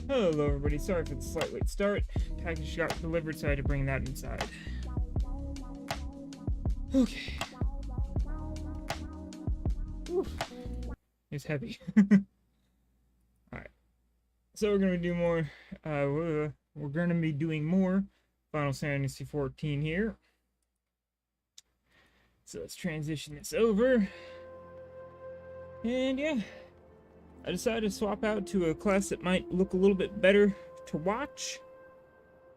Hello everybody, sorry for the slight late start. Package got delivered, so I had to bring that inside. Okay. Oof. It's heavy. Alright. So we're gonna do more, we're gonna be doing more Final Fantasy 14 here. So let's transition this over. And yeah. I decided to swap out to a class that might look a little bit better to watch,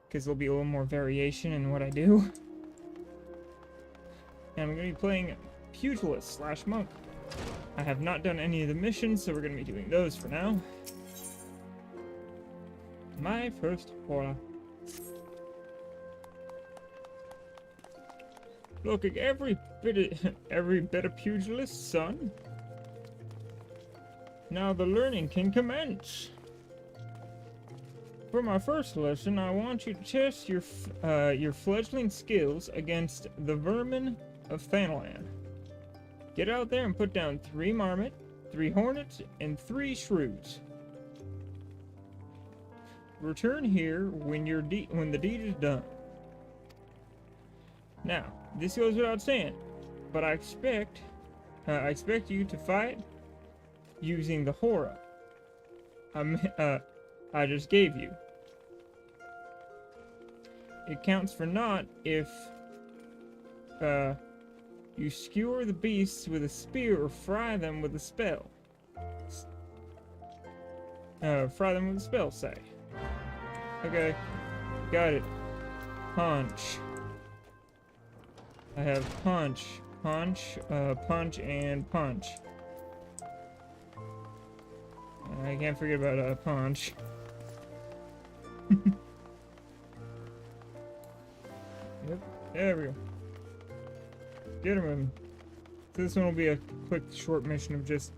because there'll be a little more variation in what I do. And I'm going to be playing Pugilist / Monk. I have not done any of the missions, so we're going to be doing those for now. My first horror. Looking every bit of Pugilist, son. Now the learning can commence. For my first lesson, I want you to test your fledgling skills against the vermin of Thanalan. Get out there and put down 3 marmot, 3 hornets, and 3 shrews. Return here when the deed is done. Now, this goes without saying, but I expect you to fight using the horror I just gave you. It counts for naught if you skewer the beasts with a spear or fry them with a spell. Fry them with a spell, say. Okay, got it. Punch. I have punch, punch, and punch. I can't forget about punch. Yep, there we go. Get him in. So this one will be a quick, short mission of just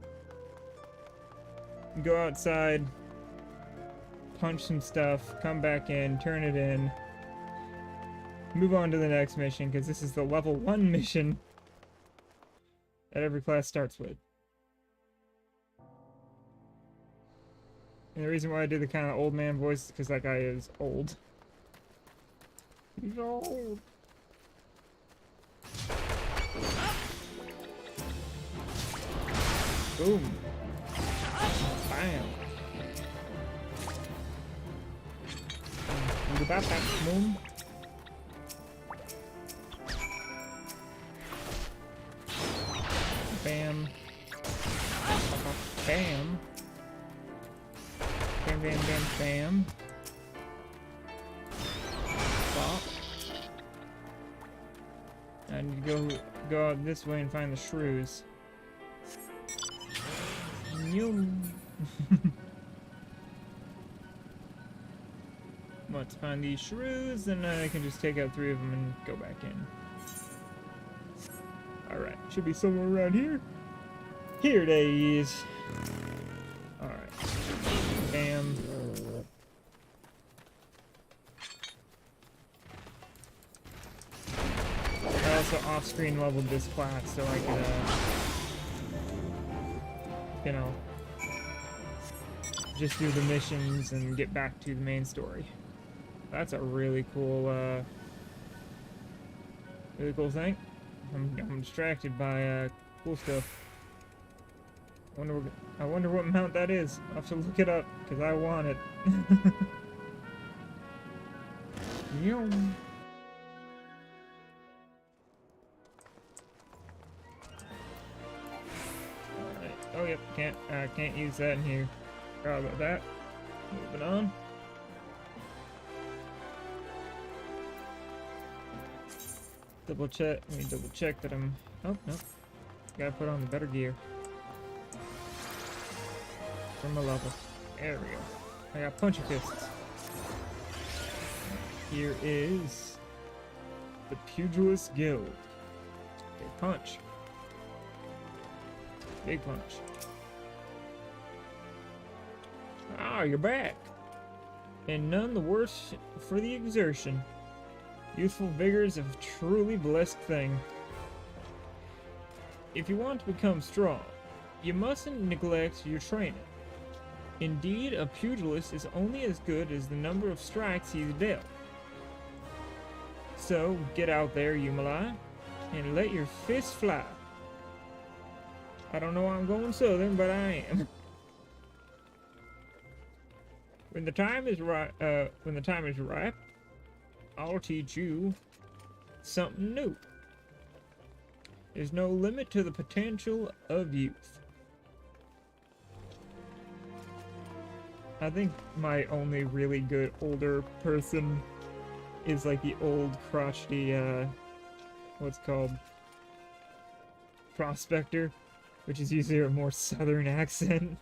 go outside, punch some stuff, come back in, turn it in, move on to the next mission, because this is the level 1 mission that every class starts with. And the reason why I did the kind of old man voice is because that guy is old. He's old. Boom. Bam. Boom. Bam. Bam. Bam, bam, bam, bam. Bop. I need to go out this way and find the shrews. Let's find these shrews, and I can just take out 3 of them and go back in. Alright, should be somewhere around here. Here it is. Alright. Bam. I also off-screen leveled this class so I could, you know, just do the missions and get back to the main story. That's a really cool thing. I'm distracted by cool stuff. I wonder what mount that is. I'll have to look it up, because I want it. Yum. Alright. Oh yep, can't use that in here. Forgot about that. Moving on. Double check. Let me double check that I'm. Oh no. Gotta put on the better gear. From a level. There we go. I got punchy fists. Here is the Pugilist Guild. Okay, punch. Big punch. Ah, you're back. And none the worse for the exertion. Youthful vigor is a truly blessed thing. If you want to become strong, you mustn't neglect your training. Indeed, a pugilist is only as good as the number of strikes he's dealt. So, get out there, Yumalai, and let your fists fly. I don't know why I'm going southern, but I am. When the time is ripe, I'll teach you something new. There's no limit to the potential of youth. I think my only really good older person is like the old crotchety, what's called prospector, which is usually a more southern accent.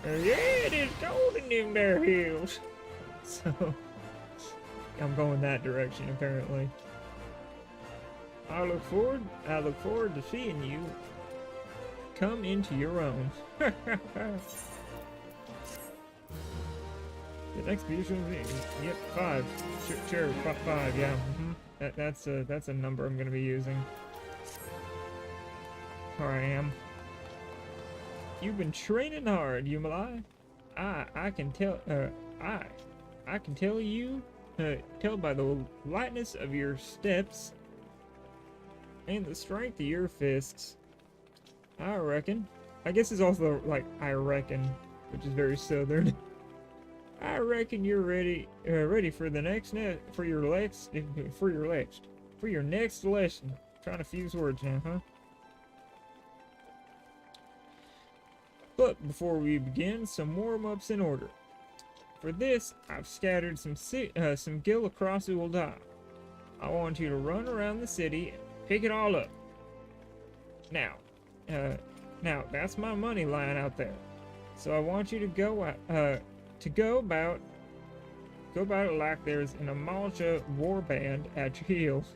Yeah, it is cold in them there hills. So, I'm going that direction apparently. I look forward to seeing you come into your own. The next beautiful thing. Yep, 5. Sure, 5. Yeah. That's a number I'm gonna be using. Here I am. You've been training hard, Yumalai. I can tell. I can tell you. Tell by the lightness of your steps and the strength of your fists. I reckon. I guess it's also like I reckon, which is very southern. I reckon you're ready for the next for your next lesson. Trying to fuse words now, huh? But before we begin, some warm-ups in order. For this, I've scattered some gil across Eorzea. I want you to run around the city and pick it all up. Now that's my money lying out there. So I want you to go about it like there's an Amalcha warband at your heels.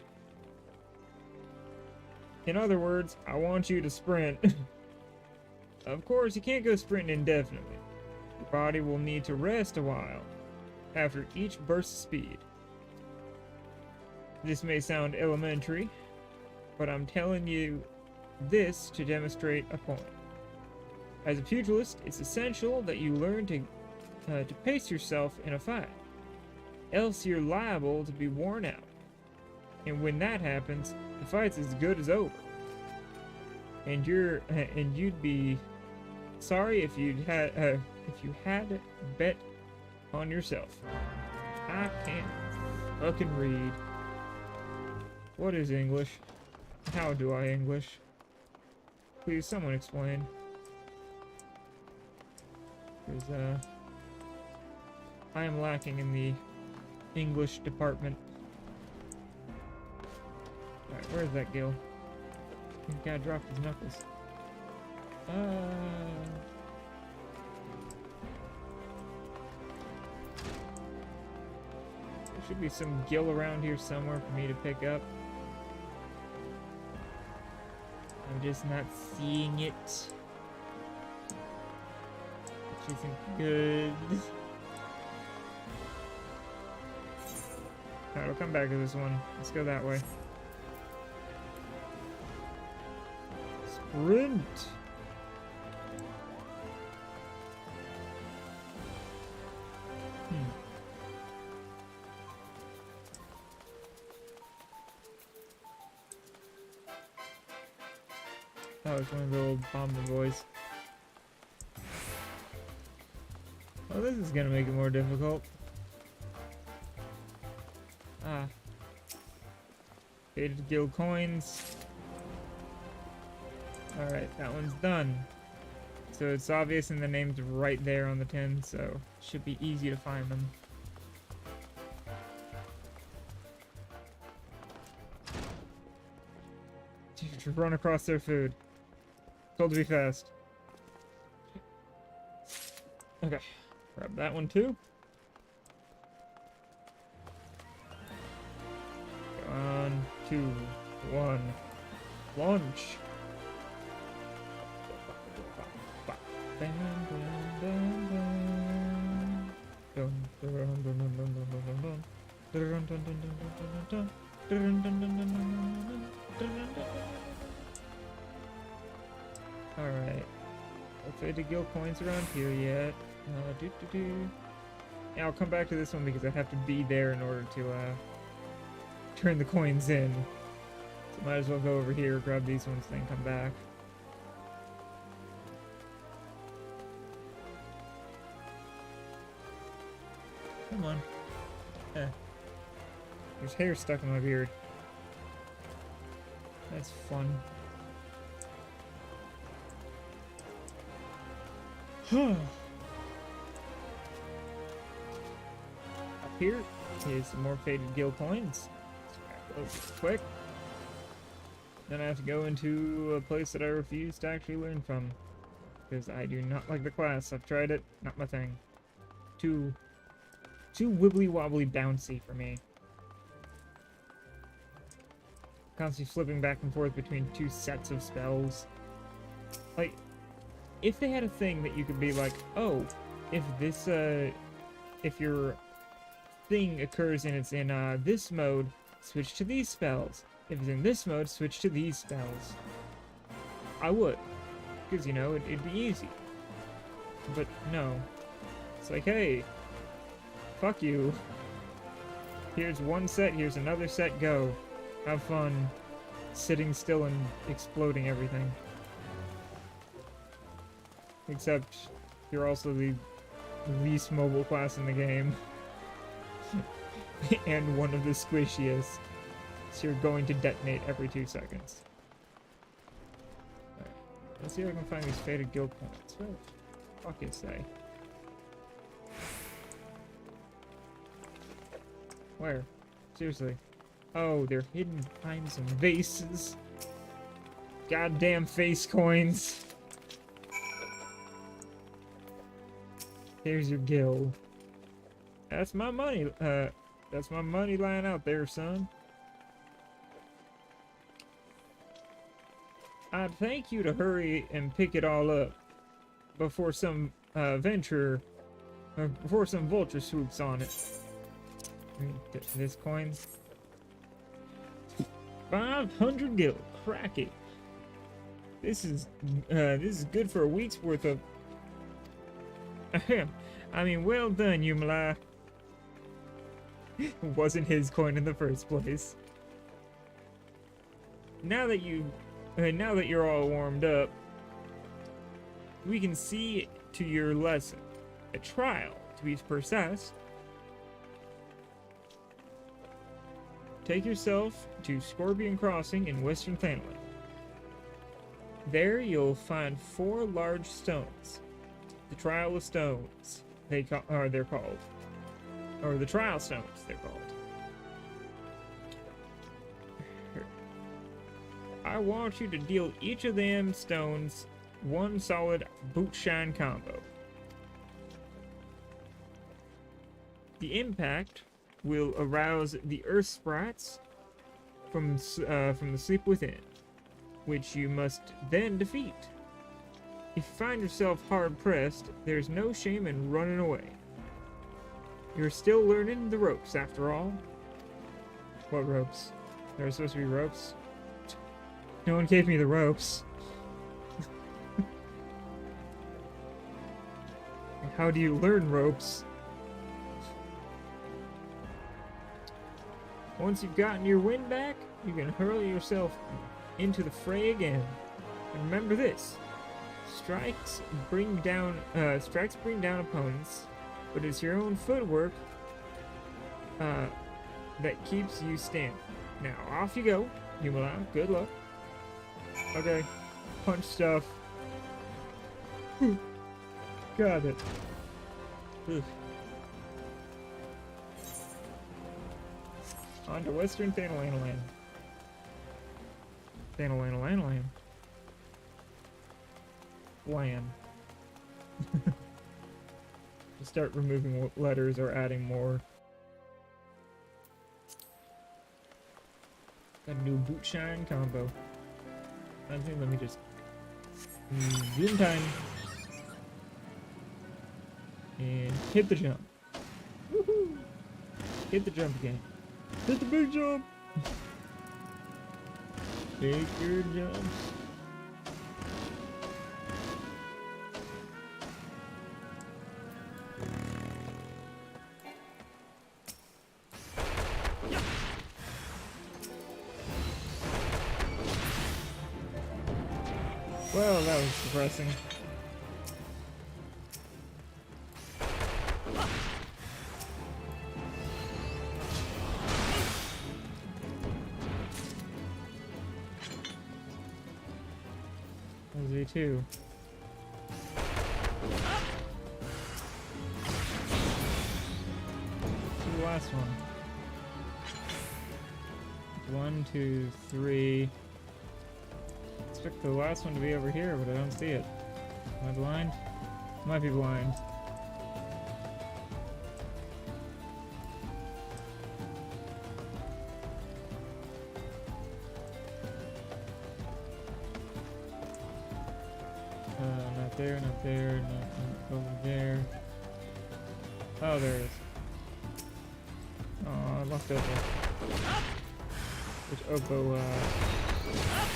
In other words, I want you to sprint. Of course, you can't go sprinting indefinitely. Your body will need to rest a while after each burst of speed. This may sound elementary, but I'm telling you this to demonstrate a point. As a pugilist, it's essential that you learn to pace yourself in a fight, else you're liable to be worn out. And when that happens, the fight's as good as over. And you'd be sorry if you had bet on yourself. I can't fucking read. What is English? How do I English? Please, someone explain. Because I am lacking in the English department. Alright, where's that Gil? The guy dropped his knuckles. There should be some Gil around here somewhere for me to pick up. I'm just not seeing it. Which isn't good. Alright, we'll come back to this one. Let's go that way. Sprint! Oh, it's one of the old bomber boys. Oh, this is gonna make it more difficult. Faded guild coins. Alright, that one's done. So it's obvious and the name's right there on the tin, so it should be easy to find them. Just run across their food. Told to be fast. Okay, grab that one too. On 2, 1, launch. Alright. No faded guild coins around here yet. Yeah, I'll come back to this one because I have to be there in order to turn the coins in. So might as well go over here, grab these ones, then come back. Come on. Eh. There's hair stuck in my beard. That's fun. Up here is some more faded guild coins. Those quick. Then I have to go into a place that I refuse to actually learn from. Because I do not like the class. I've tried it. Not my thing. Too wibbly wobbly bouncy for me. Constantly flipping back and forth between two sets of spells. Like, if they had a thing that you could be like, oh, if this, if your thing occurs and it's in, this mode, switch to these spells. If it's in this mode, switch to these spells. I would. Because, you know, it'd be easy. But, no. It's like, hey, fuck you. Here's one set, here's another set, go. Have fun sitting still and exploding everything. Except you're also the least mobile class in the game. And one of the squishiest. So you're going to detonate every 2 seconds. Alright, let's see if I can find these faded guild points. Where the fuck is they? Where? Seriously. Oh, they're hidden behind some vases. Goddamn face coins. Here's your guild. That's my money. That's my money lying out there, son. I'd thank you to hurry and pick it all up before some vulture swoops on it. This coin. 500 gil. Crack it. This is good for a week's worth of. I mean, well done, Yumala. Wasn't his coin in the first place. Now that you're all warmed up, we can see to your lesson. A trial, to be precise. Take yourself to Scorpion Crossing in Western Thanalan. There you'll find 4 large stones. The Trial of Stones, they're called. Or the Trial Stones, they're called. I want you to deal each of them stones 1 solid boot shine combo. The impact will arouse the earth sprites from the sleep within, which you must then defeat. If you find yourself hard-pressed, there's no shame in running away. You're still learning the ropes, after all. What ropes? There are supposed to be ropes? No one gave me the ropes. How do you learn ropes? Once you've gotten your wind back, you can hurl yourself into the fray again. And remember this. Strikes bring down opponents, but it's your own footwork that keeps you standing. Now, off you go, Yumala. Good luck. Okay. Punch stuff. Got it. Ugh. On to Western Thanalan. Thanalan. Land. Start removing letters or adding more. Got a new boot shine combo. I think let me just zoom time and hit the jump. Woohoo! Hit the jump again. Hit the big jump. Take your jump. Well, that was depressing. That was V2. The last one. 1, 2, 3. Expect the last one to be over here, but I don't see it. Am I blind? Might be blind. Not there, not there, not over there. Oh, there it is. Oh, I left over. Which Oppo,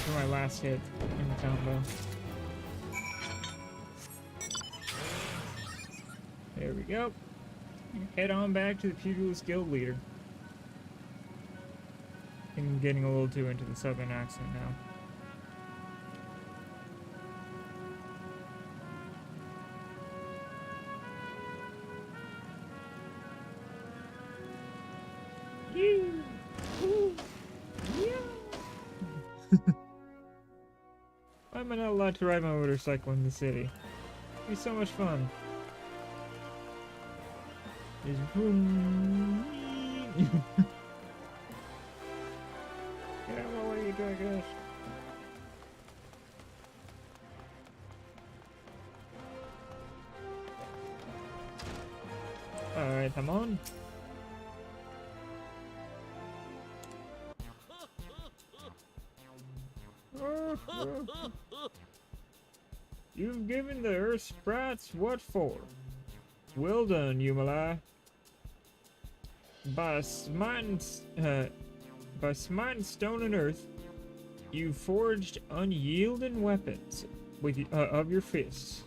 for my last hit in the combo. There we go. Head on back to the Pugilist Guild leader. I'm getting a little too into the southern accent now. Why am I not allowed to ride my motorcycle in the city? It'd be so much fun. Just vroom. Get out of my way, you dragass. Alright, come on. You've given the earth sprites what for? Well done, Yumalai. By smiting stone and earth, you forged unyielding weapons with of your fists.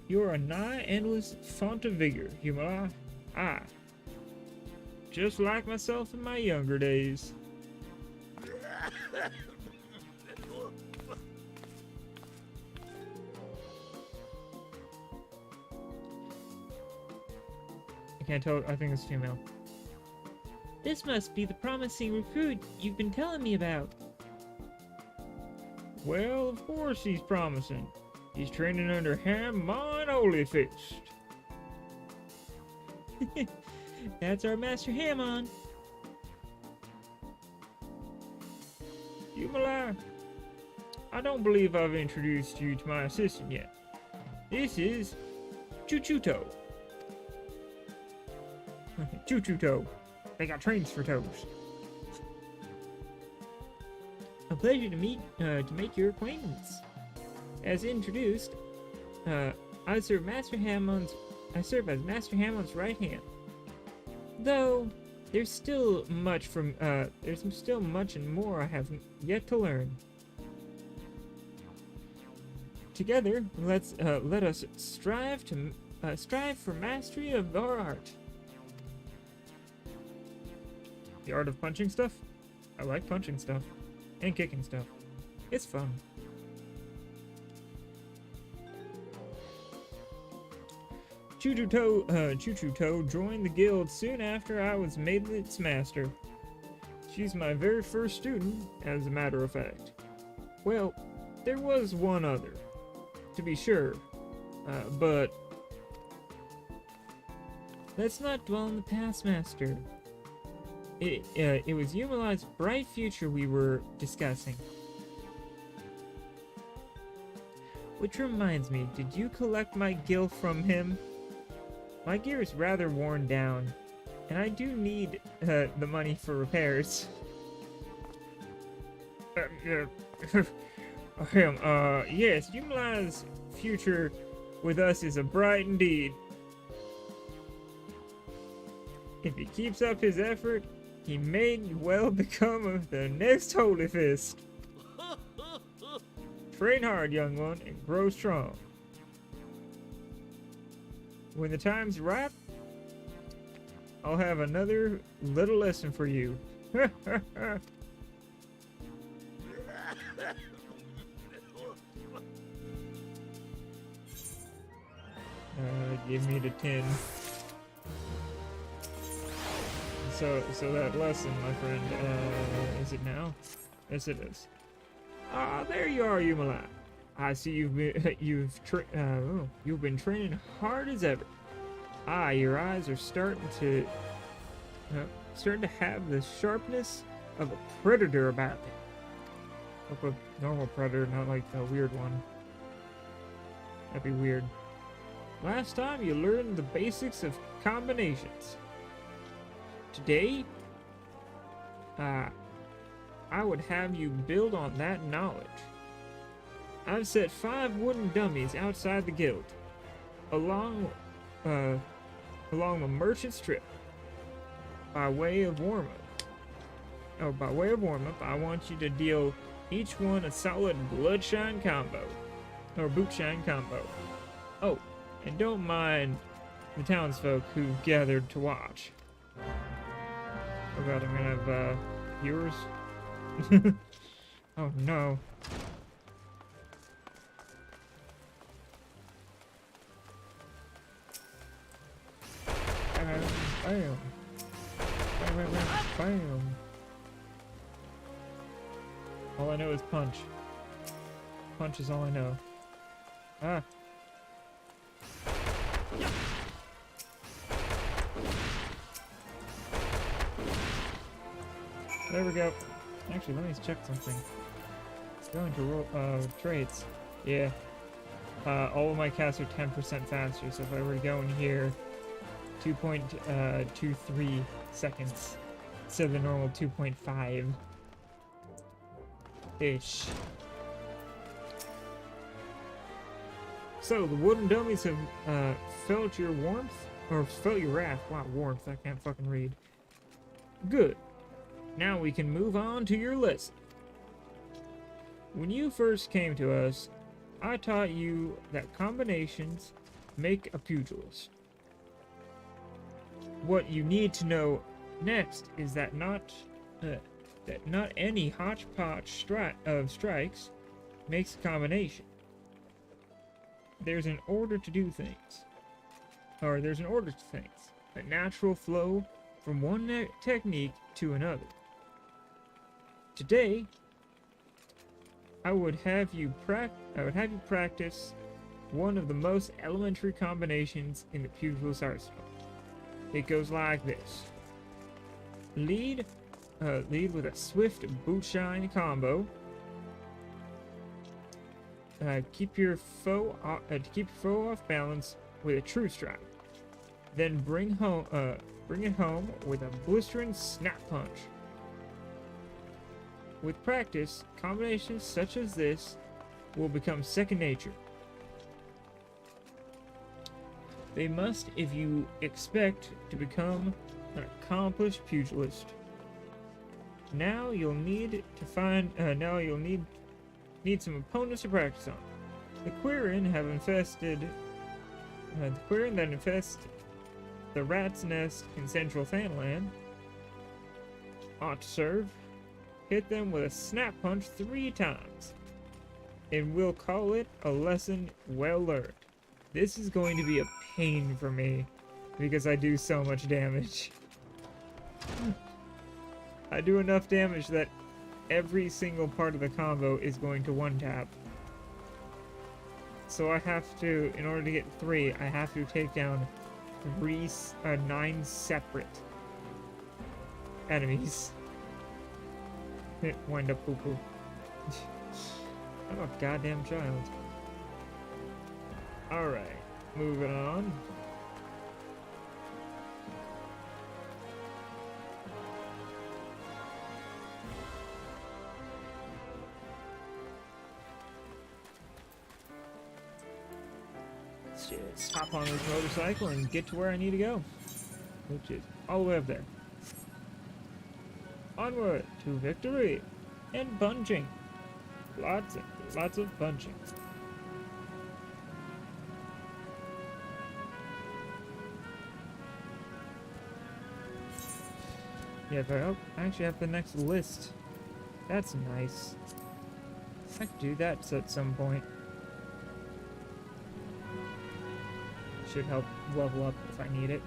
You are a nigh endless font of vigor, Yumalai. Aye, just like myself in my younger days. I can't tell. I think it's female. This must be the promising recruit you've been telling me about. Well, of course he's promising. He's training under Hammon Holyfist. That's our Master Hammon. Yumalai, I don't believe I've introduced you to my assistant yet. This is Chuchuto. Choo-choo-toe. They got trains for toes. A pleasure to meet, to make your acquaintance. As introduced, I serve as Master Hammon's right hand. Though there's still much and more I have yet to learn. Together, let us strive for mastery of our art. The art of punching stuff? I like punching stuff. And kicking stuff. It's fun. Chuchuto joined the guild soon after I was made its master. She's my very first student, as a matter of fact. Well, there was one other, to be sure, but let's not dwell on the past, Master. It was Yumalai's bright future we were discussing. Which reminds me, did you collect my gil from him? My gear is rather worn down, and I do need the money for repairs. Yes, Yumalai's future with us is a bright indeed. If he keeps up his effort, he may well become the next Holy Fist. Train hard, young one, and grow strong. When the time's ripe, I'll have another little lesson for you. Give me the 10. So that lesson, my friend, is it now? Yes, it is. Ah, there you are, Yumala. I see you've been training hard as ever. Ah, your eyes are starting to have the sharpness of a predator about them. Hope a normal predator, not like a weird one. That'd be weird. Last time you learned the basics of combinations. Today, I would have you build on that knowledge. I've set 5 wooden dummies outside the guild, along the merchant's trip. By way of warm-up, I want you to deal each one a solid bloodshine combo, or bootshine combo. Oh, and don't mind the townsfolk who gathered to watch. Oh god, I'm gonna have viewers. Oh no. Bam. Bam. All I know is punch. Punch is all I know. Ah. There we go. Actually, let me check something. Go into traits. Yeah. All of my casts are 10% faster, so if I were to go in here, 2.23 seconds instead of the normal 2.5-ish. So, the wooden dummies have felt your warmth, or felt your wrath. Wow, warmth, I can't fucking read. Good. Now we can move on to your lesson. When you first came to us, I taught you that combinations make a pugilist. What you need to know next is that not any hodgepodge of strikes makes a combination. There's an order to do things. Or there's an order to things. A natural flow from one technique to another. Today, I would have you practice one of the most elementary combinations in the pugilist arsenal. It goes like this. Lead with a swift bootshine combo. Keep your foe off balance with a true strike. Then bring it home with a blistering snap punch. With practice, combinations such as this will become second nature. They must if you expect to become an accomplished pugilist. Now you'll need some opponents to practice on. The Quirin that infest the rat's nest in central Thanalan ought to serve. Hit them with a snap punch 3 times, and we'll call it a lesson well learned. This is going to be a pain for me, because I do so much damage. I do enough damage that every single part of the combo is going to one-tap. So I have to, in order to get 3, I have to take down 9 separate enemies. Wind up poo-poo. I'm a goddamn child. Alright, moving on. Let's just hop on this motorcycle and get to where I need to go. Which is all the way up there. Onward to victory and bunching. Lots of bunching. Yeah, but I actually have the next list. That's nice. I could do that at some point. Should help level up if I need it.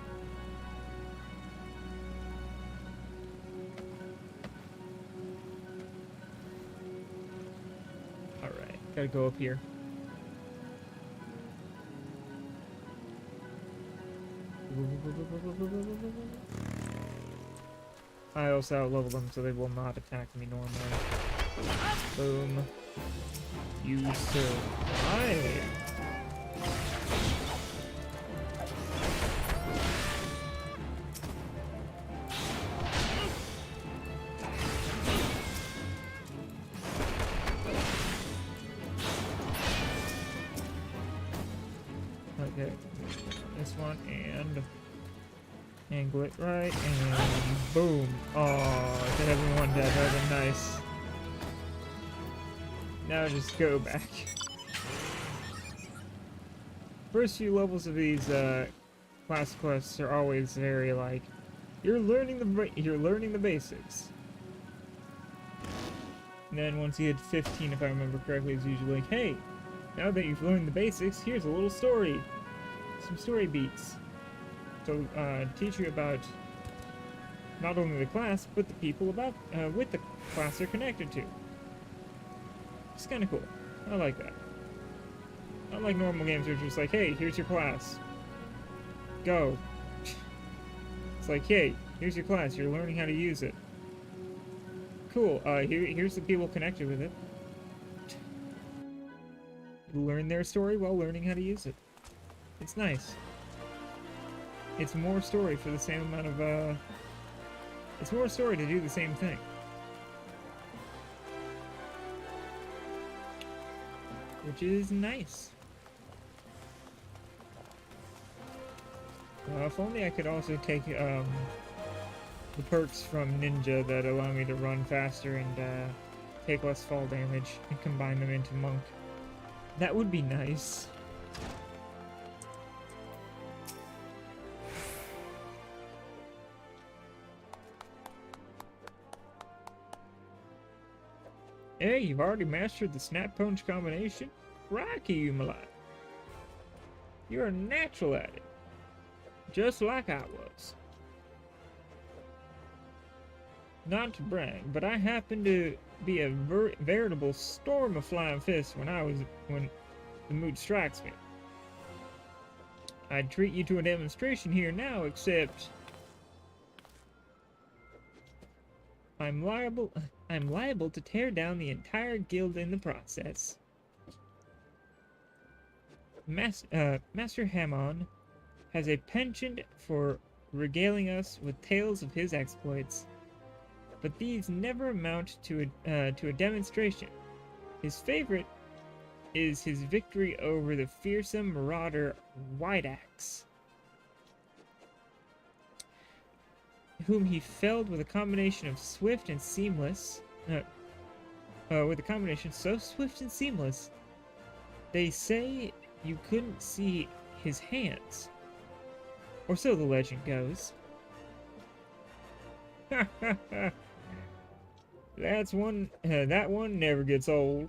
Alright, gotta go up here. I also outlevel them so they will not attack me normally. Boom. You survive. Okay. This one and angle it right and boom. Oh, it's a heavy one dead. That was nice. Now just go back. First few levels of these class quests are always very like you're learning the basics. And then once you hit 15, if I remember correctly, it's usually like, hey, now that you've learned the basics, here's a little story, some story beats. So teach you about not only the class but the people about with the class they're connected to. It's kind of cool. I like that. Unlike normal games where it's just like, hey, here's your class. Go. It's like, hey, here's your class. You're learning how to use it. Cool. Here's the people connected with it. Learn their story while learning how to use it. It's nice. It's more story for the same amount of, it's more story to do the same thing. Which is nice. If only I could also take the perks from Ninja that allow me to run faster and take less fall damage and combine them into Monk. That would be nice. Hey, you've already mastered the Snap Punch combination? Rocky, Umalai. You're a natural at it. Just like I was. Not to brag, but I happened to be a veritable storm of flying fists when the mood strikes me. I'd treat you to a demonstration here now, except I'm liable to tear down the entire guild in the process. Master Hamon has a penchant for regaling us with tales of his exploits, but these never amount to a demonstration. His favorite is his victory over the fearsome marauder White Axe, whom he felled with a combination of swift and seamless. With a combination so swift and seamless, they say you couldn't see his hands. Or so the legend goes. Ha ha ha! That's one. That one never gets old.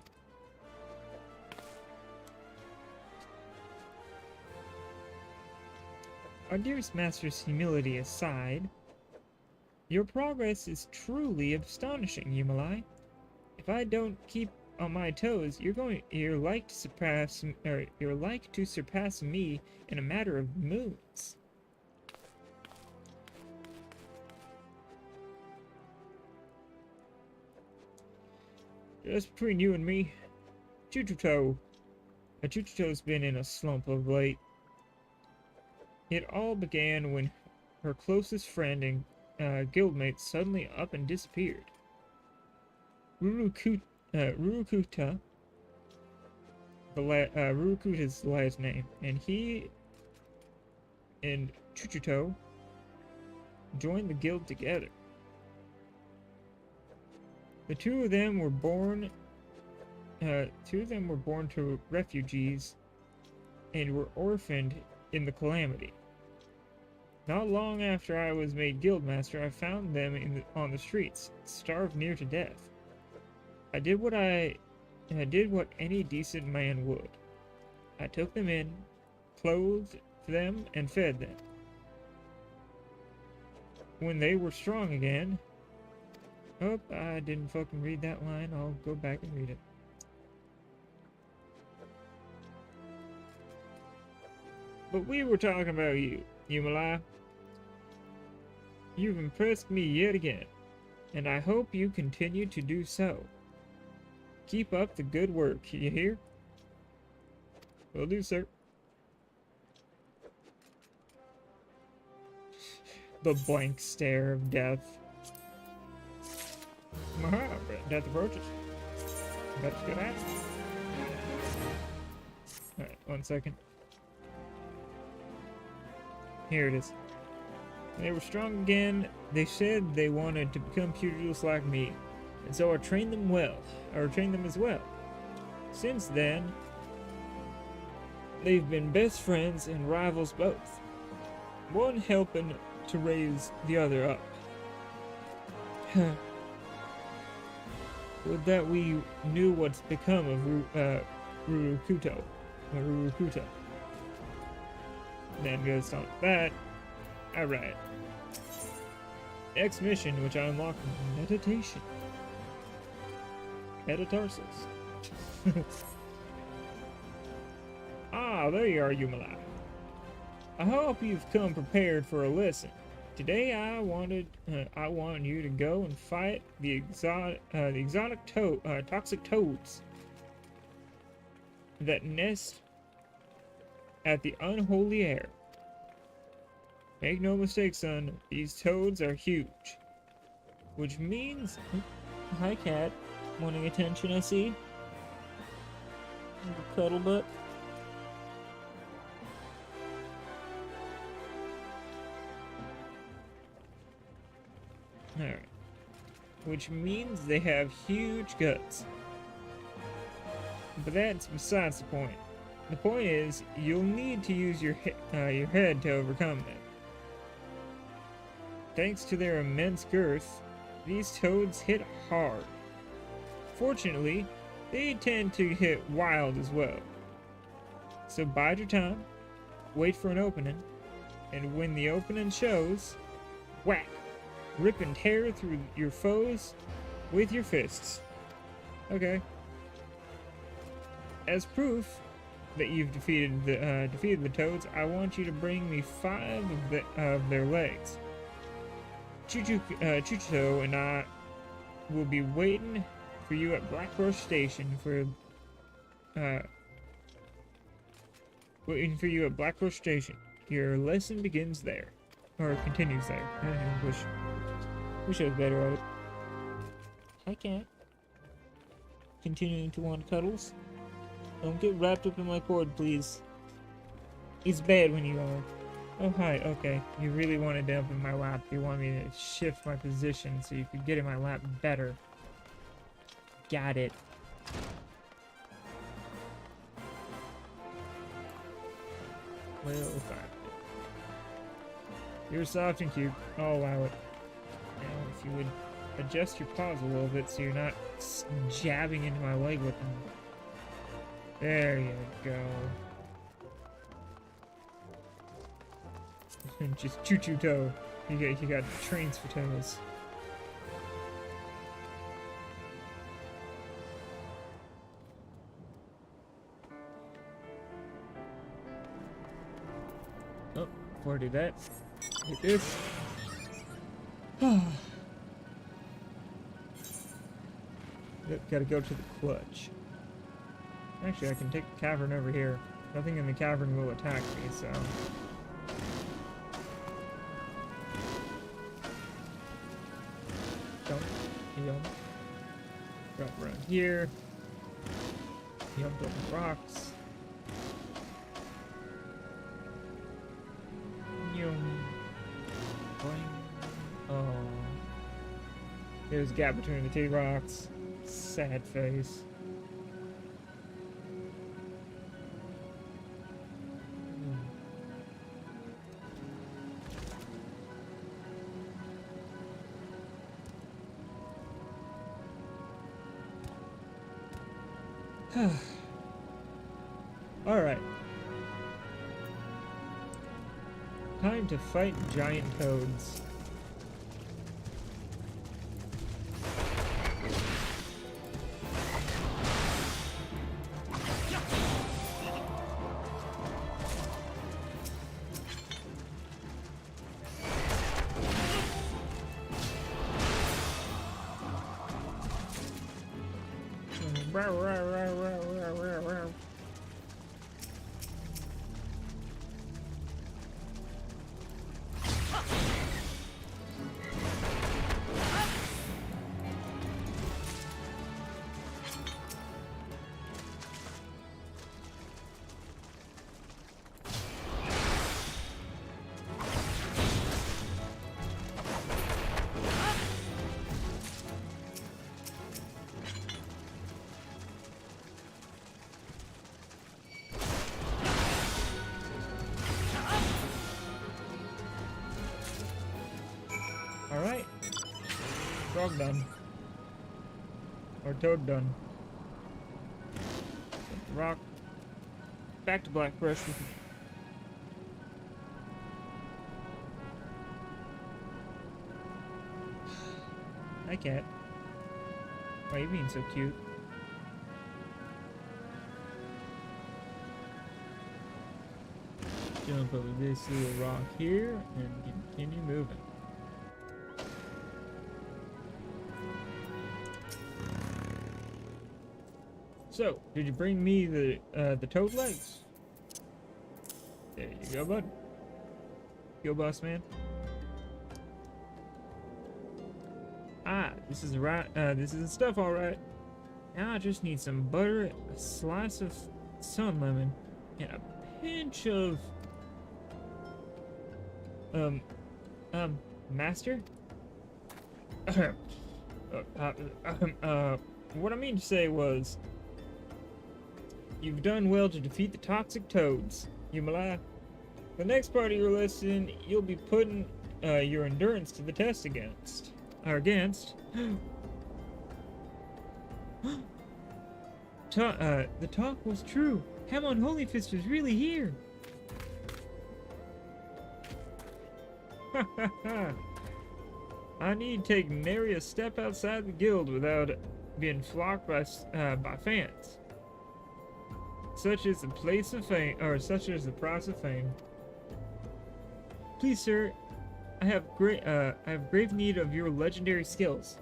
Our dearest master's humility aside, your progress is truly astonishing, Umalai. If I don't keep on my toes, you're like to surpass me in a matter of moons. Just between you and me, Chuchuto's been in a slump of late. It all began when her closest friend and guildmate suddenly up and disappeared. Rurukuta's the last name, and he and Chuchuto joined the guild together. The two of them were born to refugees and were orphaned in the Calamity. Not long after I was made guildmaster, I found them on the streets, starved near to death. I did what any decent man would. I took them in, clothed, them and fed them. When they were strong again... Oh, I didn't fucking read that line. I'll go back and read it. But we were talking about you, Yumala. You've impressed me yet again, and I hope you continue to do so. Keep up the good work, you hear? Will do, sir. The blank stare of death. Aha, death approaches. That's good ass. Alright, 1 second. Here it is. When they were strong again, they said they wanted to become pugilists like me, and so I trained them as well. Since then, they've been best friends and rivals both, one helping to raise the other up. Would that we knew what's become of Rurukuta. Then goes on that. Alright. Next mission, which I unlocked, meditation. Metatarsus. Ah, there you are, Yumala. I hope you've come prepared for a lesson. Today I want you to go and fight the exotic toxic toads that nest at the unholy air. Make no mistake, son, these toads are huge. Which means... Hi, cat. Wanting attention, I see. Cuddle butt. Alright. Which means they have huge guts. But that's besides the point. The point is, you'll need to use your head to overcome them. Thanks to their immense girth, these toads hit hard. Fortunately, they tend to hit wild as well. So bide your time, wait for an opening, and when the opening shows, whack! Rip and tear through your foes with your fists. Okay. As proof that you've defeated the toads, I want you to bring me 5 of their legs. Chucho and I will be waiting for you at Blackbrush Station Your lesson begins there, or continues there. Wish I was better at it. Hi, cat. Continuing to want cuddles. Don't get wrapped up in my cord, please. It's bad when you are. Oh, hi, okay. You really wanted to up in my lap. You want me to shift my position so you could get in my lap better. Got it. Well, fine. You're soft and cute. I'll allow it. Now, if you would adjust your paws a little bit so you're not jabbing into my leg with them. There you go. Just choo-choo toe. You got trains for toes. Oh, before I do that, hit this. Gotta go to the clutch. Actually, I can take the cavern over here. Nothing in the cavern will attack me, so... Jump. Jump. Drop around here. Jump over the rocks. Yum. Boing. Oh. There's a gap between the 2 rocks. Sad face. Alright. Time to fight giant toads. Alright. Frog done. Or toad done. Rock. Back to Blackbrush. Hi, cat. Why are you being so cute? Jump over this little rock here and continue moving. So, did you bring me the toad legs? There you go, bud. Go, boss man. Ah, this is right. This is the stuff, all right. Now I just need some butter, a slice of sun lemon, and a pinch of master. What I mean to say was, you've done well to defeat the toxic toads, Yumalai. The next part of your lesson, you'll be putting your endurance to the test against. The talk was true. Hamon Holyfist was really here. I need take nary a step outside the guild without being flocked by fans. Such is the place of fame, or such is the price of fame. Please, sir, I have grave need of your legendary skills.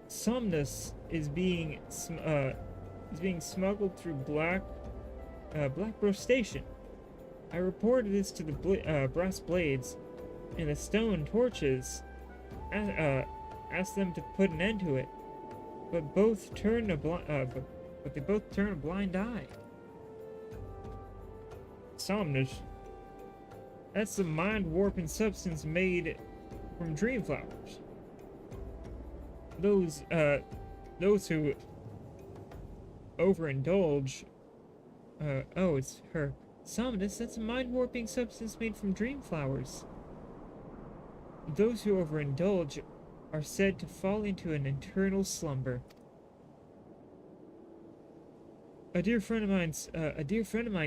Somnus is being smuggled through Blackbrush Station. I reported this to the brass blades, and the stone torches. Asked them to put an end to it, but they both turned a blind eye. Somnus. That's the mind-warping substance made from dream flowers. Those who overindulge. Oh, it's her. Somnus, that's a mind-warping substance made from dream flowers. Those who overindulge are said to fall into an eternal slumber. A dear friend of mine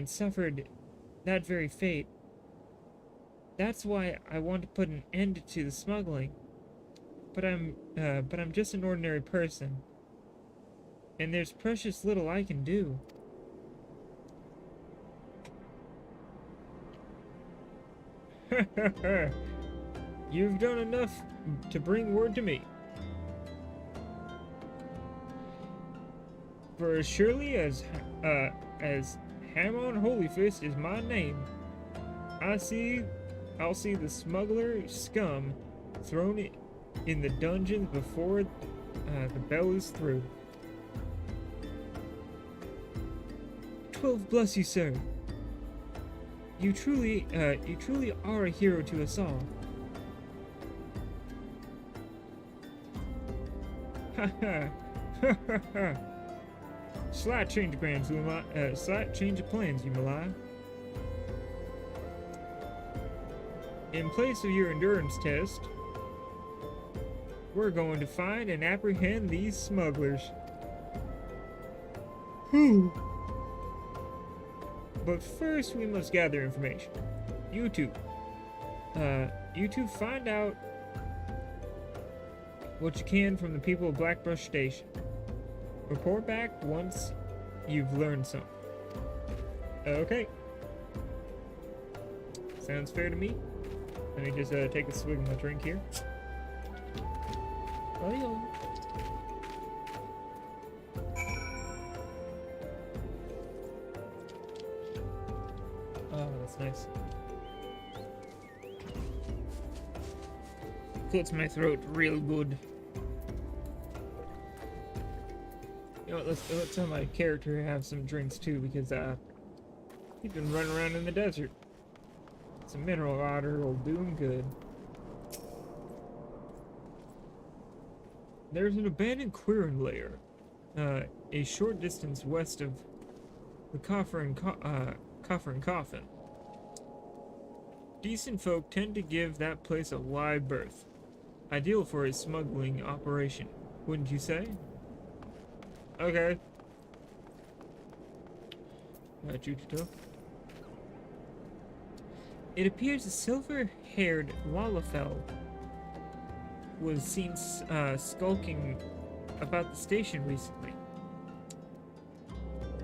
suffered that very fate. That's why I want to put an end to the smuggling. But I'm just an ordinary person, and there's precious little I can do. You've done enough to bring word to me. For as surely as Hamon Holyfist is my name, I'll see the smuggler scum thrown in the dungeons before the bell is through. 12 bless you, sir. You truly are a hero to us all. Ha ha ha ha. Slight change of plans, Yumalai. In place of your endurance test, we're going to find and apprehend these smugglers. But first, we must gather information. You two. You two find out what you can from the people of Blackbrush Station. Report back once you've learned something. Okay. Sounds fair to me. Let me just take a swig of my drink here. Oh, yeah. Oh, that's nice. Coats my throat real good. You know what, let's have my character have some drinks too, because he's been running around in the desert. Some mineral water will do him good. There's an abandoned clearing layer, a short distance west of the Coffer and Coffin. Decent folk tend to give that place a wide berth. Ideal for a smuggling operation, wouldn't you say? Okay. Jujito. It appears a silver-haired Lalafell was seen skulking about the station recently.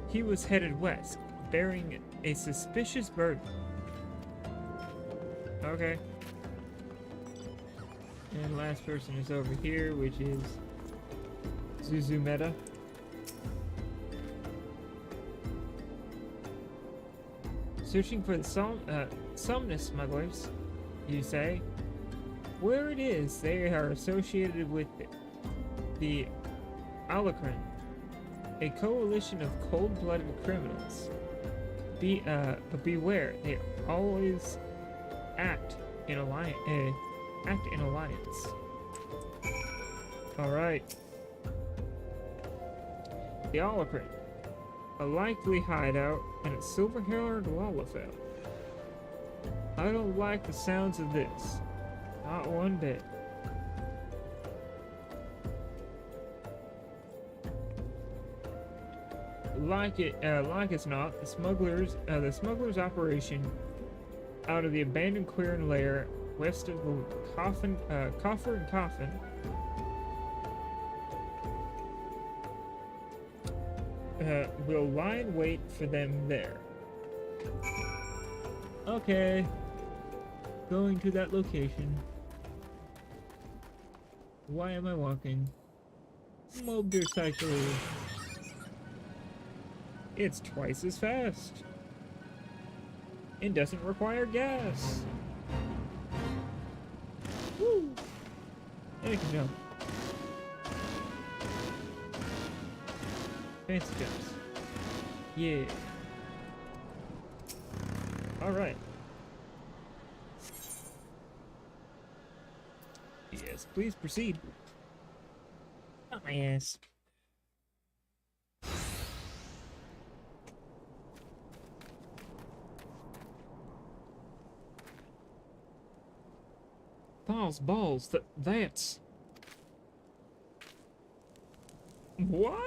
He was headed west, bearing a suspicious burden. Okay. And last person is over here, which is Zuzumeta. Searching for the Somnus smugglers, you say? Where it is, they are associated with the Alacran, a coalition of cold-blooded criminals. But beware, they always act in alliance. All right. The Alacran, a likely hideout, and a silver-haired Lalafell. I don't like the sounds of this. Not one bit. Like it's not, the smugglers' operation out of the abandoned clearing layer west of the Coffer and Coffin will lie in wait for them there. Okay. Going to that location. Why am I walking? Motorcycle. It's twice as fast. It doesn't require gas. Woo! And it can jump. Fancy jumps. Yeah. Alright. Yes, please proceed. Oh, my ass. Balls, that's... What?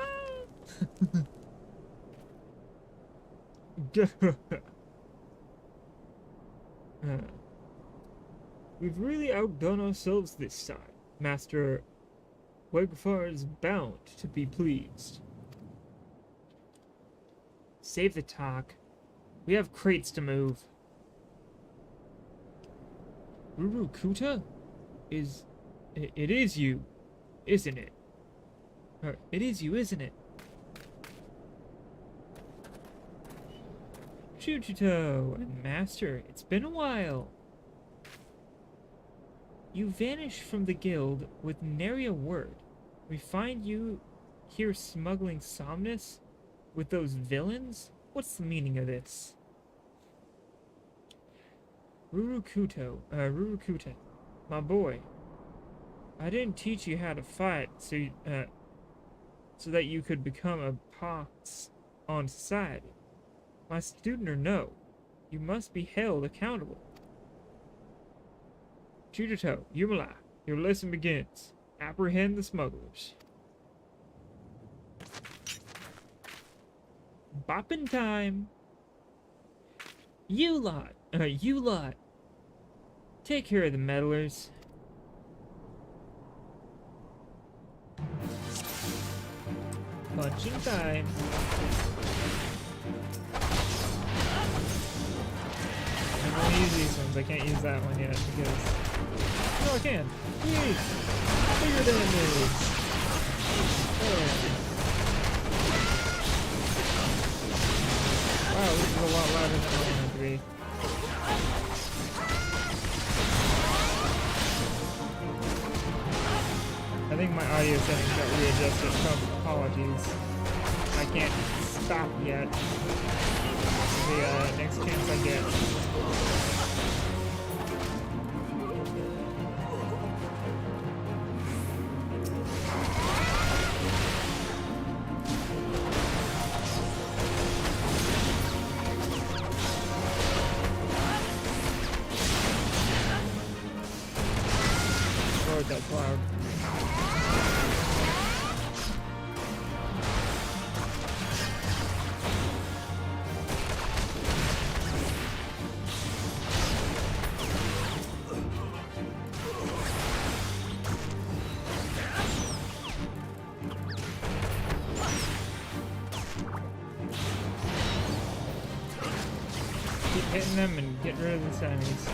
We've really outdone ourselves this time. Master Wegfar is bound to be pleased. Save the talk. We have crates to move. Rurukuta? It is you, isn't it? It is you, isn't it? Jujito and Master, it's been a while. You vanished from the guild with nary a word. We find you here smuggling Somnus with those villains? What's the meaning of this? Rurukuta, my boy. I didn't teach you how to fight so that you could become a pox on society. My student or no, you must be held accountable. Jujito, Yumala, your lesson begins. Apprehend the smugglers. Boppin' time. You lot, You lot, take care of the meddlers. Punching time. I can only use these ones. I can't use that one yet because... No, I can. Jeez! Bigger damage! Oh. Wow, this is a lot louder than I wanted it to be. I think my audio settings got readjusted. So apologies. I can't stop yet. The next chance I get. Lord, that's loud. Keep hitting them and get rid of the enemies.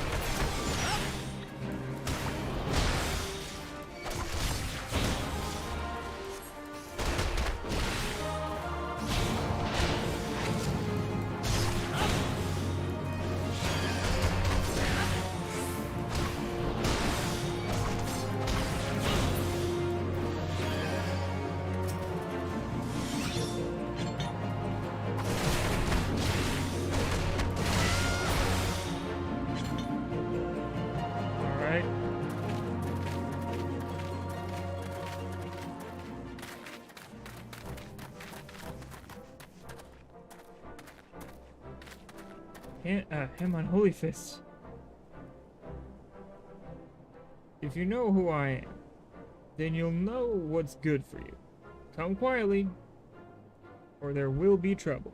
Him on Holy Fist. If you know who I am, then you'll know what's good for you. Come quietly, or there will be trouble.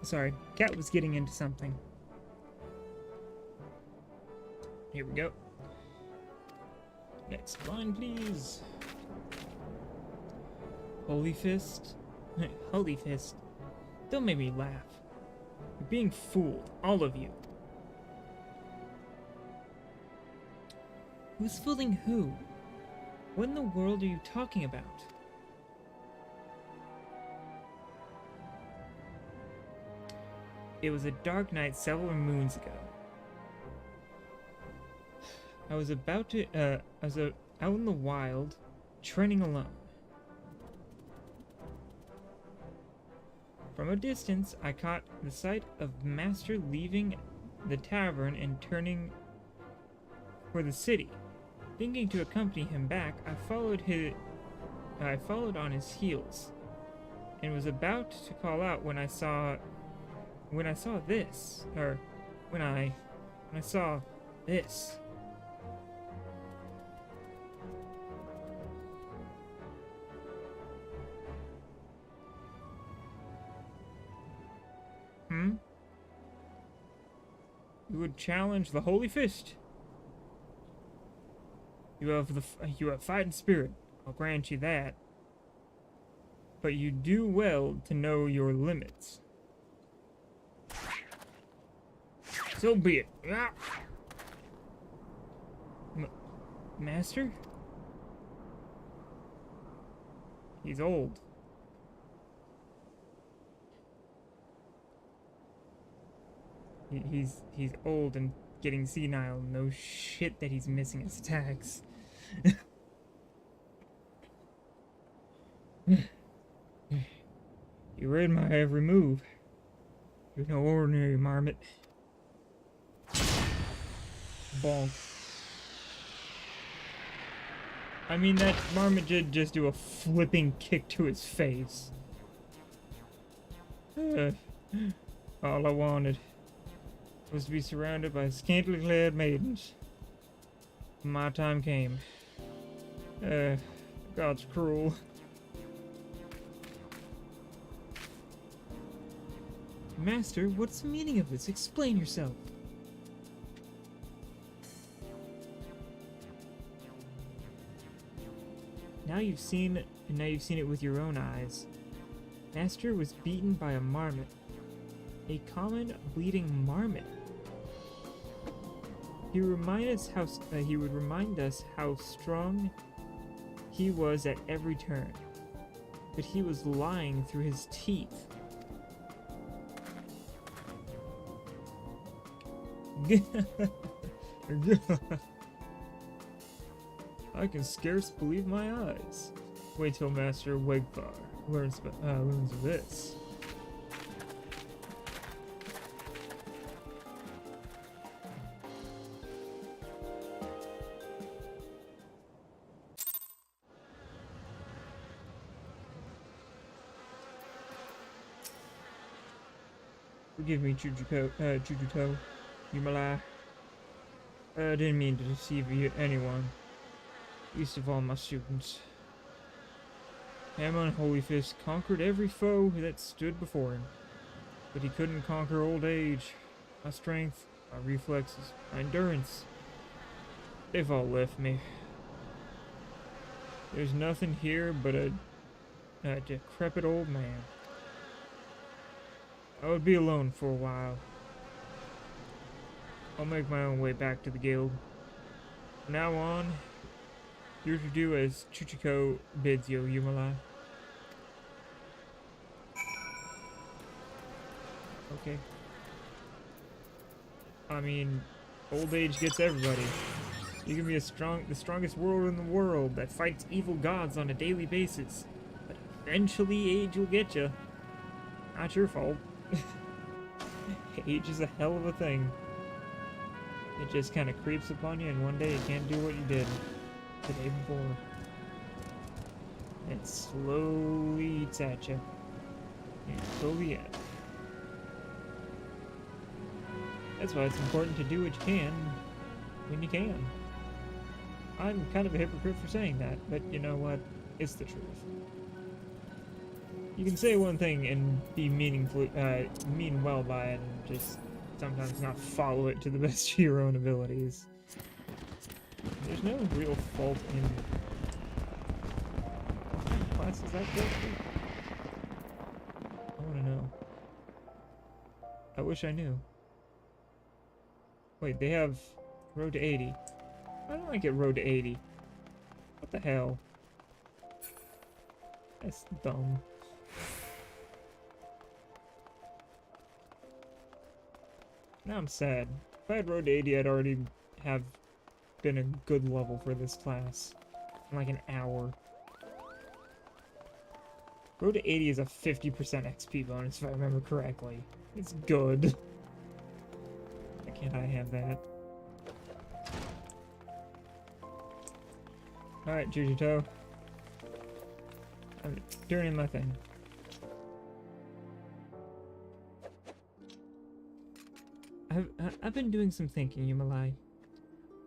Sorry, cat was getting into something. Here we go. Next line, please. Holy Fist? Holy Fist. Don't make me laugh. You're being fooled, all of you. Who's fooling who? What in the world are you talking about? It was a dark night several moons ago. I was out in the wild, training alone. From a distance, I caught the sight of Master leaving the tavern and turning for the city. Thinking to accompany him back, I followed on his heels, and was about to call out when I saw this. You would challenge the Holy Fist. You have fighting spirit. I'll grant you that. But you do well to know your limits. So be it. Ah. Master? He's old. He's old and getting senile. No shit that he's missing his attacks. You read my every move. You're no ordinary marmot. Bonk. I mean, that marmot did just do a flipping kick to his face. All I wanted was to be surrounded by scantily clad maidens. My time came. God's cruel. Master, what's the meaning of this? Explain yourself. Now you've seen it with your own eyes. Master was beaten by a marmot. A common bleeding marmot. He would remind us how strong he was at every turn. But he was lying through his teeth. I can scarce believe my eyes. Wait till Master Wegfar learns of this. Forgive me, Chujuto. You malah. I didn't mean to deceive anyone. Least of all my students. Hamon Holy Fist conquered every foe that stood before him. But he couldn't conquer old age. My strength, my reflexes, my endurance. They've all left me. There's nothing here but a decrepit old man. I would be alone for a while. I'll make my own way back to the guild. From now on, you're to do as Chuchiko bids you, Yumala. Okay. I mean, old age gets everybody. You can be the strongest warrior in the world that fights evil gods on a daily basis, but eventually age will get you. Not your fault. Age is a hell of a thing. It just kind of creeps upon you, and one day you can't do what you did the day before. It slowly eats at you. And slowly at. That's why it's important to do what you can when you can. I'm kind of a hypocrite for saying that, but you know what? It's the truth. You can say one thing and be mean well by it, and just sometimes not follow it to the best of your own abilities. There's no real fault in what class is that character? I want to know. I wish I knew. Wait, they have Road to 80. I don't like it Road to 80. What the hell? That's dumb. Now I'm sad. If I had Road to 80, I'd already have been a good level for this class. In like an hour. Road to 80 is a 50% XP bonus, if I remember correctly. It's good. Why can't I have that? Alright, Jujito. I'm doing my thing. I've been doing some thinking, Yumalai.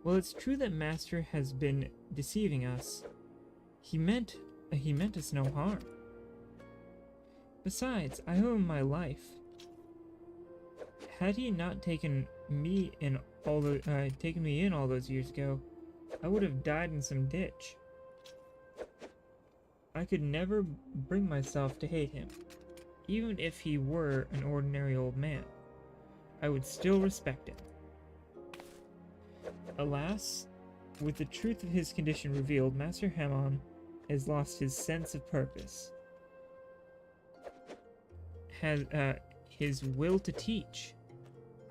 Well, it's true that Master has been deceiving us. He meant us no harm. Besides, I owe him my life. Had he not taken me in all those years ago, I would have died in some ditch. I could never bring myself to hate him, even if he were an ordinary old man. I would still respect him. Alas, with the truth of his condition revealed, Master Hamon has lost his sense of purpose. Has his will to teach.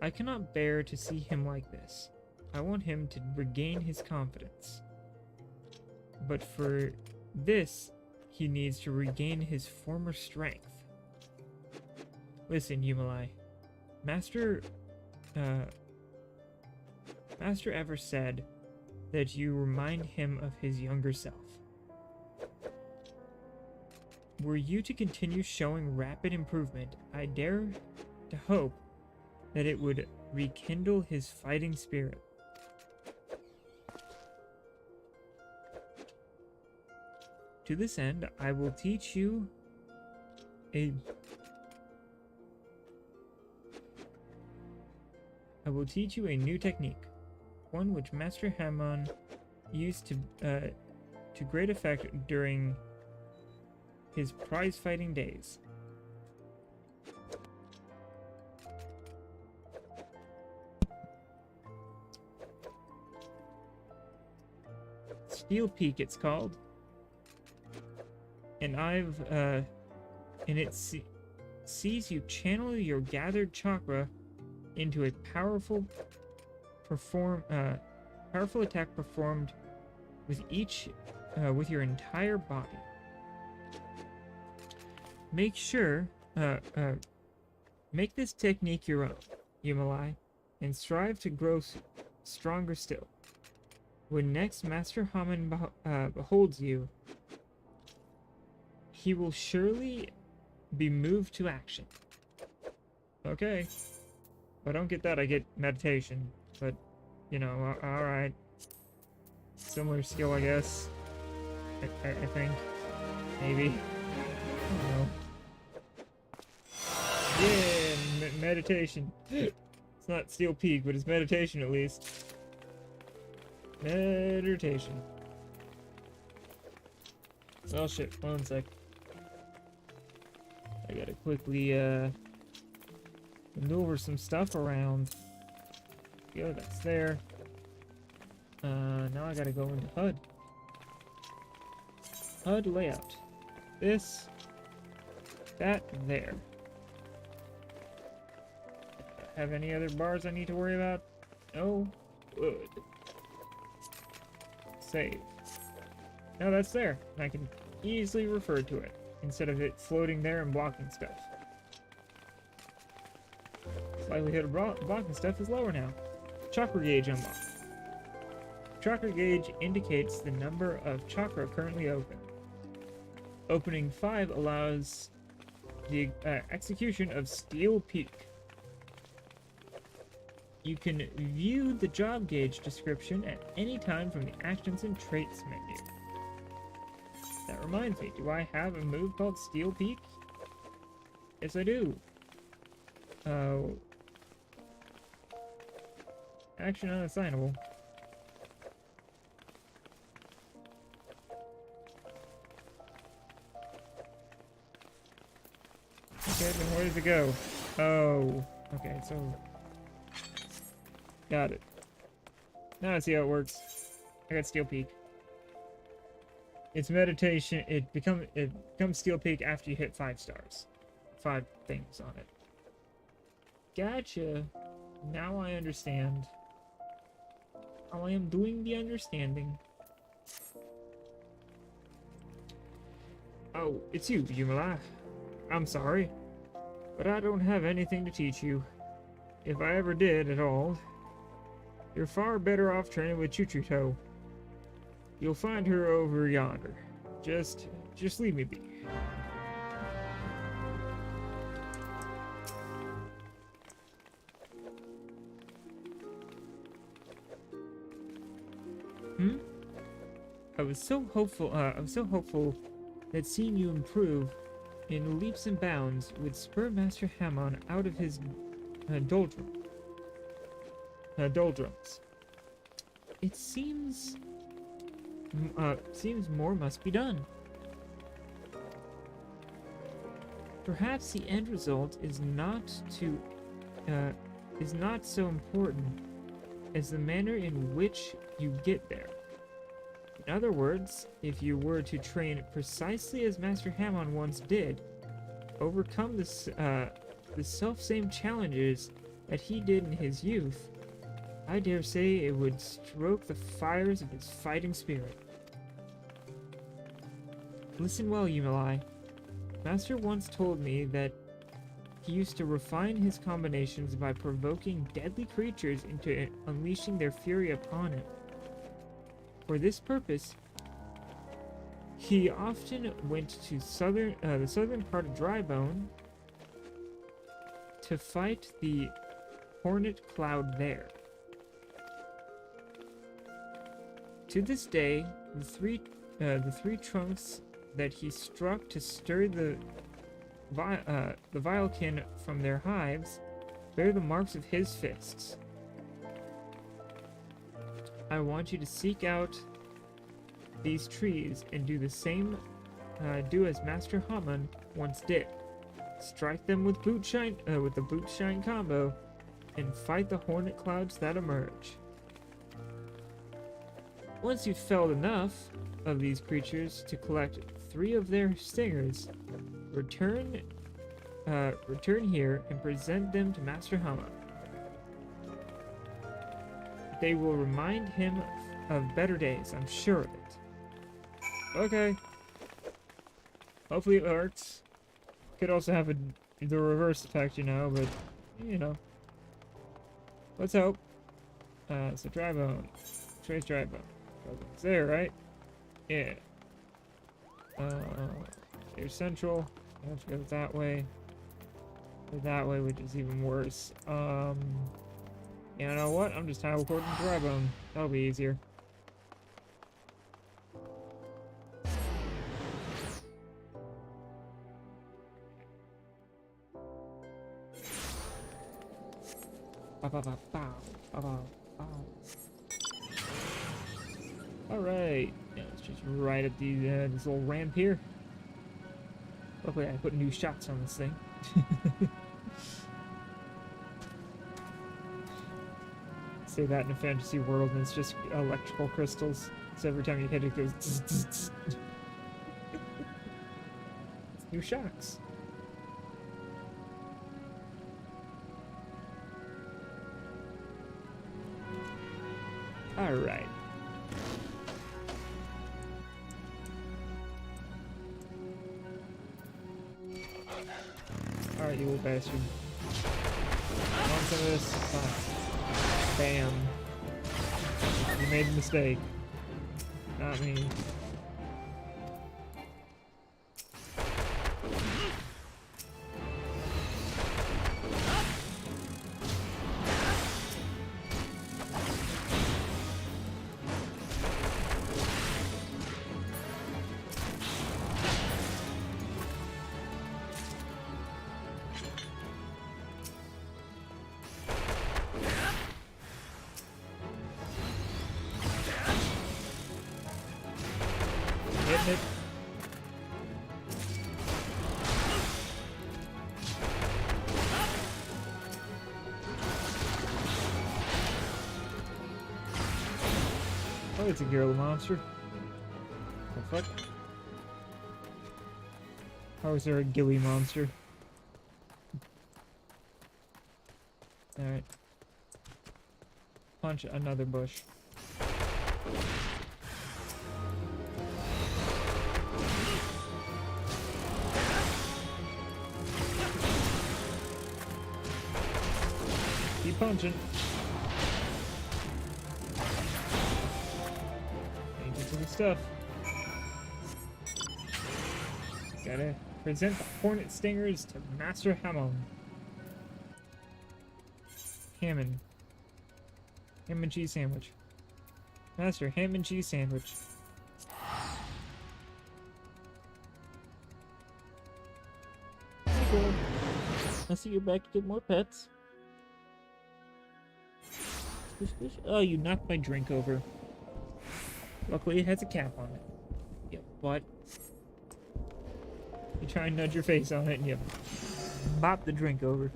I cannot bear to see him like this. I want him to regain his confidence. But for this, he needs to regain his former strength. Listen, Yumalai. Master ever said, that you remind him of his younger self. Were you to continue showing rapid improvement, I dare to hope that it would rekindle his fighting spirit. To this end, I will teach you a new technique, one which Master Hamon used to great effect during his prize-fighting days. Steel Peak, it's called. And it sees you channel your gathered chakra into a powerful attack performed with your entire body. Make this technique your own, Yumalai, and strive to grow stronger still. When next Master Hamon beholds you, he will surely be moved to action. Okay. If I don't get that, I get meditation. But, you know, alright. Similar skill, I guess. I think. Maybe. I don't know. Yeah, meditation. It's not Steel Peak, but it's meditation at least. Meditation. Oh shit, one sec. I gotta quickly maneuver some stuff around. Go, that's there. Now I gotta go into HUD. HUD layout. This. That there. Have any other bars I need to worry about? No? Good. Save. No, that's there. And I can easily refer to it, instead of it floating there and blocking stuff. Likelihood of blocking stuff is lower now. Chakra gauge unlocked. Chakra gauge indicates the number of chakra currently open. Opening 5 allows the execution of Steel Peak. You can view the job gauge description at any time from the Actions and Traits menu. That reminds me, do I have a move called Steel Peak? Yes, I do. Action unassignable. Okay, then where does it go? Oh, okay, so... Got it. Now I see how it works. I got Steel Peak. It's meditation. It becomes Steel Peak after you hit 5 stars. 5 things on it. Gotcha. Now I understand. Now I am doing the understanding. Oh, it's you, Yumala. I'm sorry, but I don't have anything to teach you. If I ever did at all, you're far better off training with Chuchuto. You'll find her over yonder. Just leave me be. I was so hopeful that seeing you improve in leaps and bounds would spur Master Hamon out of his doldrums. It seems more must be done. Perhaps the end result is not so important as the manner in which you get there. In other words, if you were to train precisely as Master Hamon once did, overcome the self-same challenges that he did in his youth, I dare say it would stroke the fires of his fighting spirit. Listen well, Yumalai. Master once told me that he used to refine his combinations by provoking deadly creatures into unleashing their fury upon him. For this purpose, he often went to the southern part of Drybone to fight the hornet cloud there. To this day, the three trunks that he struck to stir the vilekin from their hives bear the marks of his fists. I want you to seek out these trees and do the same, do as Master Haman once did. Strike them with with the boot shine combo, and fight the hornet clouds that emerge. Once you've felled enough of these creatures to collect 3 of their stingers, return here and present them to Master Haman. They will remind him of better days, I'm sure of it. Okay. Hopefully it works. Could also have the reverse effect, you know, but, you know. Let's hope. So Drybone. Trace Drybone. It's there, right? Yeah. Here's Central. I have to go that way. Or that way, which is even worse. You know what? I'm just teleporting to Drybone. That'll be easier. Alright, yeah, let's just right at this little ramp here. Luckily I put new shots on this thing. Say that in a fantasy world and it's just electrical crystals. So every time you hit it goes tz, tz, tz. New shocks. Alright. Alright, you little bastard. Want some of this? Fine. Bam. You made a mistake. Not me. Hitting it. Oh, it's a gorilla monster. The fuck? How is there a gilly monster? Alright. Punch another bush. Keep punching. Dangerous the stuff. Gotta present the hornet stingers to Master Hammond. Ham and cheese sandwich. Master, ham and cheese sandwich. Cool. I see you're back to get more pets. Oh, you knocked my drink over. Luckily it has a cap on it. Yep, but you try and nudge your face on it and you bop the drink over.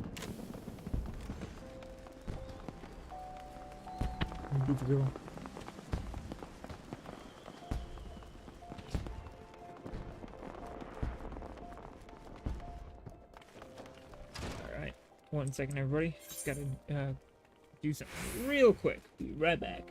Goofy girl. Alright, 1 second everybody. Just gotta do something real quick. Be right back.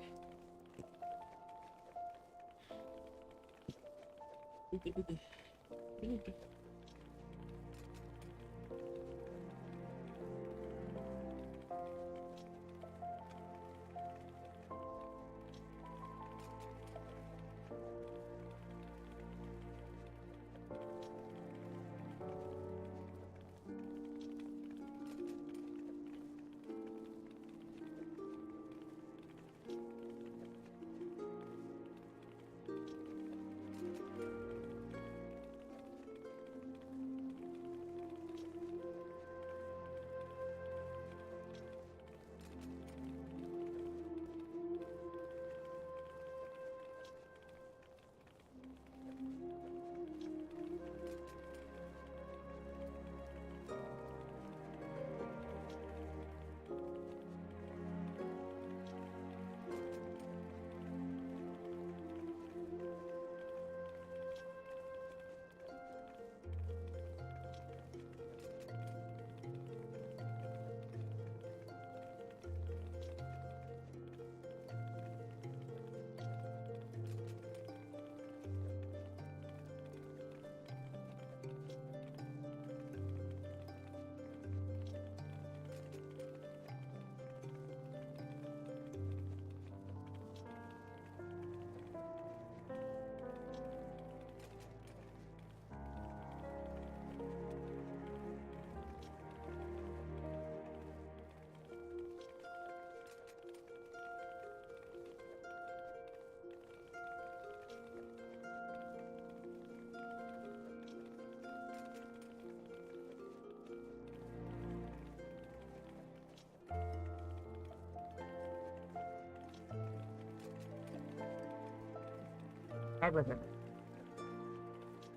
I remember.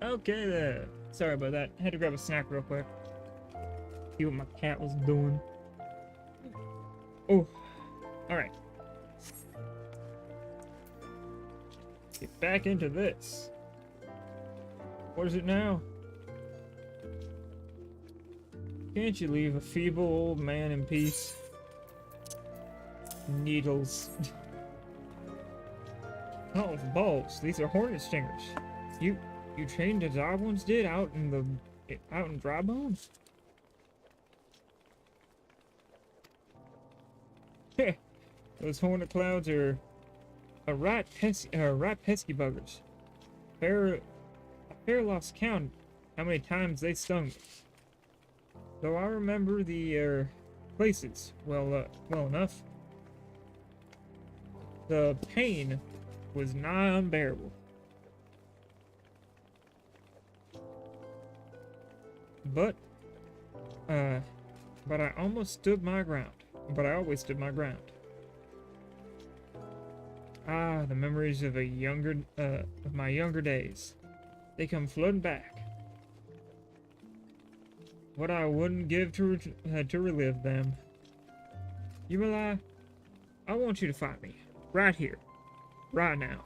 Okay then. Sorry about that. Had to grab a snack real quick. See what my cat was doing. Oh, alright. Get back into this. What is it now? Can't you leave a feeble old man in peace? Needles. Oh, balls. These are hornet stingers. You trained as I once did out in dry bones? Those hornet clouds are right pesky buggers. I fair lost count how many times they stung me. Though I remember the places well enough. The pain was nigh unbearable. But I almost stood my ground. But I always stood my ground. Ah, the memories of of my younger days. They come flooding back. What I wouldn't give to relive them. Eorzea, I want you to fight me. Right here. Right now.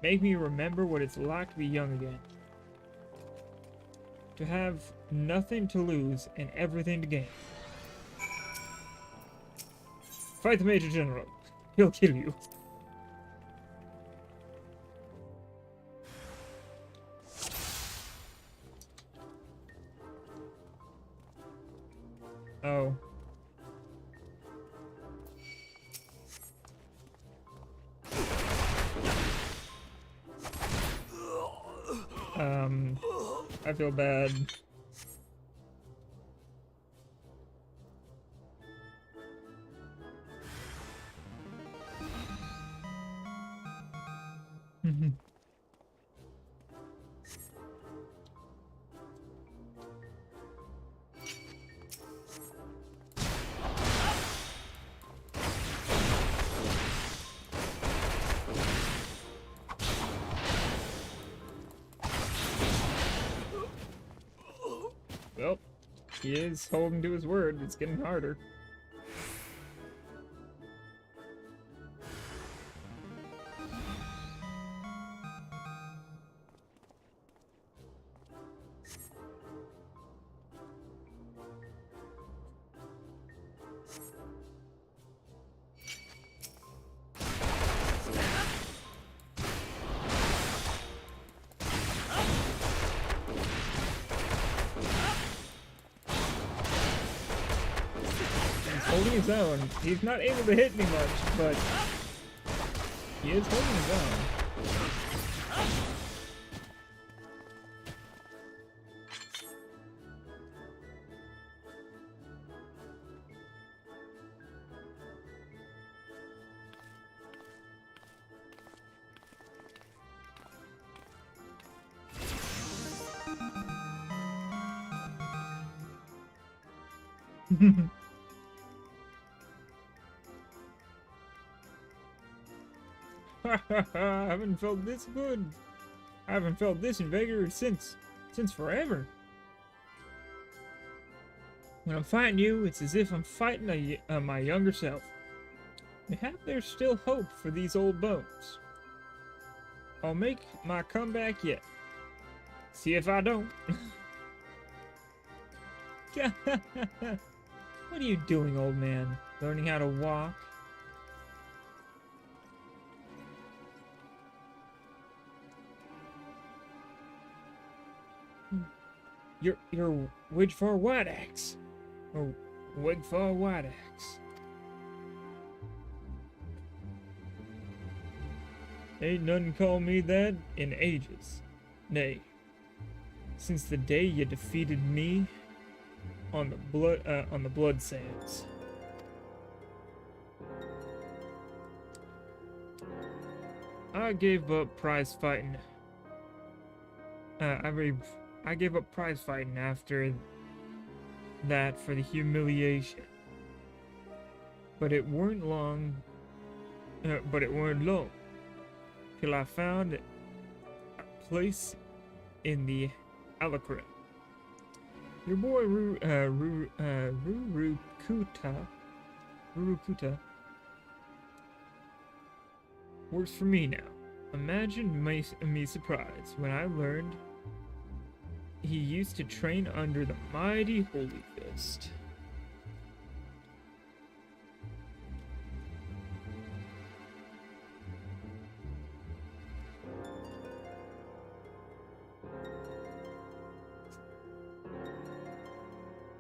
Make me remember what it's like to be young again. To have nothing to lose and everything to gain. Fight the Major General. He'll kill you. Oh. I feel bad. Well, he is holding to his word. It's getting harder. Holding his own. He's not able to hit me much, but he is holding his own. I haven't felt this good. I haven't felt this invigorated since forever. When I'm fighting you, it's as if I'm fighting my younger self. Mayhap there's still hope for these old bones. I'll make my comeback yet. See if I don't. What are you doing, old man? Learning how to walk? You're Wigfar White Axe. Or Wigfar White Axe. Ain't none called me that in ages. Nay, since the day you defeated me on the blood sands. I gave up prize fighting. I gave up prize fighting after that for the humiliation. But it weren't long. Till I found place in the Alakrim. Your boy Rurukuta works for me now. Imagine me surprise when I learned he used to train under the mighty Holy Fist.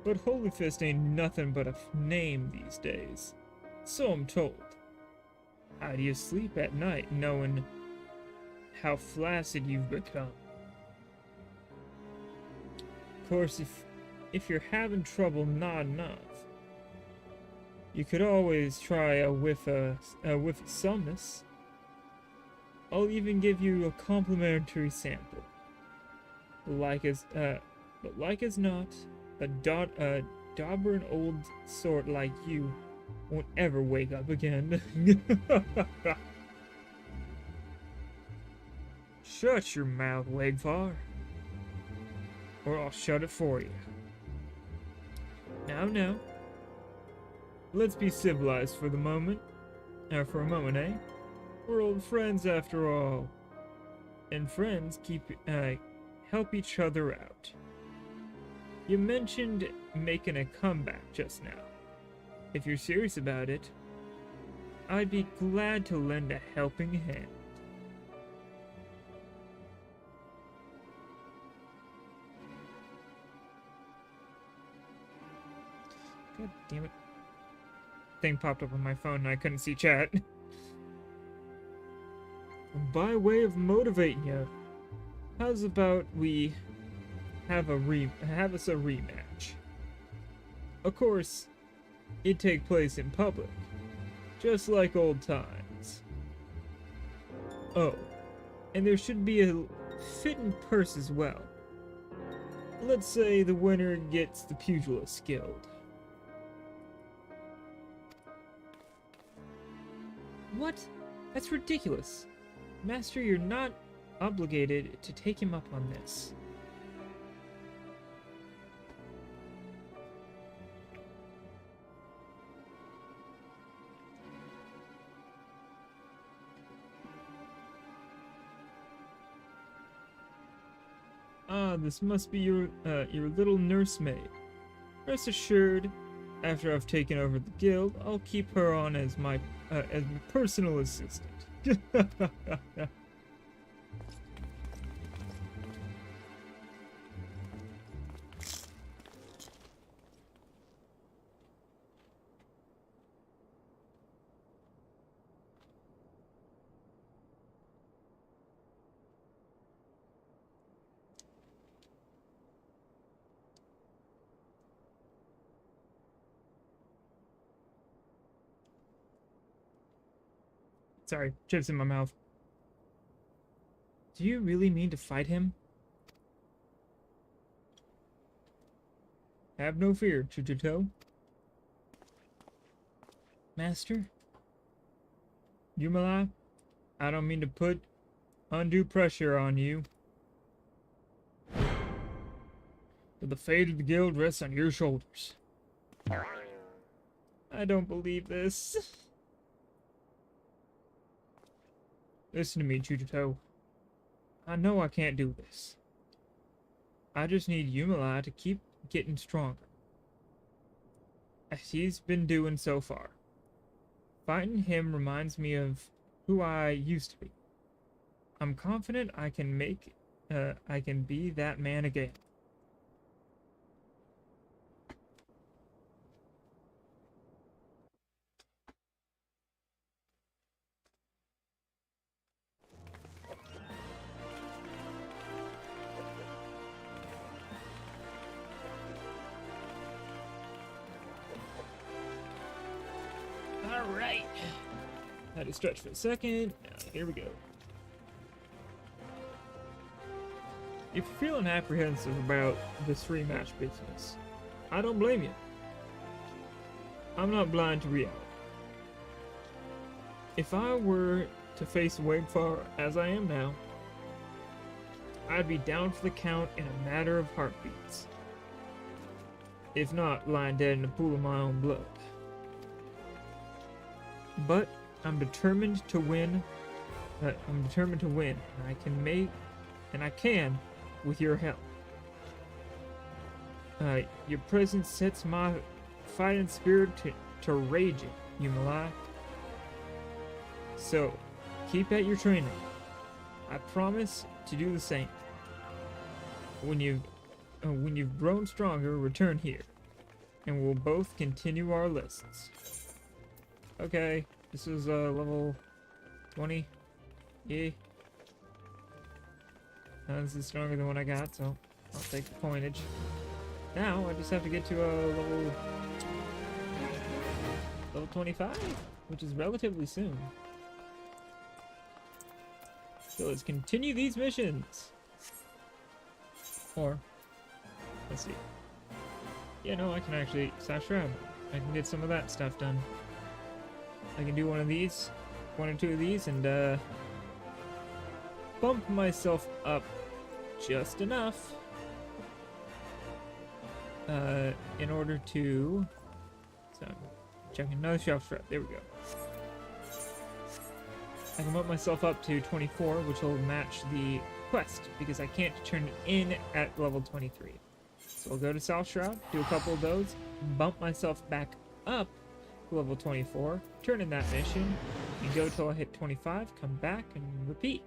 But Holy Fist ain't nothing but a name these days. So I'm told. How do you sleep at night knowing how flaccid you've become? Of course, if you're having trouble nodding off, you could always try a whiff of Sulmus. I'll even give you a complimentary sample. But like as not, a daubering old sort like you won't ever wake up again. Shut your mouth, Wegfar, or I'll shut it for you. Now, let's be civilized for the moment. For a moment, eh? We're old friends after all, and friends help each other out. You mentioned making a comeback just now. If you're serious about it, I'd be glad to lend a helping hand. God damn it. Thing popped up on my phone and I couldn't see chat. By way of motivating you, how's about we have us a rematch? Of course, it'd take place in public, just like old times. Oh, and there should be a fitting purse as well. Let's say the winner gets the Pugilist Guild. What? That's ridiculous. Master, you're not obligated to take him up on this. Ah, this must be your little nursemaid. Rest assured, after I've taken over the guild, I'll keep her on as my personal assistant. Sorry, chips in my mouth. Do you really mean to fight him? Have no fear, Chuchito. Master? Yumala, I don't mean to put undue pressure on you, but the fate of the guild rests on your shoulders. I don't believe this. Listen to me, Chuchito. I know I can't do this. I just need Yumala to keep getting stronger, as he's been doing so far. Fighting him reminds me of who I used to be. I'm confident I can be that man again. Alright. Had to stretch for a second. Now, here we go. If you're feeling apprehensive about this rematch business, I don't blame you. I'm not blind to reality. If I were to face Wegfar as I am now, I'd be down for the count in a matter of heartbeats. If not, lying dead in a pool of my own blood. But I'm determined to win. And I can with your help. Your presence sets my fighting spirit to raging, Yumalai. So, keep at your training. I promise to do the same. When you've grown stronger, return here, and we'll both continue our lists. Okay, this is level 20. Yeah. This is stronger than what I got, so I'll take the pointage. Now I just have to get to level 25, which is relatively soon. So let's continue these missions. Or, let's see. Yeah, no, I can actually Shroud. I can get some of that stuff done. I can do one or two of these, and bump myself up just enough in order to. So, checking another shelf strap. There we go. I can bump myself up to 24, which will match the quest, because I can't turn it in at level 23. So I'll go to South Shroud, do a couple of those, bump myself back up to level 24, turn in that mission, and go till I hit 25, come back, and repeat.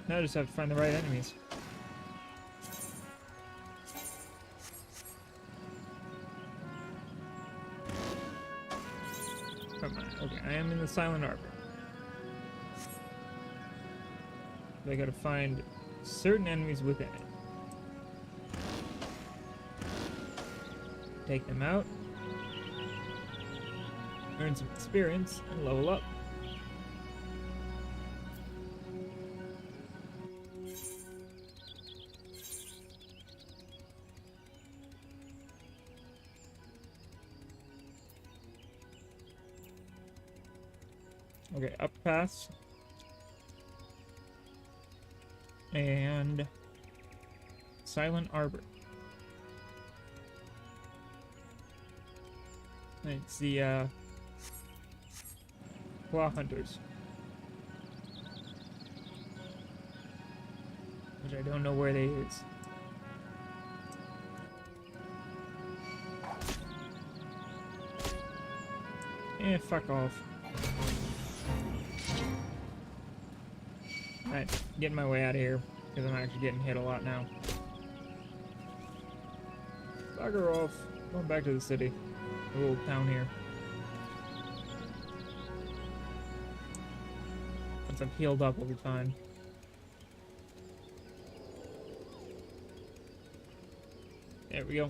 Now I just have to find the right enemies. Come on. Okay, I am in the Silent Arbor. But I gotta find certain enemies within it. Take them out. Earn some experience and level up. Okay, up pass. And Silent Arbor. It's the Claw Hunters. Which I don't know where they is. Eh, fuck off. Alright, getting my way out of here, because I'm actually getting hit a lot now. Bugger off. Going back to the city. The little town here. Once I've healed up, we'll be fine. There we go.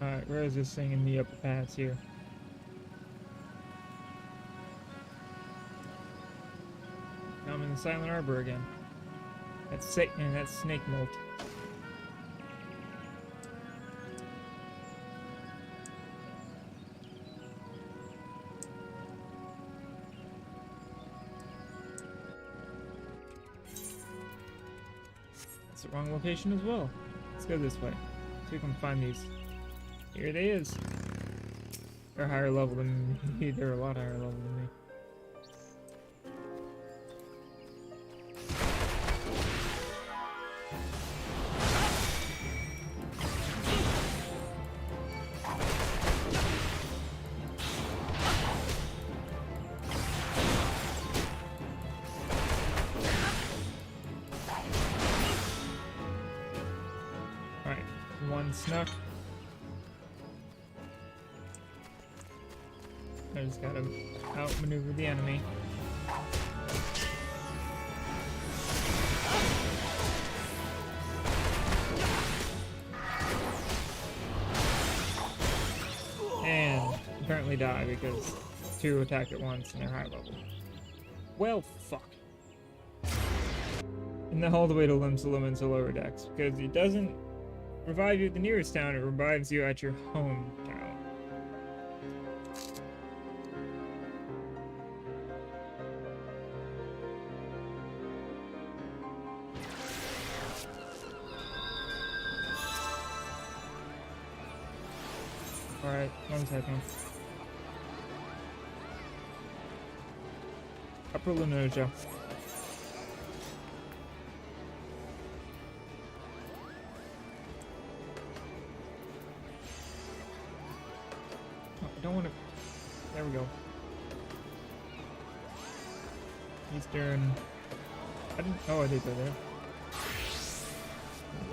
Alright, where is this thing in the upper pass here? Now I'm in the Silent Arbor again. That's sick, and that's snake molt. That's the wrong location as well. Let's go this way. See if we can find these. Here it is. They're higher level than me. They're a lot higher level than me. Alright, one snuck. I just gotta outmaneuver the enemy. And apparently die because two attack at once and they're high level. Well, fuck. And then all the way to Limsa lower decks, because it doesn't revive you at the nearest town, it revives you at your home town. Alright, 1 second. Upper Linoja. Oh, I don't want to... There we go. Eastern... I didn't... Oh, I did go there.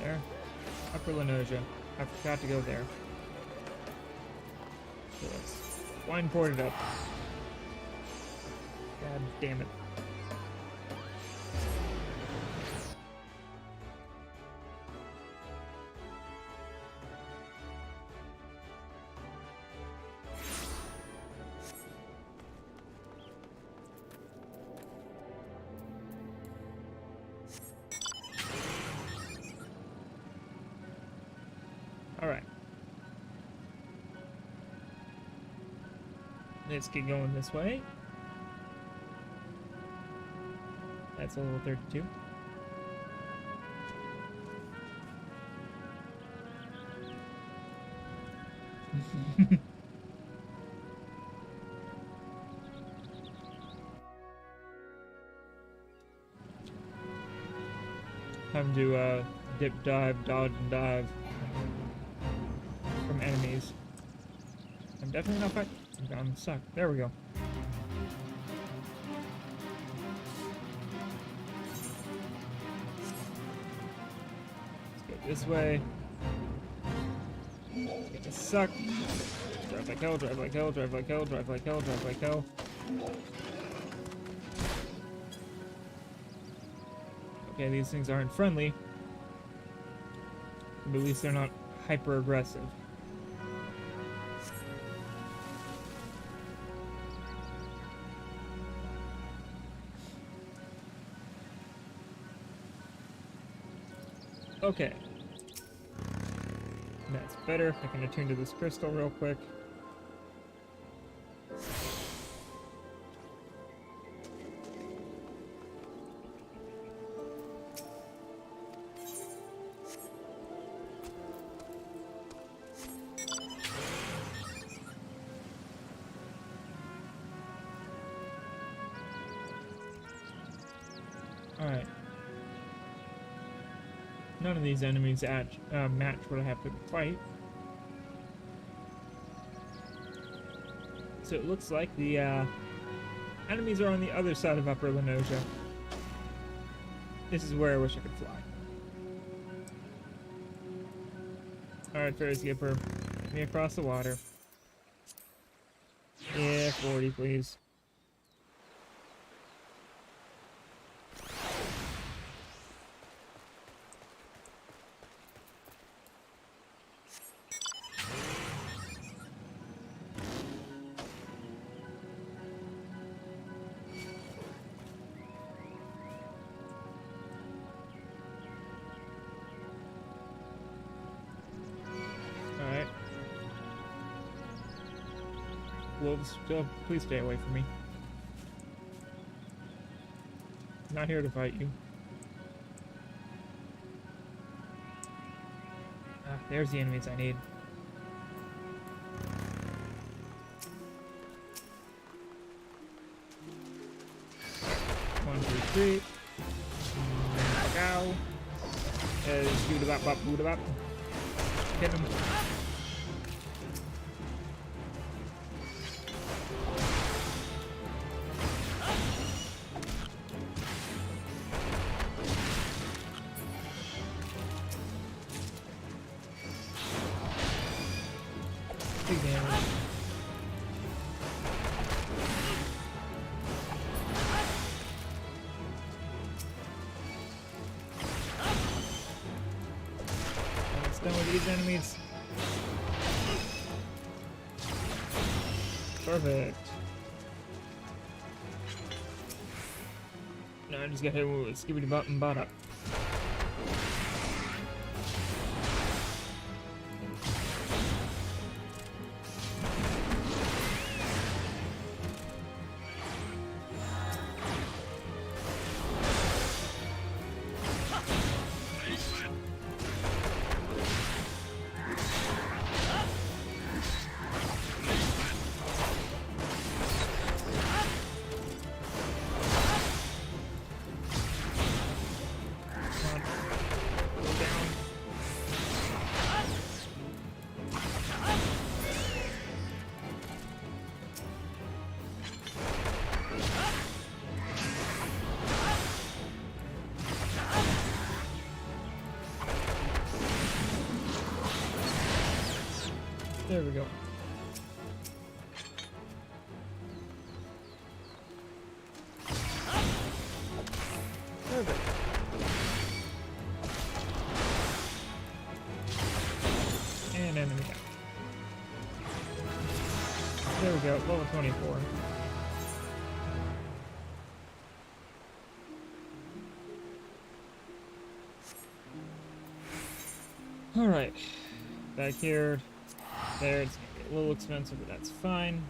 There. Upper Linoja. I forgot to go there. So let's wine port it up. God damn it. All right. Let's get going this way. That's a level 32. Time to dip, dive, dodge, and dive from enemies. I'm definitely not fighting. I'm stuck. There we go. Let's go this way. Let's get to suck. Drive like hell, drive like hell, drive like hell, drive like hell, drive like hell. Okay, these things aren't friendly. But at least they're not hyper aggressive. Okay. That's better. I can attune to this crystal real quick. Alright. None of these enemies match what I have to fight. So it looks like the enemies are on the other side of Upper Linoja. This is where I wish I could fly. Alright, Fairy Skipper. Get me across the water. Yeah, 40, please. Wolves, please stay away from me. I'm not here to fight you. Ah, there's the enemies I need. One, two, three. Cow. Shoot about, bop, boot about. Hit him. Big damage. almost done with these enemies. Perfect. Now I just got hit with skibbity bop and bot up. There we go. Perfect. And enemy down. There we go, level 24. Alright. Back here. There, it's gonna be a little expensive, but that's fine.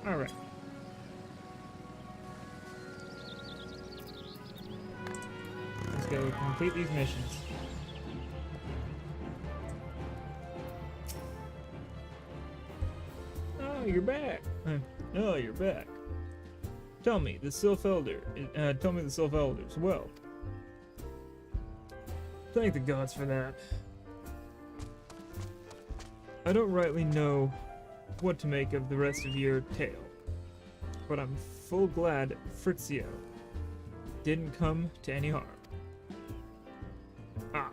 Alright. Let's go complete these missions. Oh, you're back. Oh, you're back. Tell me the Sylph Elders well. Thank the gods for that. I don't rightly know what to make of the rest of your tale, but I'm full glad Fritzio didn't come to any harm. Ah,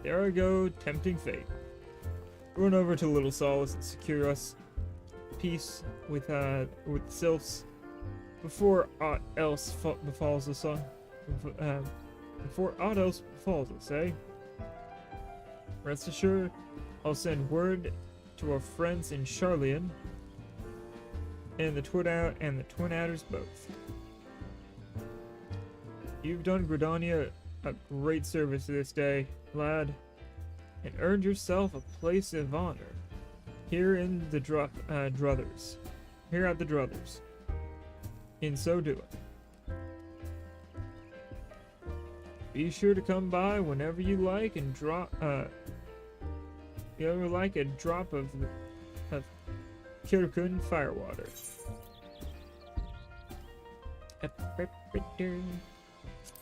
there I go, tempting fate. Run over to Little Solace and secure us peace with the Sylphs before aught else befalls us. Before aught else befalls us, eh? Rest assured, I'll send word to our friends in Charlian and the Twin Adders both. You've done Gridania a great service this day, lad, and earned yourself a place of honor here in the Druthers. Here at the Druthers. In so doing, be sure to come by whenever you like and drop. You ever like a drop of Kirkun firewater?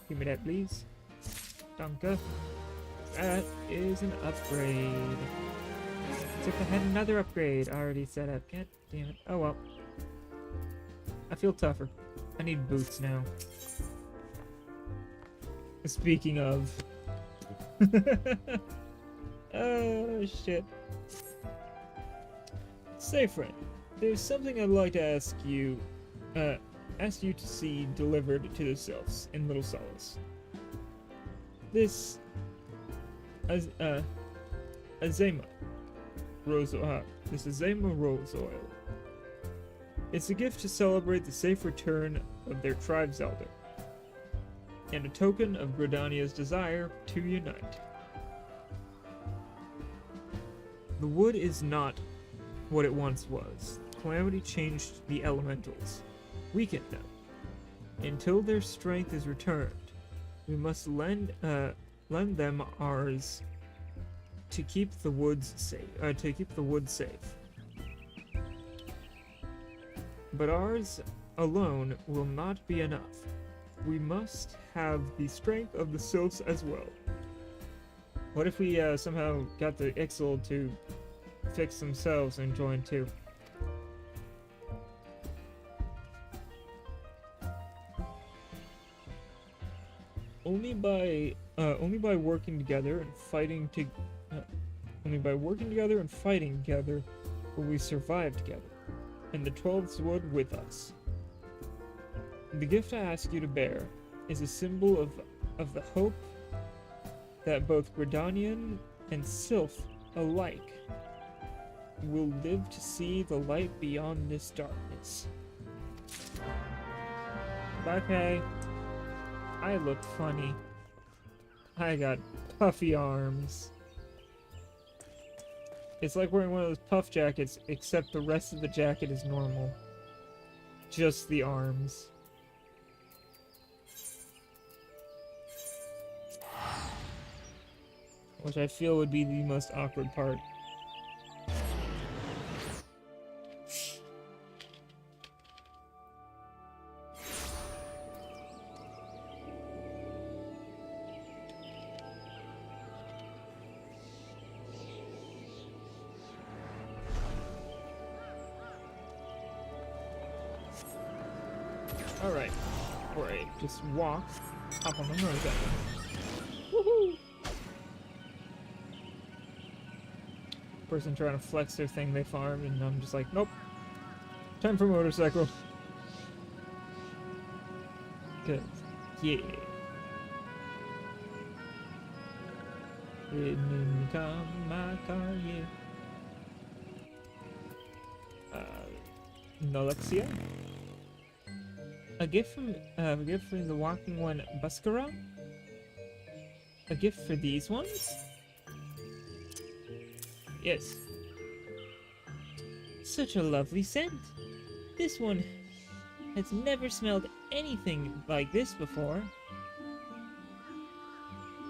Give me that, please. Danke. That is an upgrade. Except I had another upgrade already set up. God damn it. Oh well. I feel tougher. I need boots now. Speaking of. Oh shit. Say, friend, there's something I'd like to ask you to see delivered to the Sylphs in Little Solace. This Azema rose oil. It's a gift to celebrate the safe return of their tribe's elder, and a token of Gridania's desire to unite. The wood is not what it once was. Calamity changed the elementals, weakened them. Until their strength is returned, we must lend them ours to keep the woods safe. But ours alone will not be enough. we must have the strength of the sylphs as well. What if we somehow got the Ixal to fix themselves and join too? Only by working together and fighting only by working together and fighting together will we survive together, and the 12's wood with us. The gift I ask you to bear is a symbol of the hope that both Gridanian and Sylph alike will live to see the light beyond this darkness. Bye, Kay. I look funny. I got puffy arms. It's like wearing one of those puff jackets, except the rest of the jacket is normal. Just the arms. Which I feel would be the most awkward part. Alright. Alright, just walk. Hop on the motorcycle. Woohoo! Person trying to flex their thing they farmed, and I'm just like, nope. Time for motorcycle. Good. Yeah. Ridden in my car, yeah. Nolexia? A gift from the Walking One Buskara? A gift for these ones? Yes. Such a lovely scent. This one has never smelled anything like this before.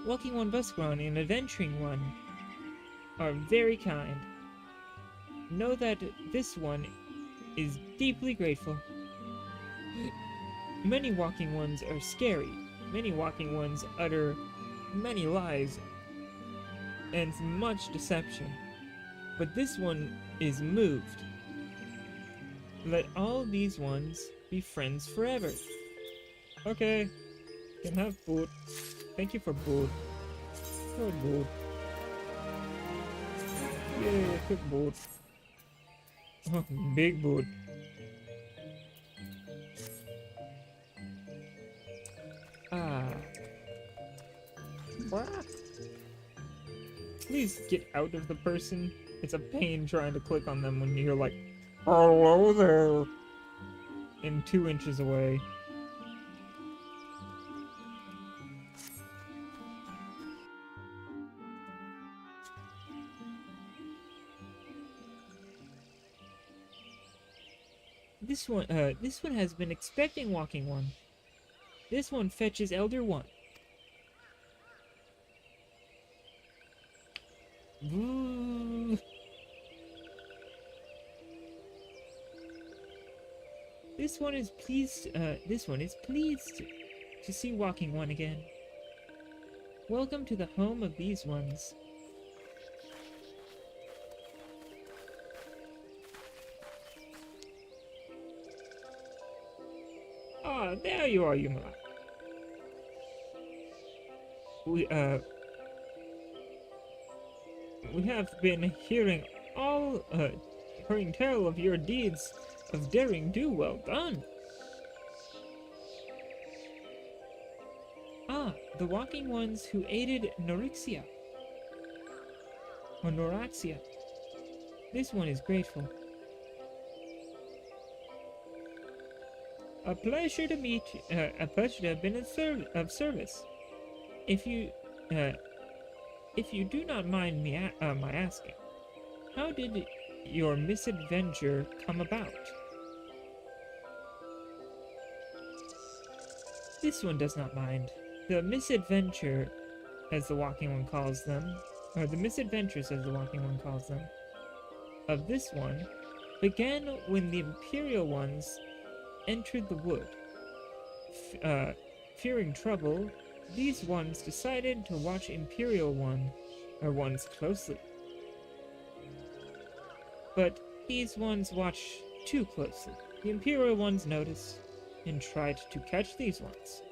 Walking One Buskara and Adventuring One are very kind. Know that this one is deeply grateful. Many Walking Ones are scary. Many Walking Ones utter many lies and much deception. But this one is moved. Let all these ones be friends forever. Okay. Can have food. Thank you for food. Good food. Yeah, good food. Oh, big boot. Ah. What? Please get out of the person. It's a pain trying to click on them when you're like, hello there, and 2 inches away. This one has been expecting Walking One. This one fetches Elder One. Ooh. This one is pleased to see Walking One again. Welcome to the home of these ones. Ah, there you are, Yuma. We have been hearing tell of your deeds of daring do. Well done. Ah, the Walking Ones who aided Norixia. Or Noraxia. This one is grateful. A pleasure to meet you. A pleasure to have been of service. If you do not mind me my asking, how did your misadventure come about? This one does not mind. The misadventure, as the Walking One calls them, or the misadventures as the Walking One calls them, of this one, began when the Imperial ones entered the wood, fearing trouble, these ones decided to watch Imperial ones closely. But these ones watch too closely. The Imperial ones noticed and tried to catch these ones.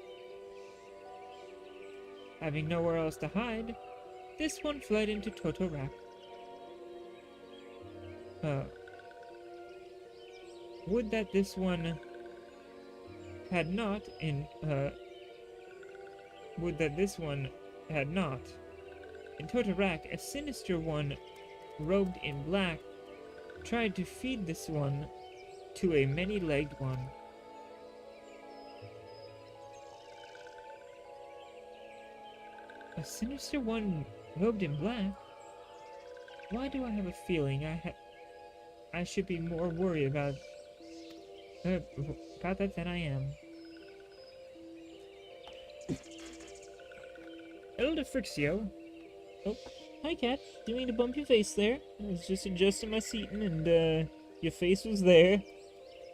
Having nowhere else to hide, this one fled into Totorak. Would that this one had not in Totorak, a sinister one robed in black tried to feed this one to a many-legged one. A sinister one robed in black? Why do I have a feeling I should be more worried about that than I am? Elder Frixio. Oh, hi, Cat. Didn't mean to bump your face there. I was just adjusting my seating, and your face was there.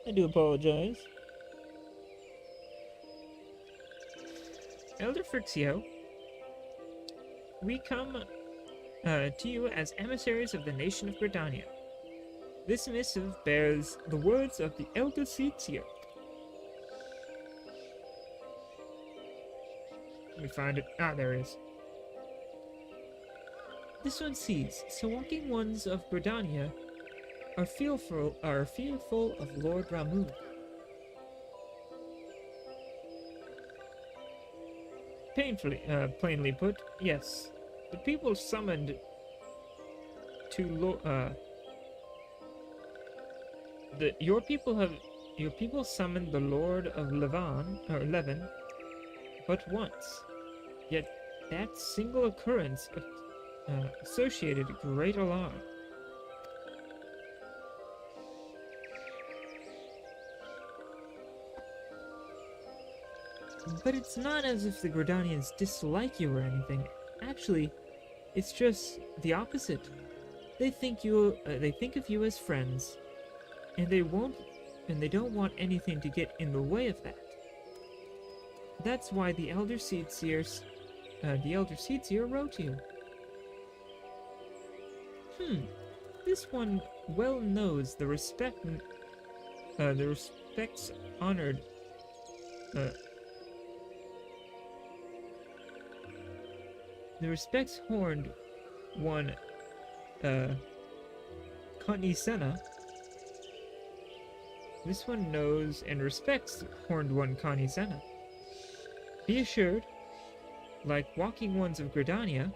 I do apologize. Elder Frixio, we come to you as emissaries of the nation of Gridania. This missive bears the words of the Elder Seetsier. Let me find it. Ah, there it is. This one sees, so walking ones of Gridania are fearful of Lord Ramu. Plainly put, yes. The people summoned to your people summoned the Lord of Levin, but once. Yet that single occurrence associated great alarm. But it's not as if the Gridanians dislike you or anything. Actually, it's just the opposite. They think of you as friends, and they don't want anything to get in the way of that. That's why the Elder Seetsier wrote you. This one well knows the respects honored. The respects horned one, Connie-Senna. This one knows and respects horned one Connie-Senna. Be assured, like walking ones of Gridania,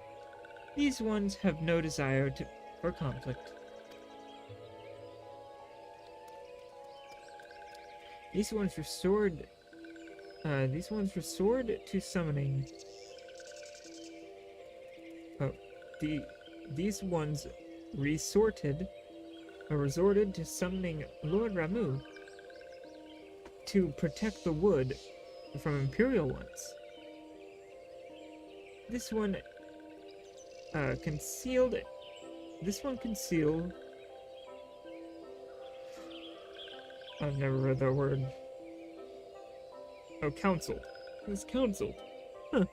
these ones have no desire for conflict. These ones restored to summoning. These ones resorted to summoning Lord Ramu to protect the wood from Imperial ones. This one concealed. I've never read that word. Oh, counseled. It was counseled. Huh.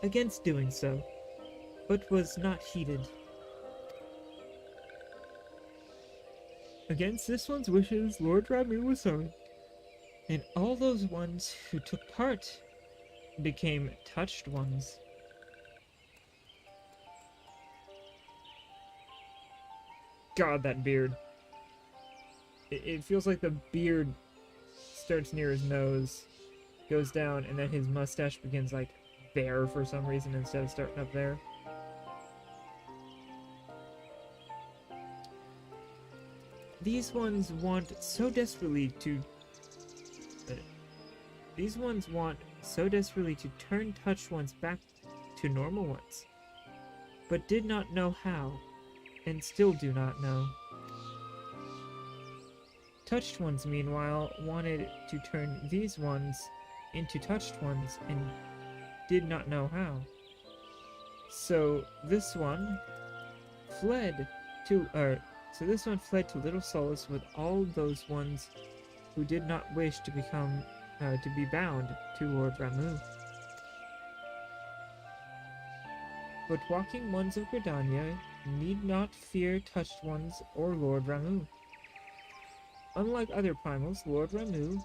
Against doing so, but was not heeded. Against this one's wishes, Lord Ramu was summoned, and all those ones who took part became touched ones. God, that beard. It feels like the beard starts near his nose, goes down, and then his mustache begins like there for some reason instead of starting up there. These ones want so desperately to turn touched ones back to normal ones, but did not know how, and still do not know. Touched ones, meanwhile, wanted to turn these ones into touched ones, and did not know how. So this one fled to Little Solace with all those ones who did not wish to become to be bound to Lord Ramu. But walking ones of Gridania need not fear touched ones or Lord Ramu. Unlike other primals, Lord Ramu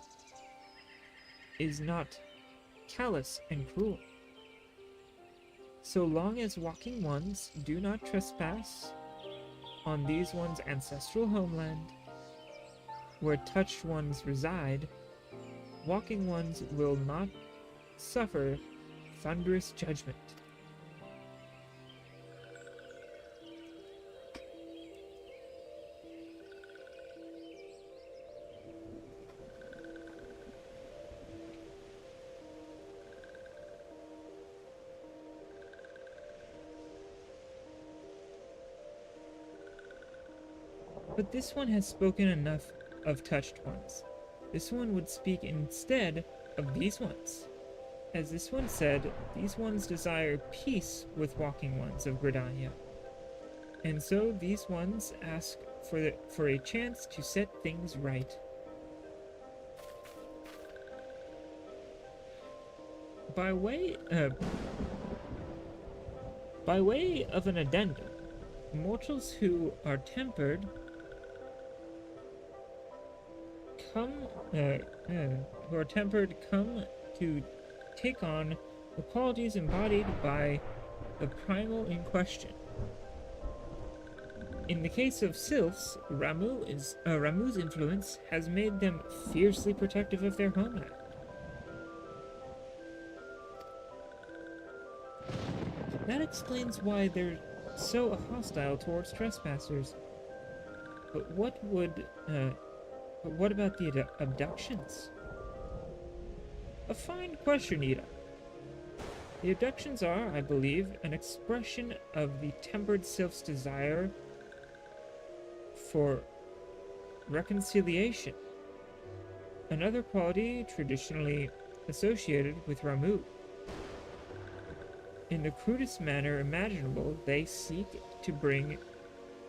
is not callous and cruel. So long as walking ones do not trespass on these ones' ancestral homeland, where touched ones reside, walking ones will not suffer thunderous judgment. But this one has spoken enough of touched ones. This one would speak instead of these ones. As this one said, these ones desire peace with walking ones of Gridania. And so these ones ask for a chance to set things right. By way of an addendum, mortals who are tempered come to take on the qualities embodied by the primal in question. In the case of sylphs, Ramu's influence has made them fiercely protective of their homeland. That explains why they're so hostile towards trespassers. But what about the abductions? A fine question, Ida. The abductions are, I believe, an expression of the tempered sylph's desire for reconciliation, another quality traditionally associated with Ramu. In the crudest manner imaginable, they seek to bring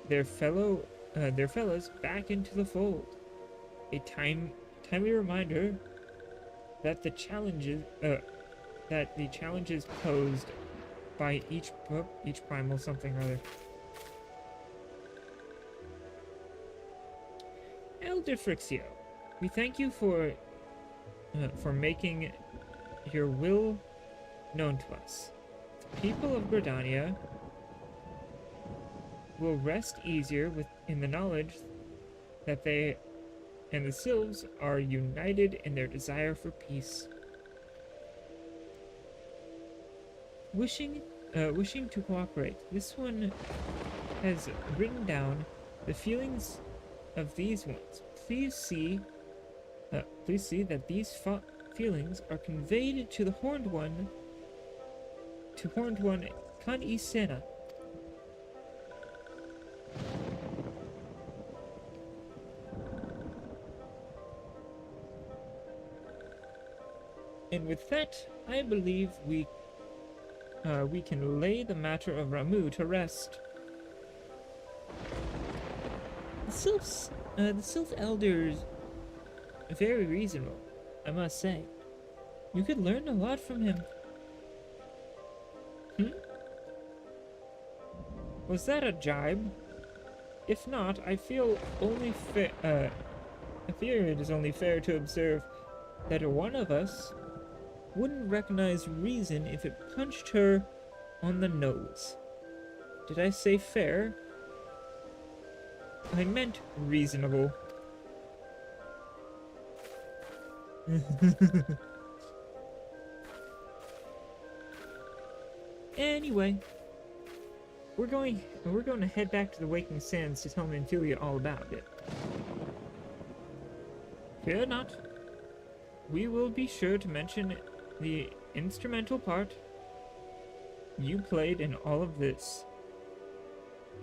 their fellows back into the fold. A timely reminder that the challenges posed by each primal something or other. Elder Frixio, we thank you for making your will known to us. The people of Gridania will rest easier in the knowledge that they and the sylphs are united in their desire for peace. Wishing to cooperate, this one has written down the feelings of these ones. Please see that these feelings are conveyed to the Horned One, Kan Isena. And with that, I believe we can lay the matter of Ramu to rest. The sylph elders are very reasonable, I must say. You could learn a lot from him. Was that a jibe? If not, I feel it is only fair to observe that one of us wouldn't recognize reason if it punched her on the nose. Did I say fair? I meant reasonable. Anyway, we're going to head back to the Waking Sands to tell Minfilia all about it. Fear not. We will be sure to mention the instrumental part you played in all of this.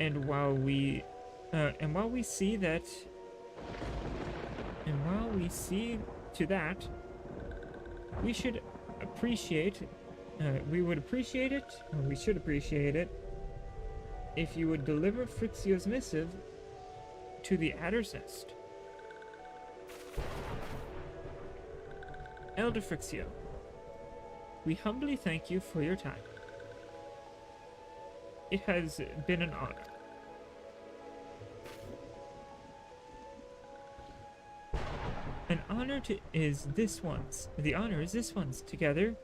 And while we see to that, we should appreciate it if you would deliver Frixio's missive to the Adder's Nest. Elder Frixio, we humbly thank you for your time. It has been an honor. The honor is this one's. Together,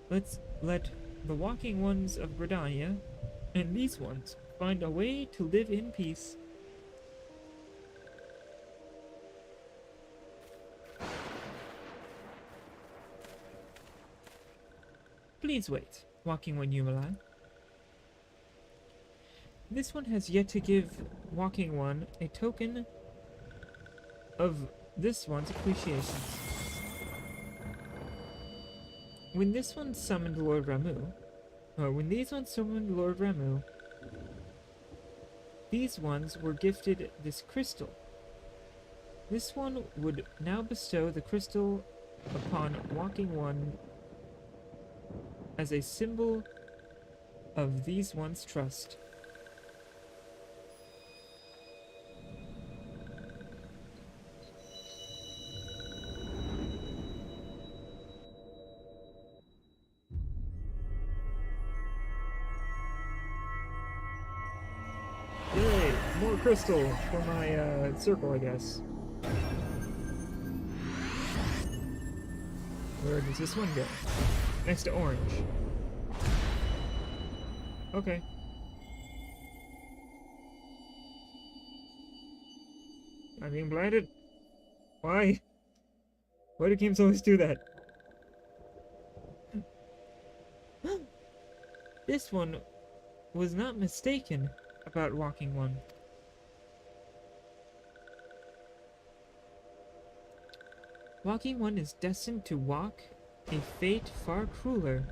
let's let the walking ones of Gridania and these ones find a way to live in peace. Please wait, Walking One Yumalan. This one has yet to give Walking One a token of this one's appreciation. When this one summoned Lord Ramu, when these ones summoned Lord Ramu, these ones were gifted this crystal. This one would now bestow the crystal upon Walking One as a symbol of these one's trust. Yay! More crystal for my circle, I guess. Where does this one go? Next to orange. Okay. I'm being blinded? Why? Why do games always do that? This one was not mistaken about Walking One. Walking One is destined to walk a fate far crueler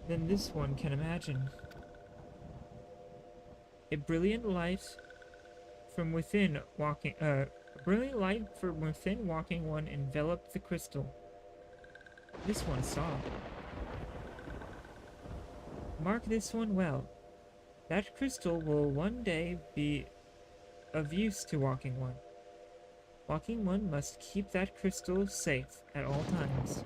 than this one can imagine. A brilliant light from within Walking One enveloped the crystal. This one saw. Mark this one well. That crystal will one day be of use to Walking One. Walking One must keep that crystal safe at all times.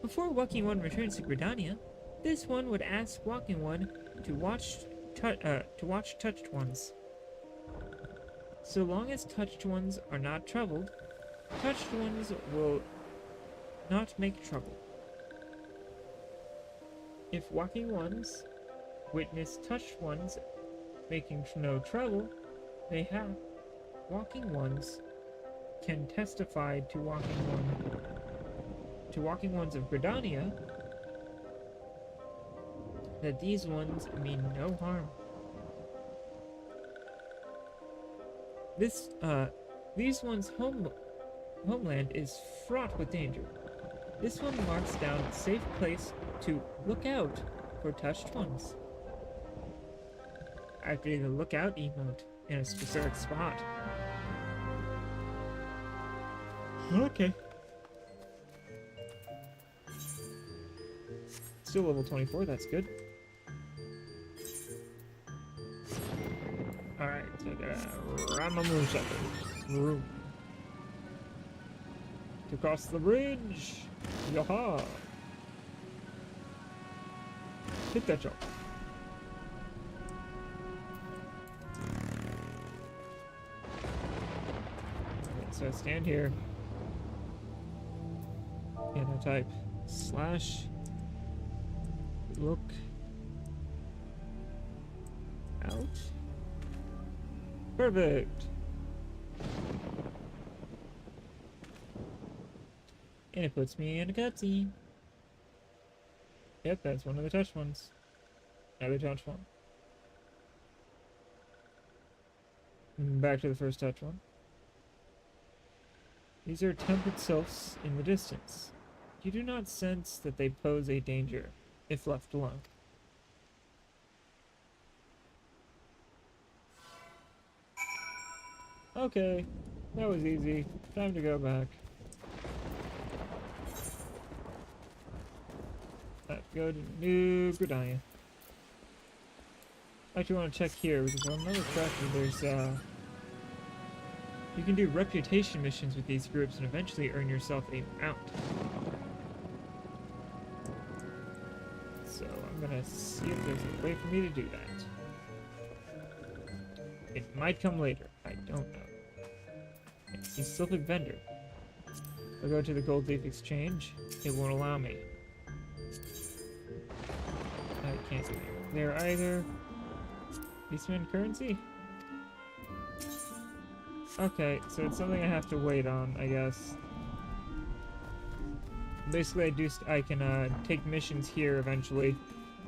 Before Walking One returns to Gridania, this one would ask Walking One to watch touched ones. So long as touched ones are not troubled, touched ones will not make trouble. If Walking Ones witness touched ones making no trouble, they have Walking Ones can testify to Walking Ones of Gridania that these ones mean no harm. These ones' homeland is fraught with danger. This one marks down a safe place to look out for touched ones. Activate the lookout emote in a specific spot. Okay. Still level 24, that's good. Alright, so I gotta run my moonshot room. To cross the bridge! Yaha! Hit that jump. Okay, so I stand here and I type / look out. Perfect. And it puts me in a cutscene. Yep, that's one of the touched ones. Another touched one. Back to the first touch one. These are tempered sylphs in the distance. You do not sense that they pose a danger if left alone. Okay, that was easy. Time to go back. Let's go to New Gridania. I actually want to check here because on another tracker there's You can do reputation missions with these groups and eventually earn yourself a mount. So I'm gonna see if there's a way for me to do that. It might come later. I don't know. It's a Sylphic vendor. I'll go to the Gold Leaf Exchange. It won't allow me. I can't see there either. Beastman currency? Okay, so it's something I have to wait on, I guess. Basically, I can take missions here eventually,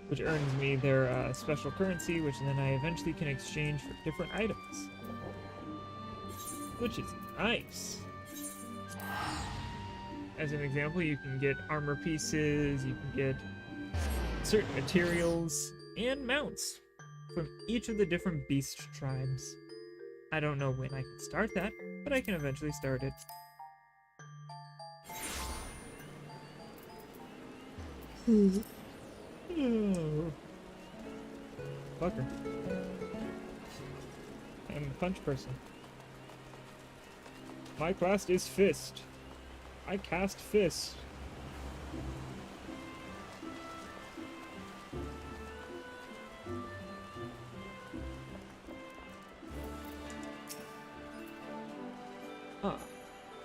which earns me their special currency, which then I eventually can exchange for different items. Which is nice. As an example, you can get armor pieces, you can get certain materials, and mounts from each of the different beast tribes. I don't know when I can start that, but I can eventually start it. Oh. Fucker. I'm a punch person. My class is Fist. I cast Fist. Ah,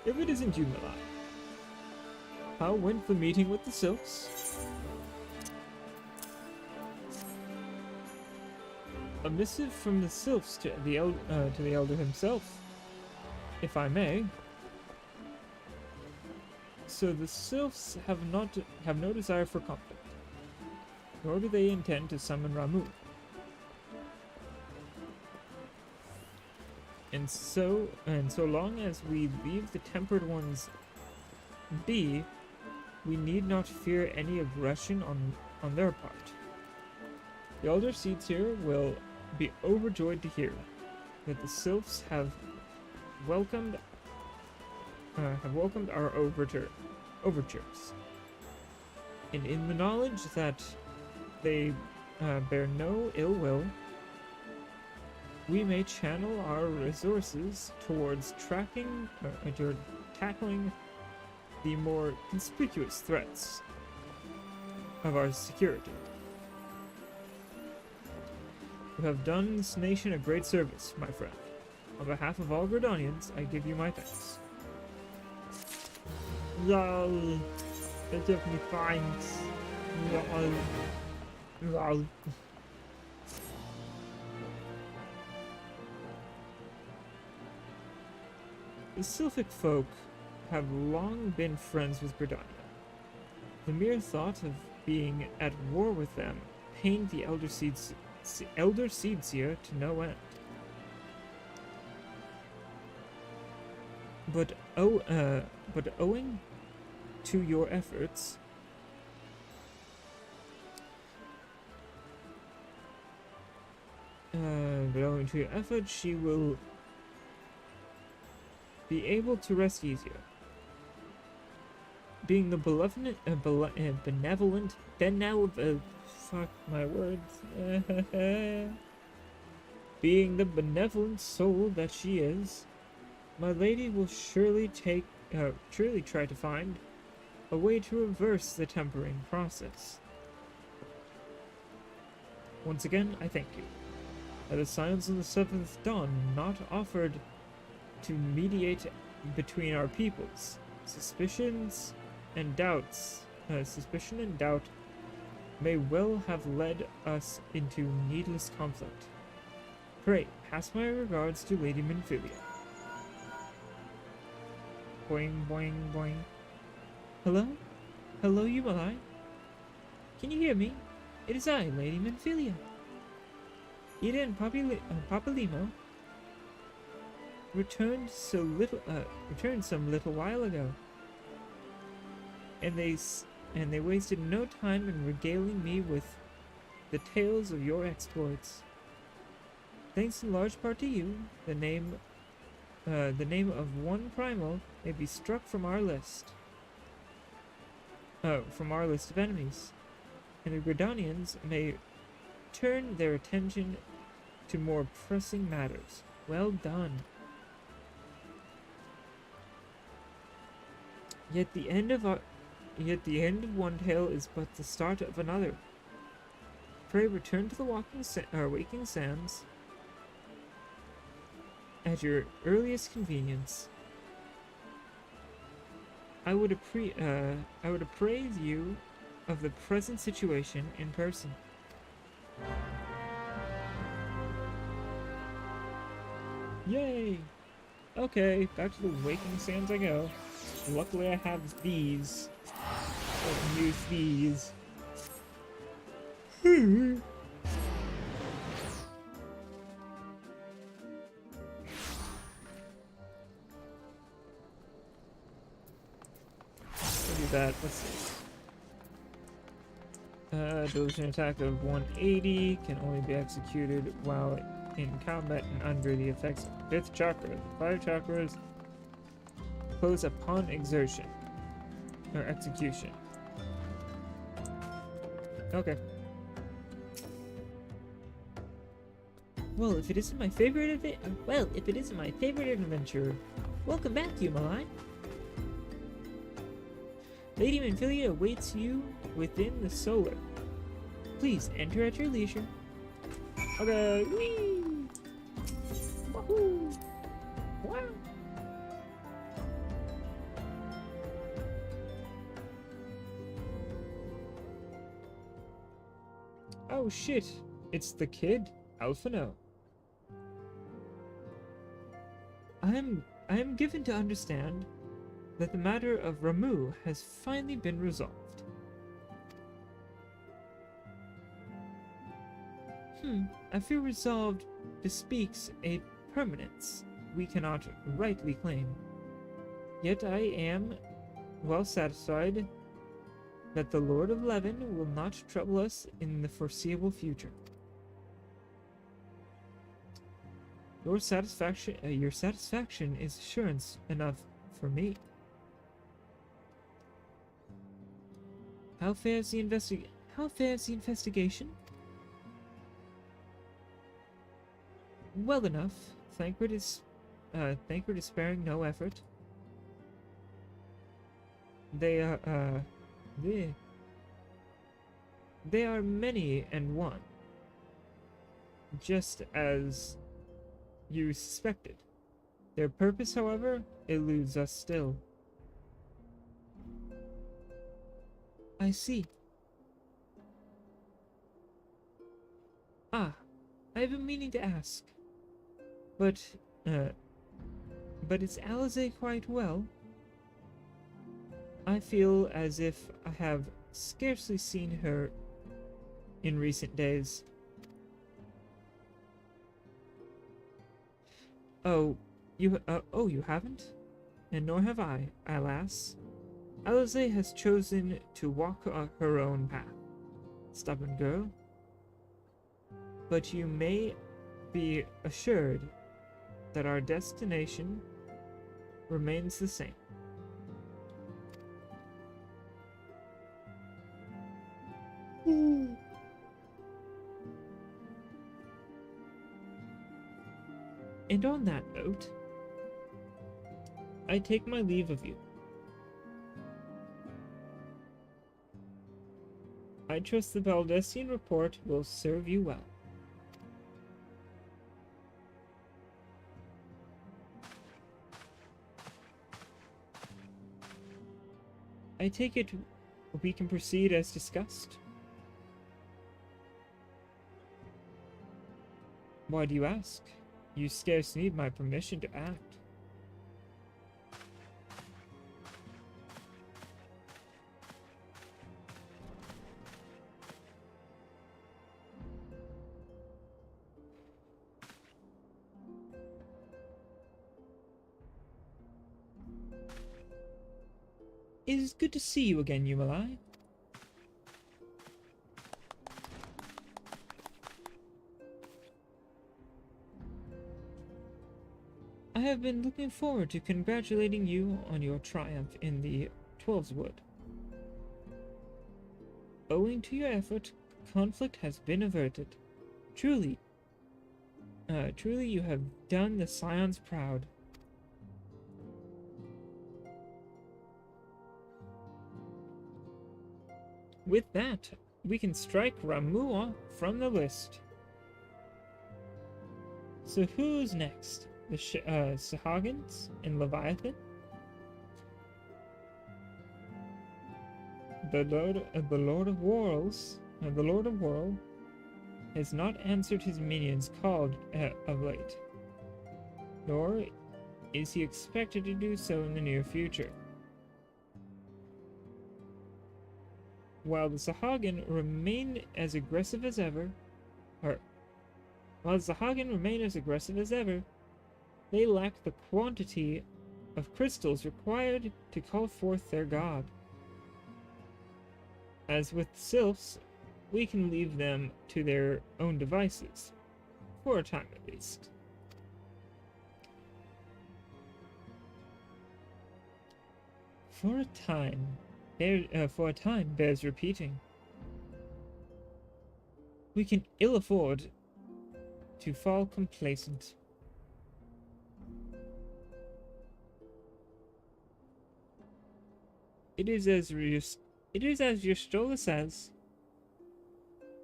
if it isn't you, Milan. How went the meeting with the Sylphs? A missive from the Sylphs to the Elder himself, if I may. So the Sylphs have no desire for conflict, nor do they intend to summon Ramuh. And so long as we leave the Tempered Ones be, we need not fear any aggression on their part. The Elder Seeds here will be overjoyed to hear that the Sylphs have welcomed our overtures, and in the knowledge that they bear no ill will, we may channel our resources towards tackling the more conspicuous threats of our security. You have done this nation a great service, my friend. On behalf of all Gridanians, I give you my thanks. Yay! They give me thanks. Yay. The Sylphic folk have long been friends with Gridania. The mere thought of being at war with them pained the Elder Seedseer to no end. But owing to your efforts, she will be able to rest easier. Being the being the benevolent soul that she is, my lady will surely try to find a way to reverse the tempering process. Once again, I thank you. Are the signs of the seventh dawn not offered to mediate between our peoples? Suspicion and doubt may well have led us into needless conflict. Pray, pass my regards to Lady Minfilia. Boing, boing, boing. Hello? Hello, Yumalai? Can you hear me? It is I, Lady Minfilia. Ida and Papa Limo returned some little while ago, and they wasted no time in regaling me with the tales of your exploits. Thanks in large part to you, the name of one primal may be struck from our list of enemies, and the Gridanians may turn their attention to more pressing matters. Well done. Yet the end of one tale is but the start of another. Pray return to the waking sands at your earliest convenience. I would appraise you of the present situation in person. Yay! Okay, back to the waking sands I go. Luckily I have these. I can use these. Look at that. Let's see. Delusion attack of 180 can only be executed while in combat and under the effects of 5th chakra. The 5 chakras close upon exertion or execution. Okay. Well, if it isn't my favorite adventure, welcome back, Yumalai. Lady Manphilia awaits you within the solar. Please enter at your leisure. Okay, whee! Wahoo! Wow! Oh shit! It's the kid, Alphino. I am given to understand that the matter of Ramu has finally been resolved. I feel resolved bespeaks a permanence we cannot rightly claim. Yet I am well satisfied that the Lord of Levin will not trouble us in the foreseeable future. Your satisfaction is assurance enough for me. How fares the investigation? Well enough. Thancred is sparing no effort. They are many and one, just as you suspected. Their purpose, however, eludes us still. I see. Ah, I have been meaning to ask. But is Eorzea quite well? I feel as if I have scarcely seen her in recent days. Oh, you haven't? And nor have I, alas. Eorzea has chosen to walk her own path. Stubborn girl. But you may be assured that our destination remains the same. And on that note, I take my leave of you. I trust the Baldessian report will serve you well. I take it we can proceed as discussed. Why do you ask? You scarce need my permission to act. It is good to see you again, Yumalai. I have been looking forward to congratulating you on your triumph in the Twelveswood. Owing to your effort, conflict has been averted. Truly you have done the Scions proud. With that, we can strike Ramua from the list. So who's next? The Sahagins and Leviathan? The Lord of Worlds, the Lord of World, has not answered his minions' call of late, nor is he expected to do so in the near future. While the Sahagin remain as aggressive as ever, they lack the quantity of crystals required to call forth their god. As with the Sylphs, we can leave them to their own devices, for a time at least. For a time bears repeating. We can ill afford to fall complacent. It is as Yerstola says.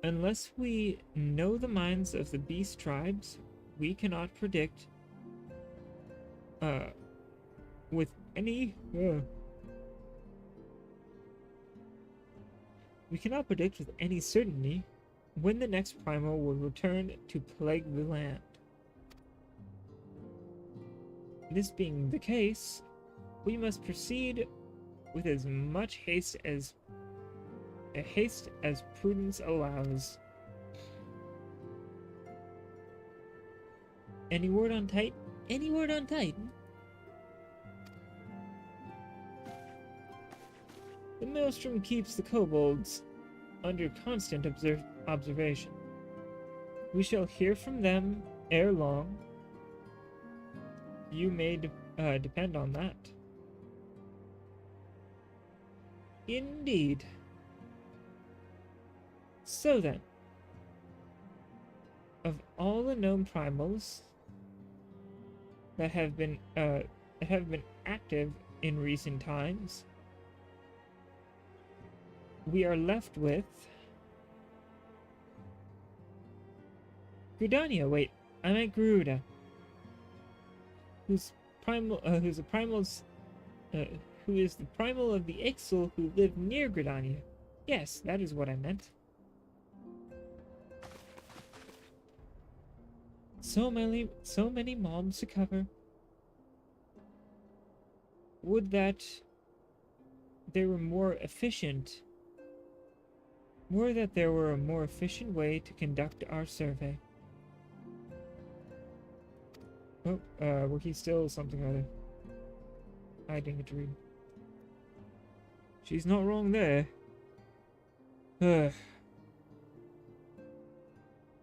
Unless we know the minds of the beast tribes, we cannot predict with any certainty when the next primal will return to plague the land. This being the case, we must proceed with as much haste as prudence allows. Any word on Titan? Any word on Titan? The Maelstrom keeps the kobolds under constant observation. We shall hear from them ere long. You may depend on that. Indeed. So then, of all the known primals that have been active in recent times, we are left with Gridania. Wait, I meant Garuda, who is the primal of the Ixal who live near Gridania. Yes, that is what I meant. So many mobs to cover. Would that there were a more efficient way to conduct our survey. Oh, well, he's still something or other. I didn't get to read. She's not wrong there.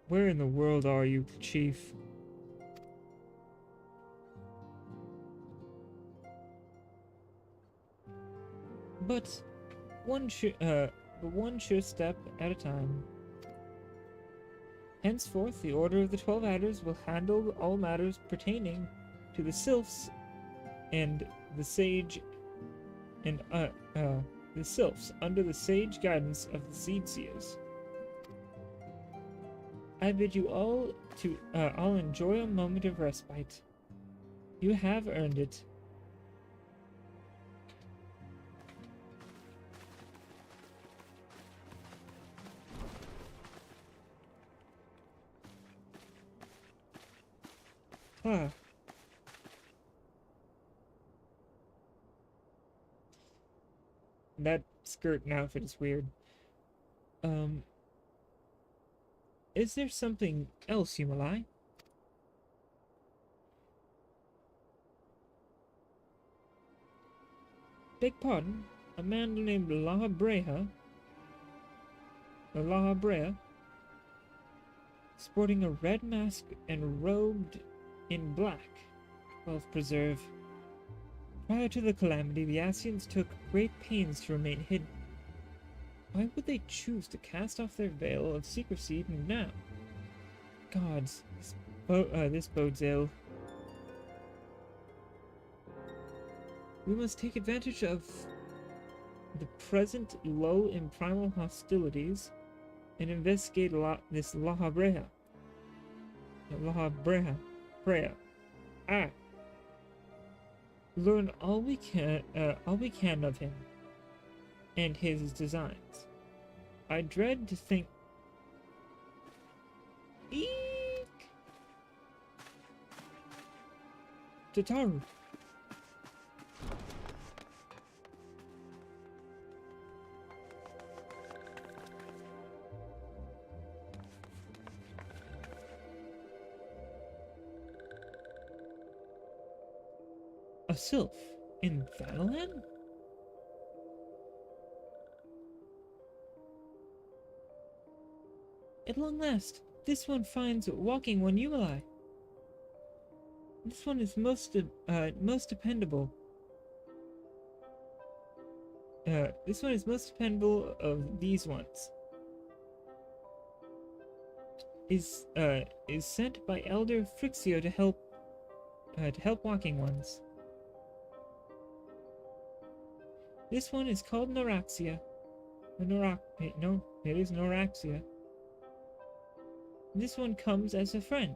Where in the world are you, Chief? But one sure step at a time. Henceforth, the Order of the 12 Adders will handle all matters pertaining to the Sylphs and the Sage, and the Sylphs under the sage guidance of the Seedseers. I bid you all to all enjoy a moment of respite. You have earned it. Huh. That skirt and outfit is weird. Is there something else, Yumalai? Beg pardon? A man named La Brea, sporting a red mask and robed in black. Well preserve. Prior to the calamity, the Asians took great pains to remain hidden. Why would they choose to cast off their veil of secrecy now? Gods, this bodes ill. We must take advantage of the present lull in primal hostilities and investigate this La Habrea. La Habrea. Brea. Ah. Learn all we can of him and his designs. I dread to think. Eek! Tataru. A sylph in Thanalan? At long last, this one finds walking one you ally. This one is most dependable. This one is most dependable of these ones. Is sent by Elder Frixio to help walking ones. This one is called Noraxia. No, it is Noraxia. This one comes as a friend.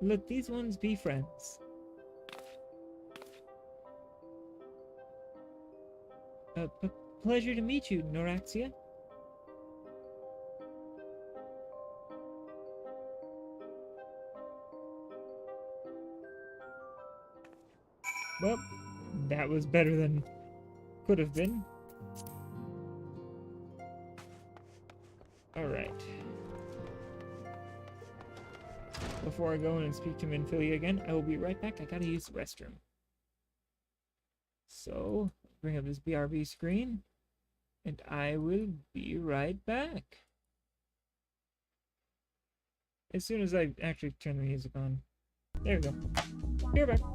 Let these ones be friends. Pleasure to meet you, Noraxia. Well, that was better than could have been. Alright. Before I go in and speak to Minfilia again, I will be right back. I gotta use the restroom. So, bring up this BRB screen, and I will be right back. As soon as I actually turn the music on. There we go. Be right back.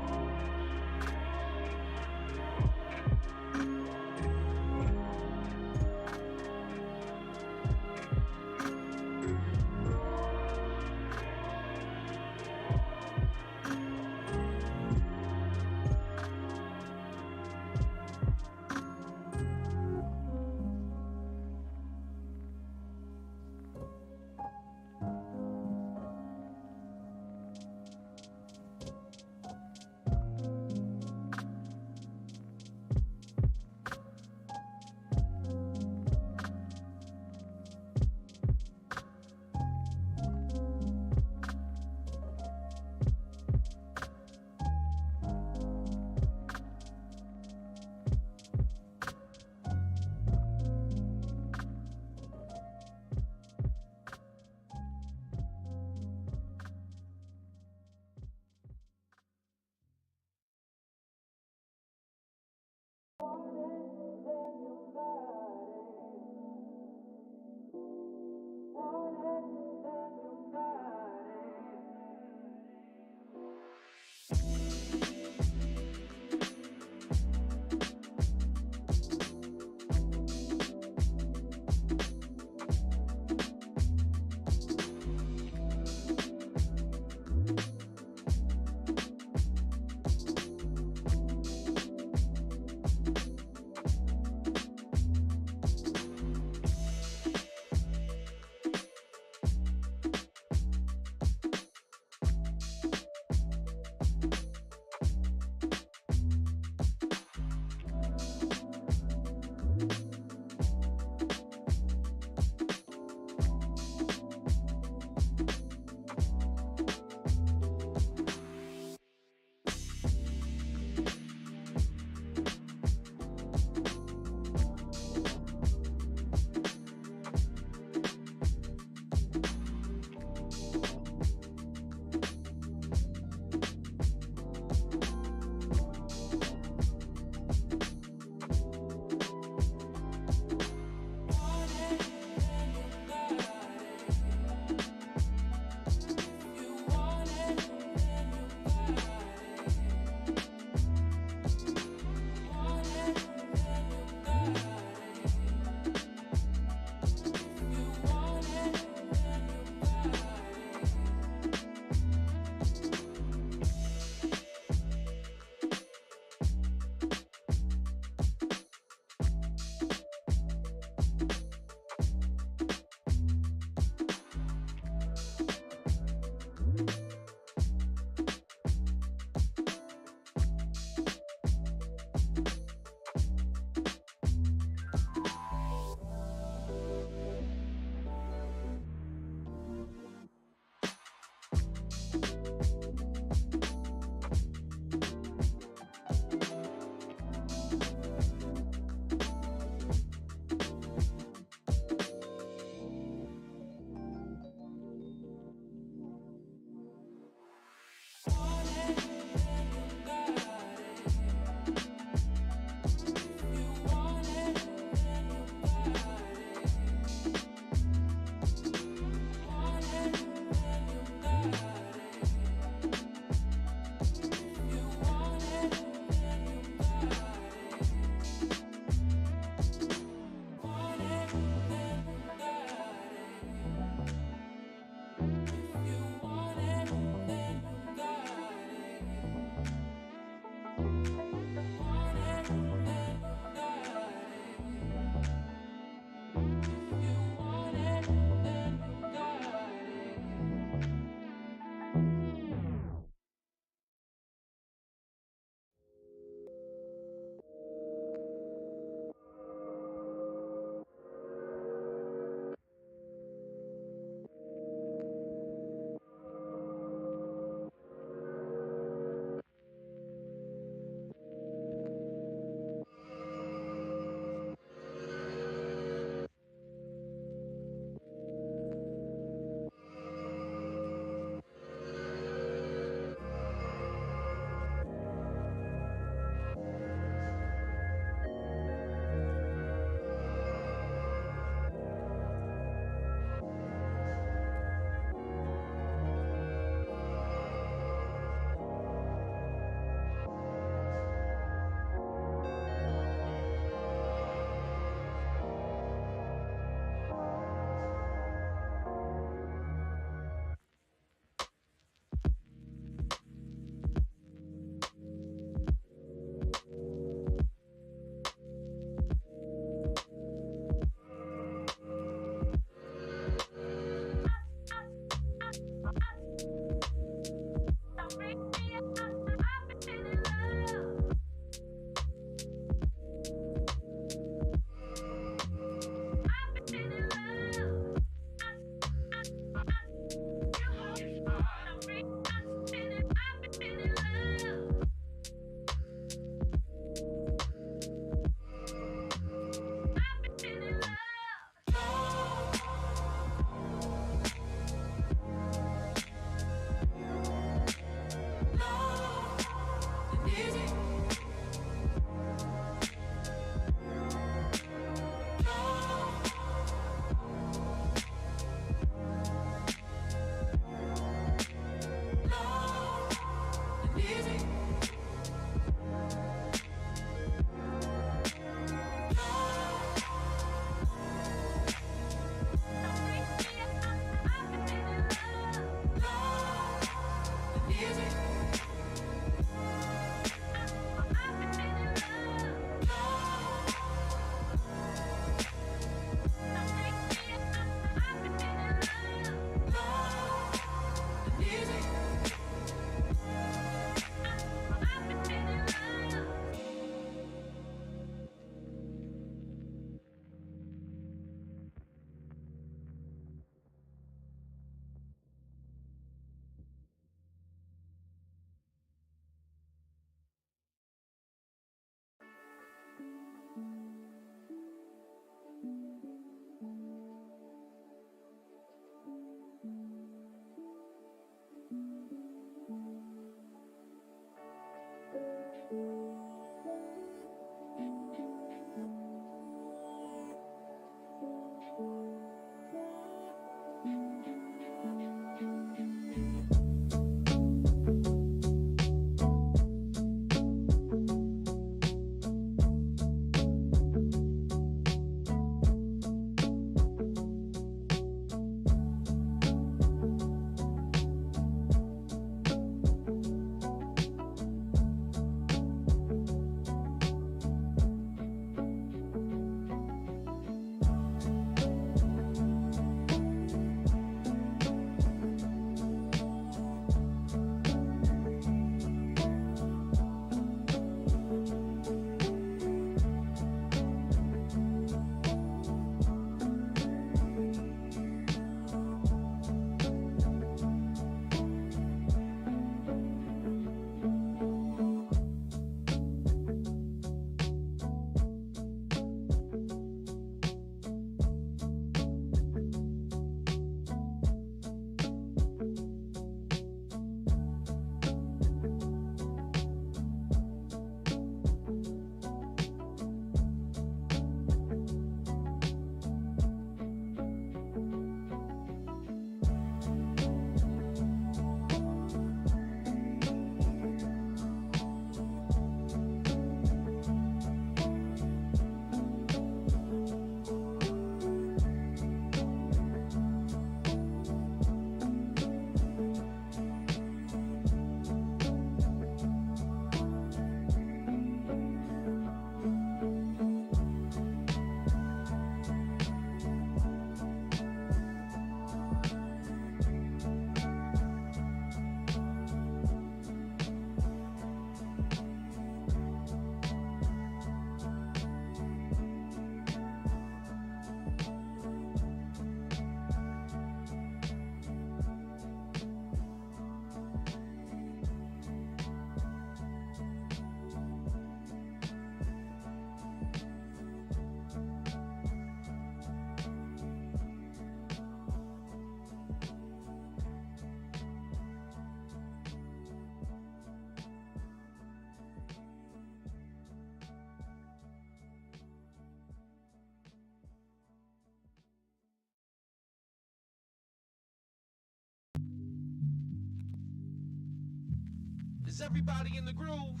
Is everybody in the groove?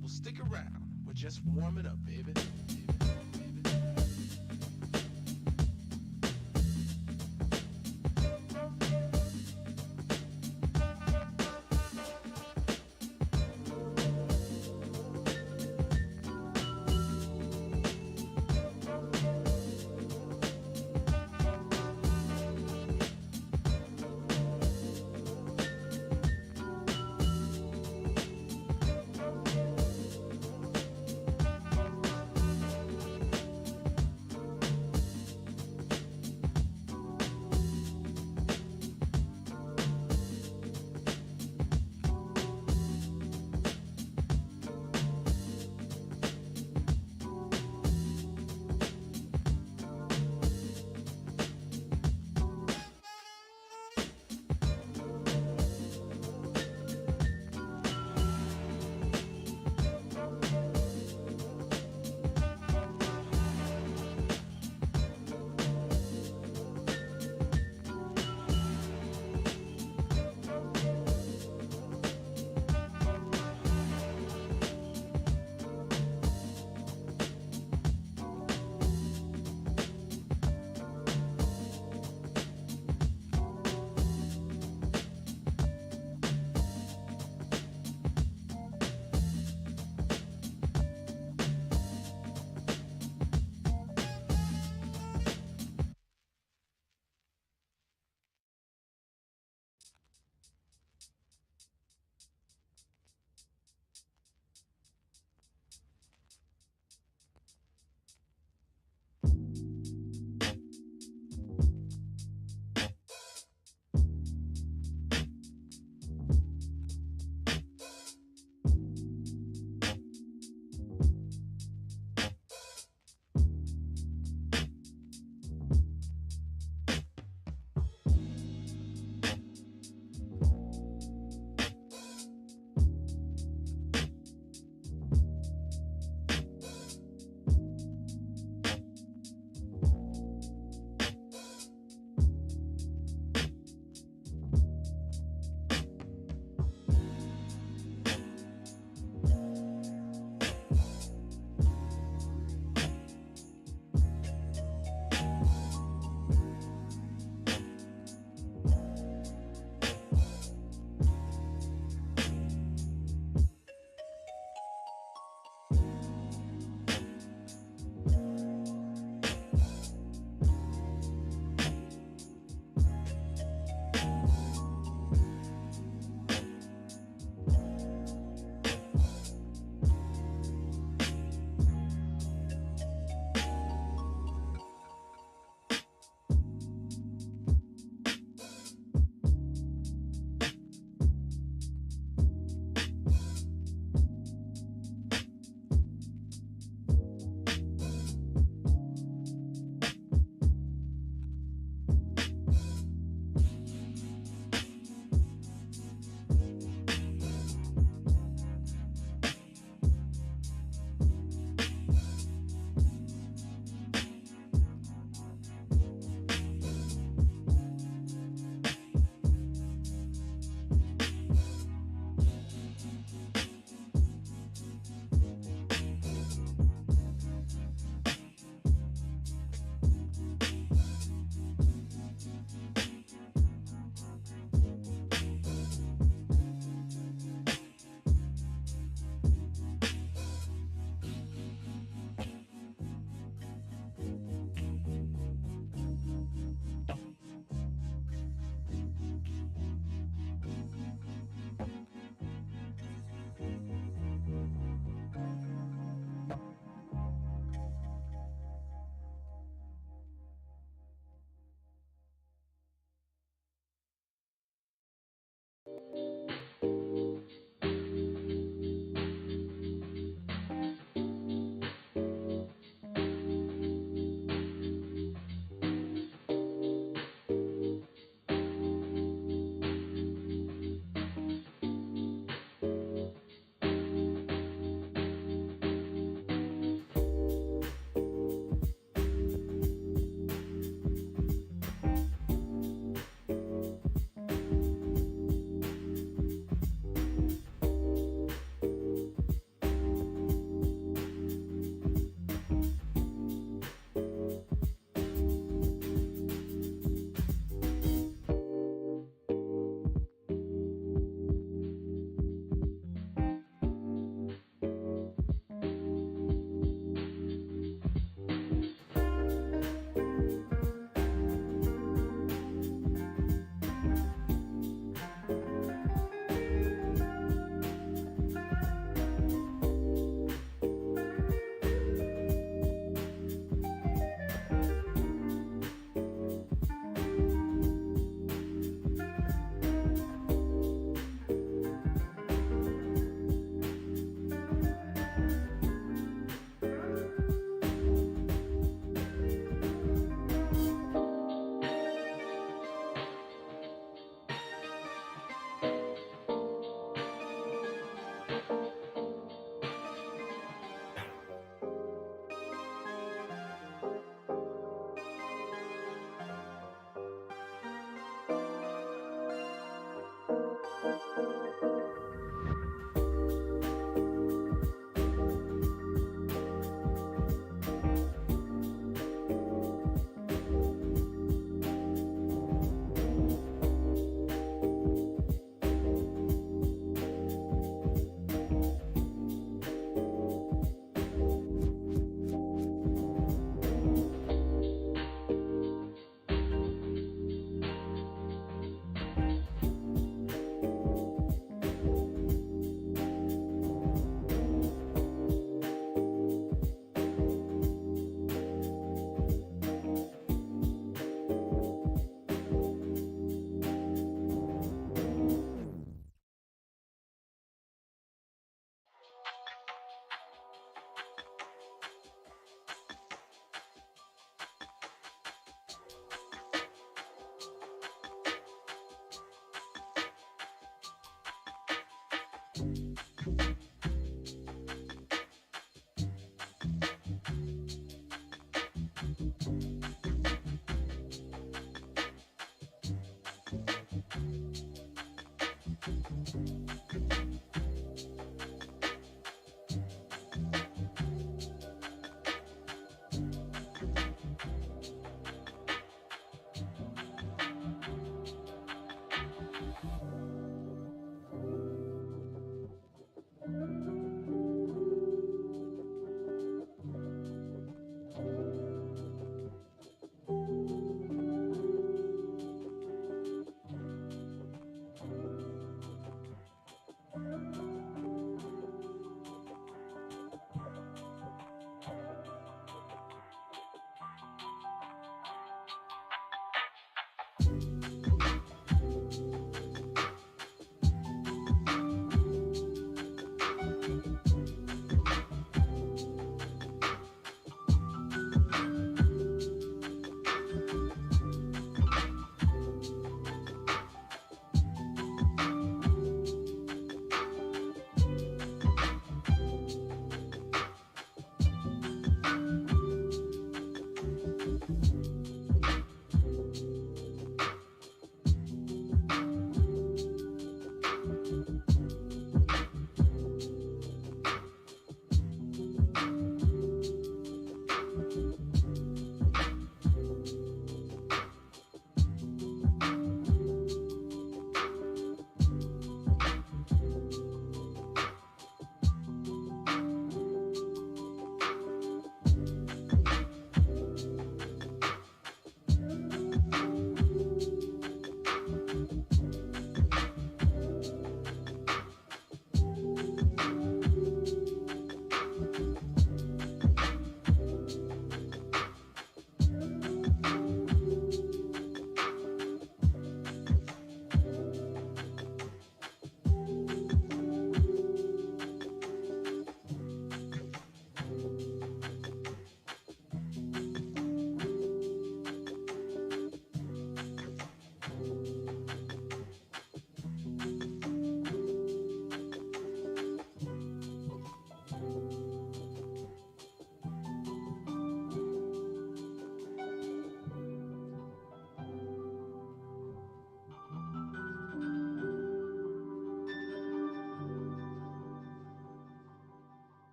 Well, stick around. We're just warming up, baby.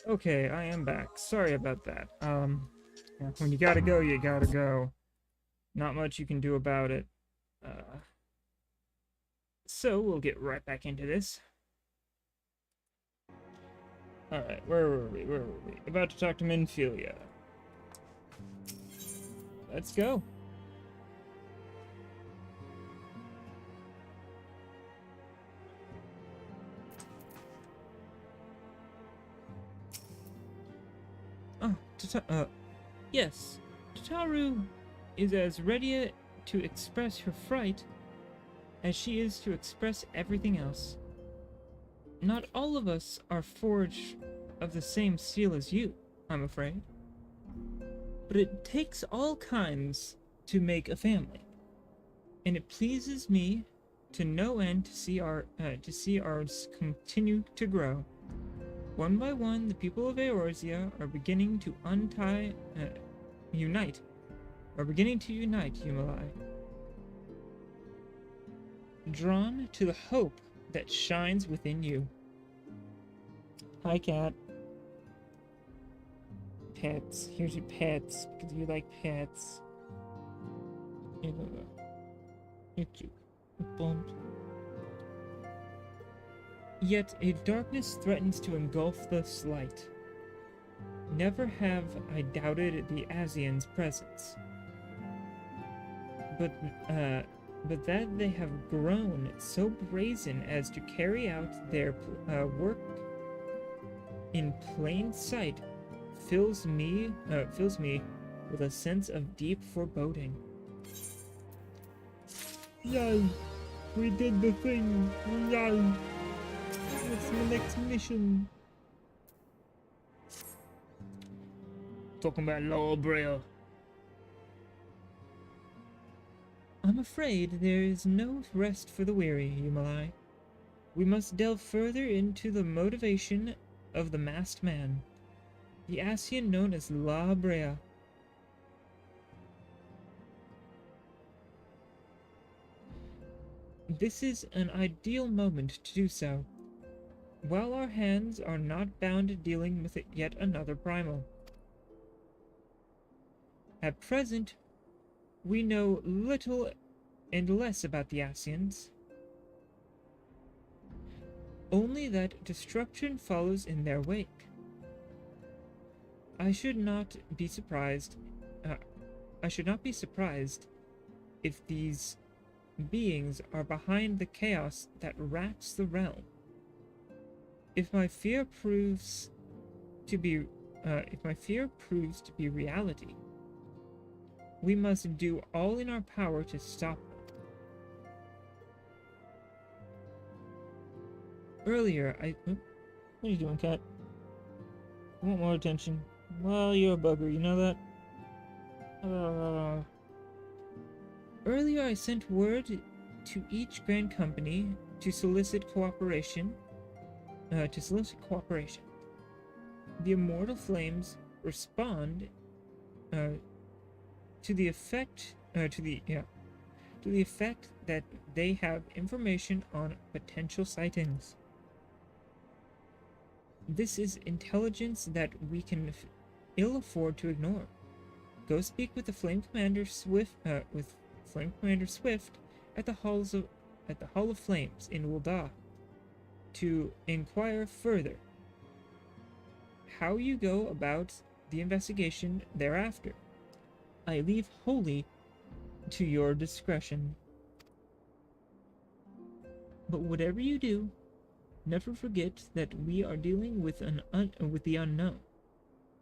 Okay, I am back. Sorry about that. Yeah, when you gotta go, you gotta go. Not much you can do about it. So we'll get right back into this. Alright, where were we? Where were we? About to talk to Minfilia. Let's go. Oh, yes. Tataru is as ready to express her fright as she is to express everything else. Not all of us are forged of the same steel as you, I'm afraid. But it takes all kinds to make a family, and it pleases me to no end to see ours continue to grow. One by one, the people of Eorzea are beginning to unite, Humalai. Drawn to the hope that shines within you. Hi, cat. Pets. Here's your pets, because you like pets. You're cute. Bump. Yet a darkness threatens to engulf this light. Never have I doubted the Asian's presence. But that they have grown so brazen as to carry out their work in plain sight fills me with a sense of deep foreboding. Yay! We did the thing! Yay! What's the next mission? Talking about Eorzea. I'm afraid there is no rest for the weary, Yumalai. We must delve further into the motivation of the masked man, the Ascian known as Eorzea. This is an ideal moment to do so, while our hands are not bound dealing with yet another primal. At present, we know little and less about the Ascians, only that destruction follows in their wake. I should not be surprised if these beings are behind the chaos that racks the realm. If my fear proves to be reality, we must do all in our power to stop them. Earlier, what are you doing, cat? I want more attention. Well, you're a bugger, you know that? Earlier, I sent word to each Grand Company to solicit cooperation. The Immortal Flames respond to the effect that they have information on potential sightings. This is intelligence that we can ill afford to ignore. Go speak with the Flame Commander Swift at the Hall of Flames in Ul'dah to inquire further how you go about the investigation thereafter. I leave wholly to your discretion. But whatever you do, never forget that we are dealing with the unknown.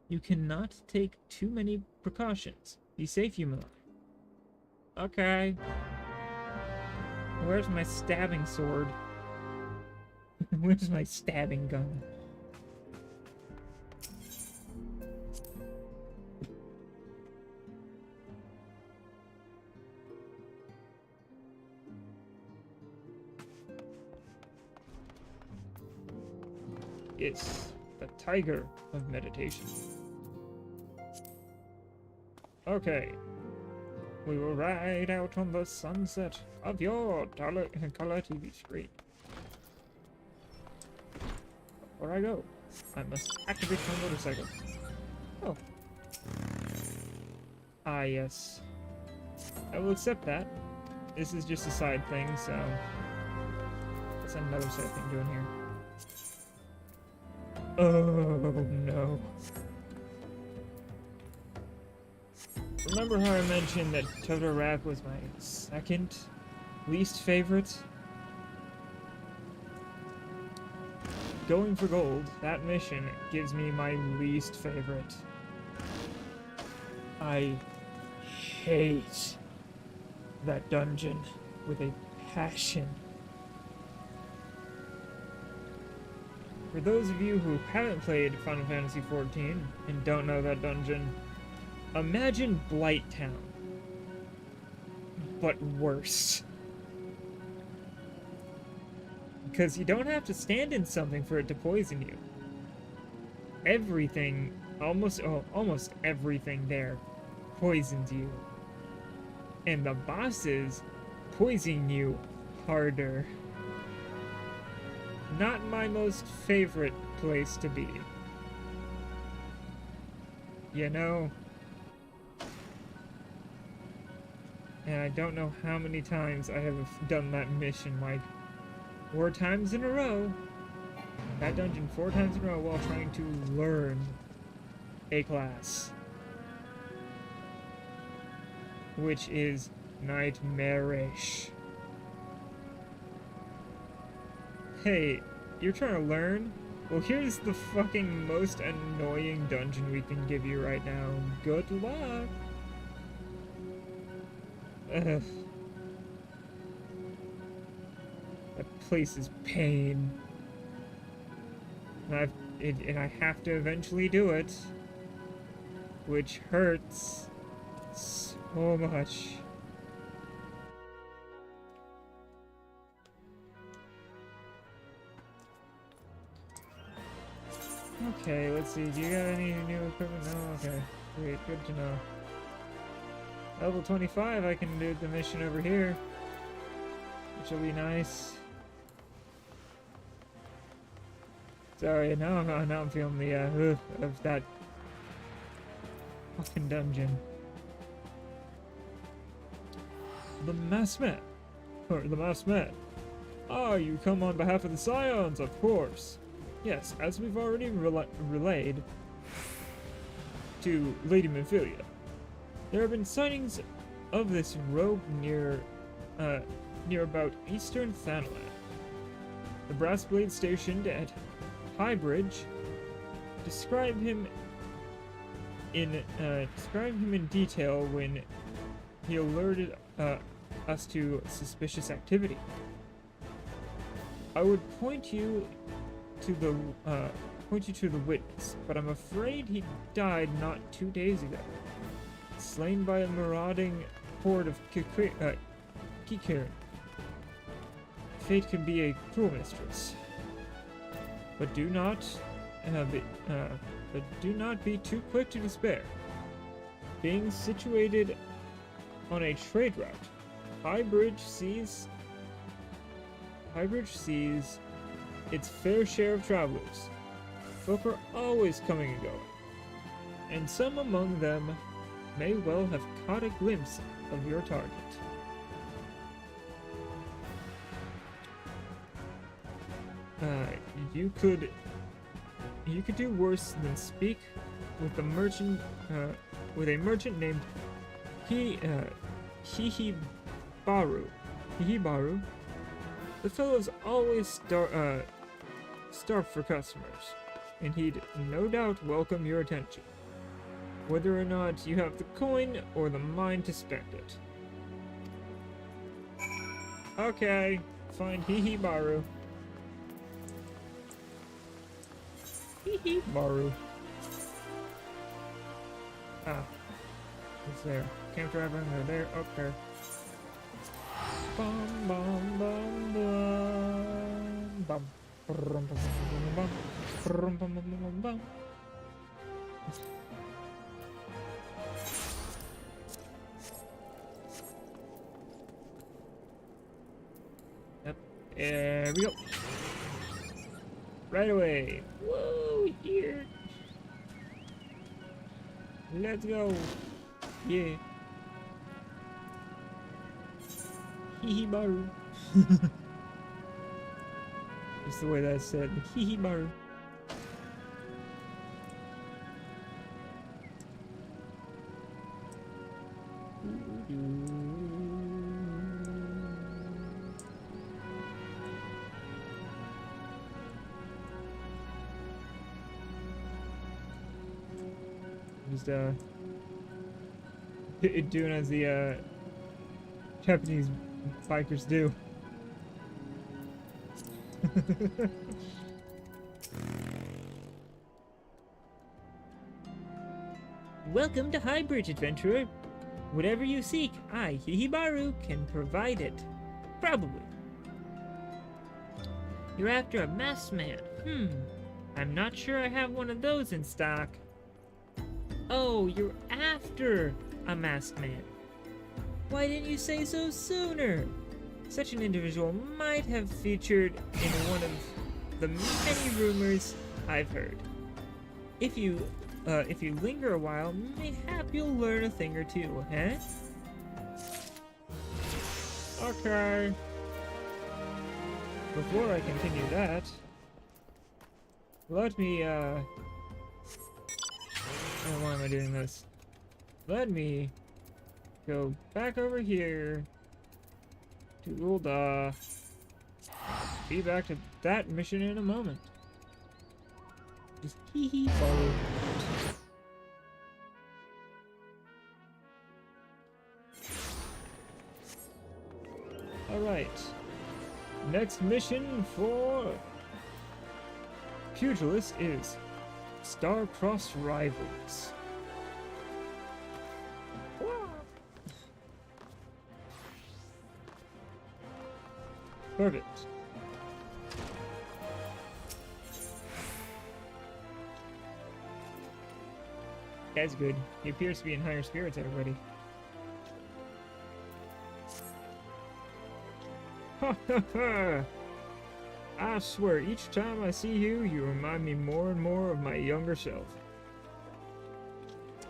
You cannot take too many precautions. Be safe, Yumalai. Okay. Where's my stabbing sword? Where's my stabbing gun? It's the tiger of meditation. Okay. We will ride out on the sunset of your color TV screen. Before I go, I must activate my motorcycle. Oh. Ah, yes. I will accept that. This is just a side thing, so... That's another side thing doing here. Oh, no. Remember how I mentioned that Totorak was my second least favorite? Going for gold, that mission gives me my least favorite. I hate that dungeon with a passion. For those of you who haven't played Final Fantasy XIV and don't know that dungeon, imagine Blight Town, but worse. Because you don't have to stand in something for it to poison you. Everything, almost everything there poisons you. And the bosses poison you harder. Not my most favorite place to be. You know? And I don't know how many times I have done that mission, like 4 times in a row. That dungeon 4 times in a row while trying to learn a class. Which is nightmarish. Hey, you're trying to learn Well, here's the fucking most annoying dungeon we can give you right now. Good luck. Ugh. That place is pain. And I have to eventually do it. Which hurts so much. Okay, let's see. Do you got any new equipment? No? Okay. Great, good to know. Level 25, I can do the mission over here. Which will be nice. Sorry, now I'm feeling the of that fucking dungeon. The masked man. Or the masked man. Ah, you come on behalf of the Scions, of course. Yes, as we've already relayed to Lady Mephilia, there have been sightings of this rogue near about eastern Thanalan. The brass blade stationed at High Bridge describe him in detail when he alerted us to suspicious activity. I would point you to the witness, but I'm afraid he died not 2 days ago, slain by a marauding horde of Kikir. Fate can be a cruel mistress, but do not be too quick to despair. Being situated on a trade route, High Bridge sees its fair share of travelers. Folk are always coming and going, and some among them may well have caught a glimpse of your target. You could do worse than speak with a merchant named Hihibaru. The fellow's always starved for customers, and he'd no doubt welcome your attention, whether or not you have the coin or the mind to spend it. Okay, find Hihibaru. Hihibaru. Ah, it's there. Camp driver, and they're there. Okay. Bum bum bum bum bum bum bum bum bum bum bum. Yep. There we go. Right away. Whoa, here. Let's go. Yeah. Hihibaru. Just the way that's said. Hihibaru. Just doing as the Japanese bikers do. Welcome to High Bridge, adventurer. Whatever you seek, I, Hihibaru, can provide it. Probably. You're after a masked man. I'm not sure I have one of those in stock. Oh, you're after a masked man. Why didn't you say so sooner? Such an individual might have featured in one of the many rumors I've heard. If you linger a while, mayhap you'll learn a thing or two, eh? Okay. Before I continue that, let me, oh, why am I doing this? Let me go back over here to Ulda. Be back to that mission in a moment. Just hee hee follow. Alright. Next mission for Pugilist is Star-Crossed Rivals. Perfect. That's good. He appears to be in higher spirits already. Ha ha ha! I swear, each time I see you, you remind me more and more of my younger self.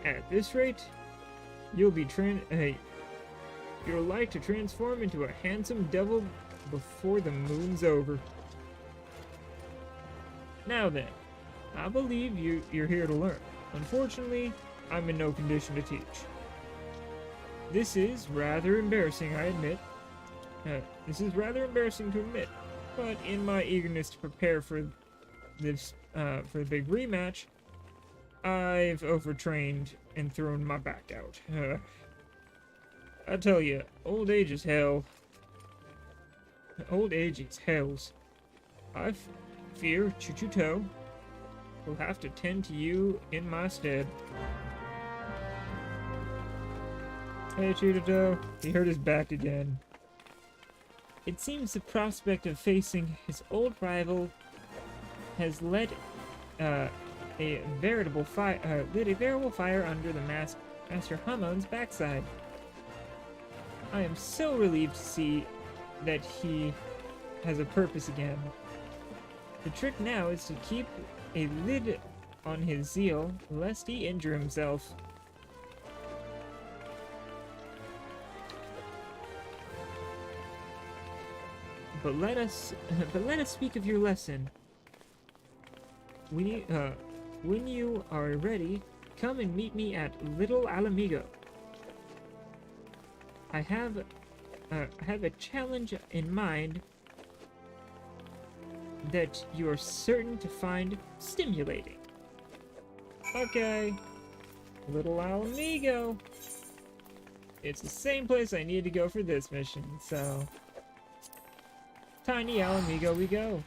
At this rate, you'll like to transform into a handsome devil before the moon's over. Now then, I believe you're here to learn. Unfortunately, I'm in no condition to teach. This is rather embarrassing, I admit. This is rather embarrassing to admit, but in my eagerness to prepare for this, for the big rematch, I've overtrained and thrown my back out. I tell you, old age is hell. Old age is hells. I fear Chuchuto will have to tend to you in my stead. Hey Chuchuto, he hurt his back again. It seems the prospect of facing his old rival has lit a veritable fire under the Master Hamon's backside. I am so relieved to see that he has a purpose again. The trick now is to keep a lid on his zeal, lest he injure himself. But let us speak of your lesson. When you are ready, come and meet me at Little Alamigo. I have a challenge in mind that you are certain to find stimulating. Okay, Little Alamigo. It's the same place I need to go for this mission, so Tiny Alamigo we go.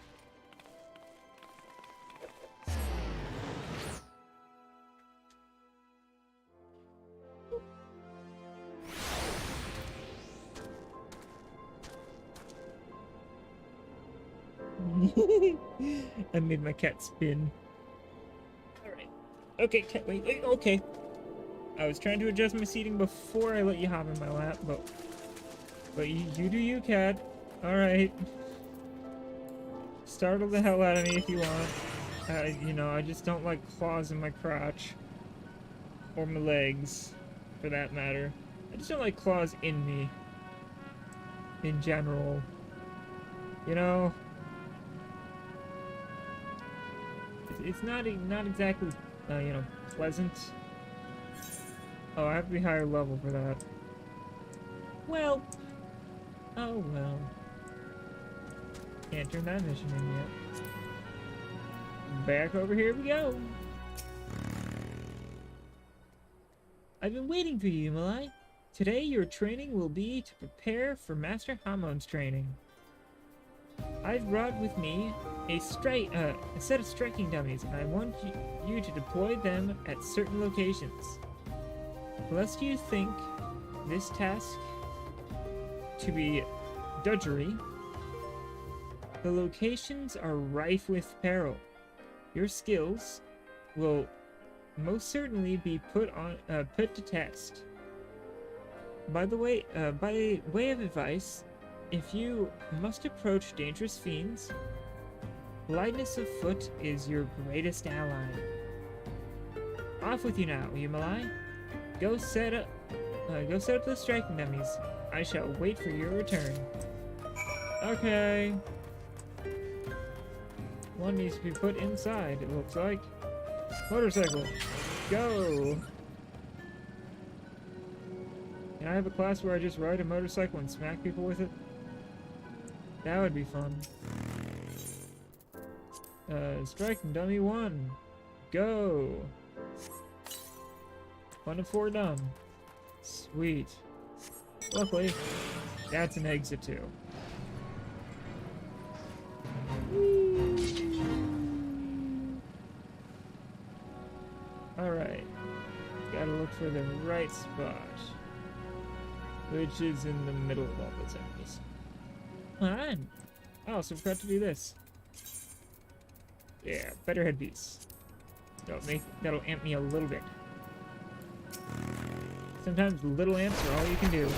I made my cat spin. Alright. Okay, cat, wait, okay. I was trying to adjust my seating before I let you hop in my lap, but you do you, cat. Alright. Startle the hell out of me if you want. You know, I just don't like claws in my crotch. Or my legs, for that matter. I just don't like claws in me. In general. You know? It's not exactly, you know, pleasant. Oh, I have to be higher level for that. Well. Oh well. Can't turn that mission in yet. Back over here we go. I've been waiting for you, Malai. Today your training will be to prepare for Master Hamon's training. I've brought with me a set of striking dummies, and I want you to deploy them at certain locations. Lest you think this task to be drudgery, the locations are rife with peril. Your skills will most certainly be put to test. By way of advice, if you must approach dangerous fiends, lightness of foot is your greatest ally. Off with you now, Yumalai. Go set up the striking dummies. I shall wait for your return. Okay. One needs to be put inside, it looks like. Motorcycle. Go! Can I have a class where I just ride a motorcycle and smack people with it? That would be fun. Striking dummy 1. go. 1 of 4 done. Sweet. Luckily, that's an exit too. Alright. Gotta look for the right spot. Which is in the middle of all those enemies. Alright. Oh, so forgot to do this. Yeah, better headpiece. That'll amp me a little bit. Sometimes little amps are all you can do.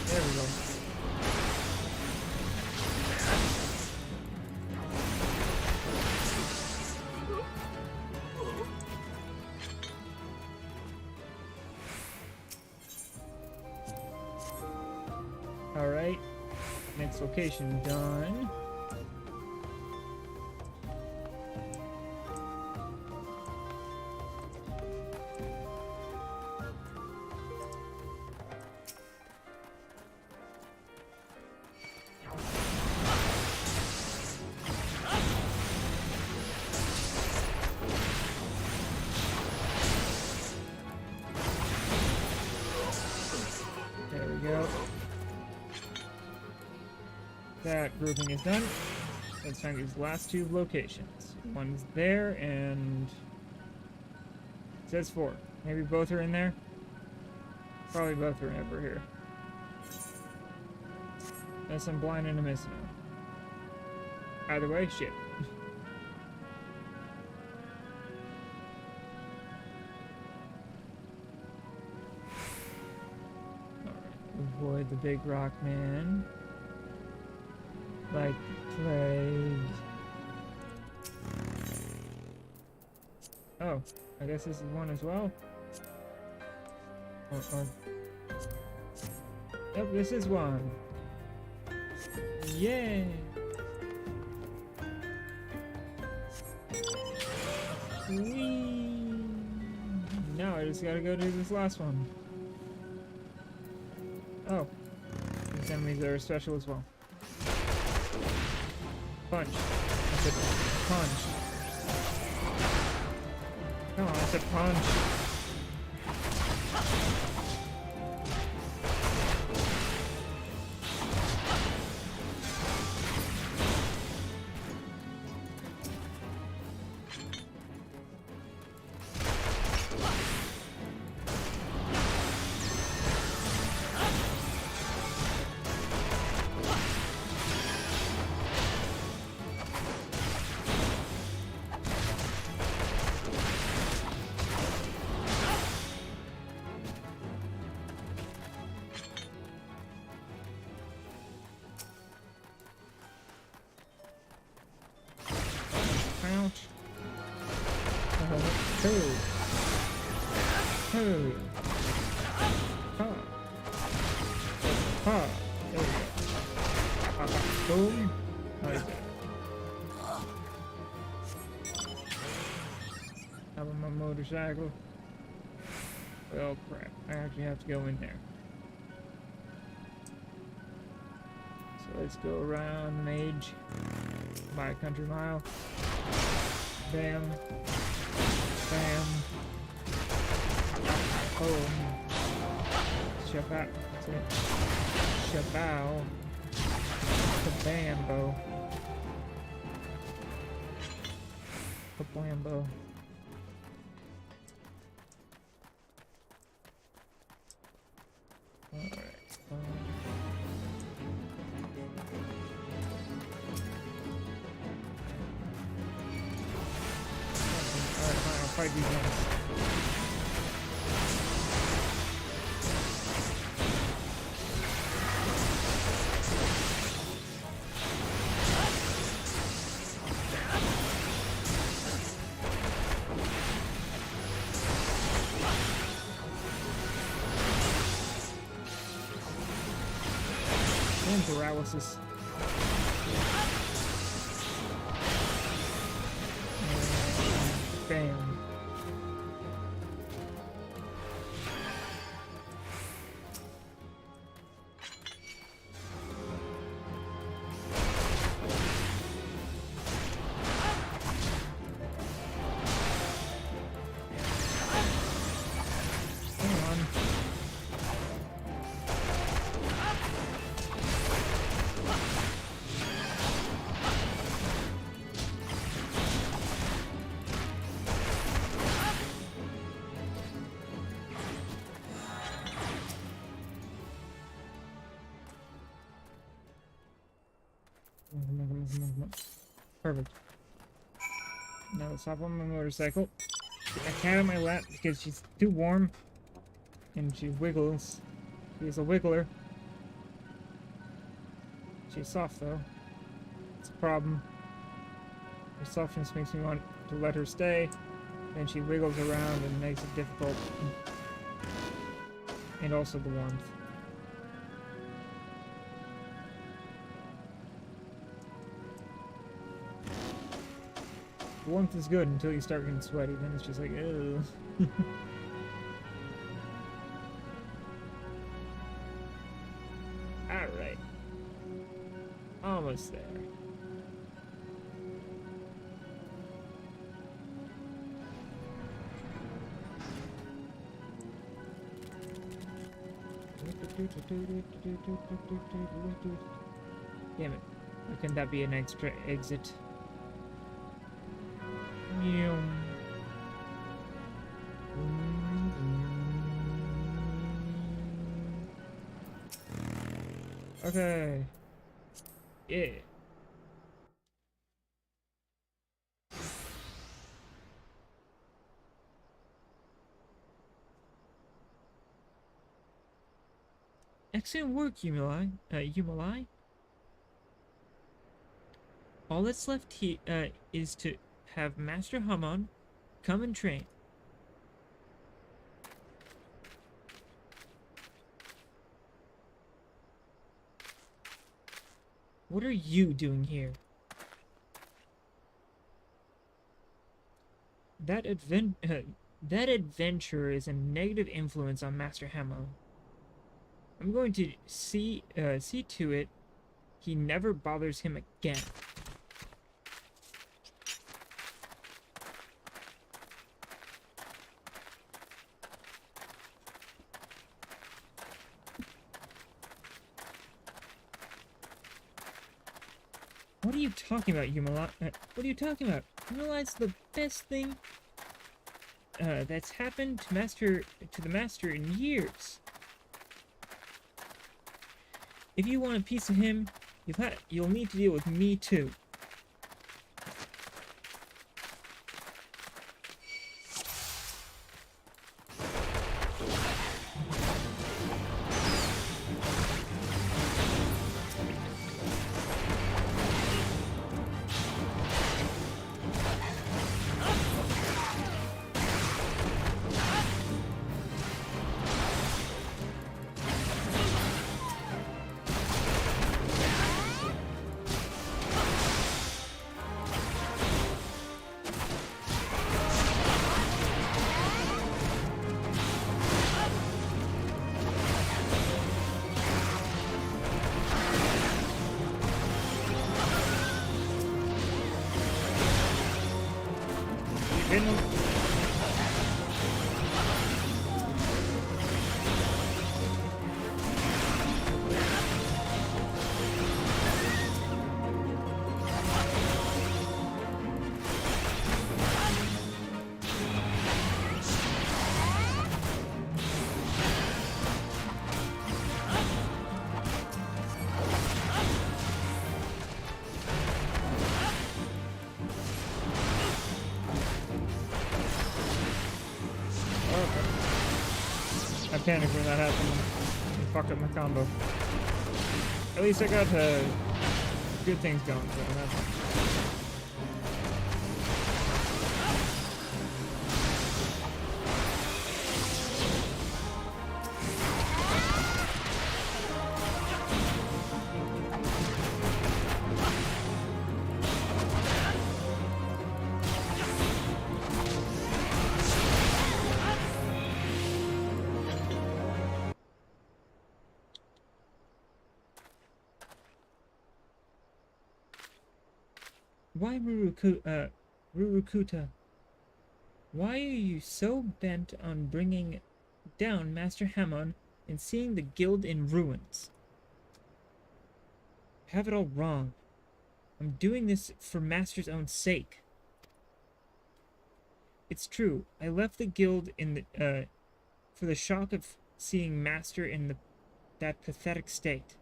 There we go. Alright, next location done. There we go. That grouping is done. Let's find these last 2 locations. One's there, and it says 4. Maybe both are in there. Probably both are over here. Unless I'm blind and I'm missing them. Either way, shit. Alright, avoid the big rock man. Like plague. Oh, I guess this is one as well. Yep, this is one. Yay! Whee! Now I just gotta go do this last one. Oh, these enemies are special as well. Punch. I said punch. Come on, I said punch. Ouch. Two. Ha. Ha. There we go. Ha. Boom. Right there. How about my motorcycle? Well, crap. I actually have to go in there. So let's go around Mage by a country mile. Bam. Bam. Boom. Shabbat. That's it. Shabow. Kabambo. Kablambo. Alright. Fight these ones. And paralysis. come on. Perfect. Now let's hop on my motorcycle. Get my cat on my lap because she's too warm. And she wiggles. She's a wiggler. She's soft though. It's a problem. Her softness makes me want to let her stay. Then she wiggles around and makes it difficult. And also the warmth. Warmth is good until you start getting sweaty, then it's just like, ugh. Alright. Almost there. Damn it. Why couldn't that be an extra exit? Okay. Yeah. Excellent work, Yumalai. All that's left here is to have Master Hamon come and train. What are you doing here? That adventure is a negative influence on Master Hamon. I'm going to see to it he never bothers him again. What are you talking about, Yumala? What are you talking about? Yumalai's the best thing that's happened to the Master in years. If you want a piece of him, you'll need to deal with me too. I panicked when that happened and fucked up my combo. At least I got good things going for that. Why, Rurukuta? Why are you so bent on bringing down Master Hamon and seeing the guild in ruins? You have it all wrong. I'm doing this for Master's own sake. It's true, I left the guild in the, for the shock of seeing Master in that pathetic state.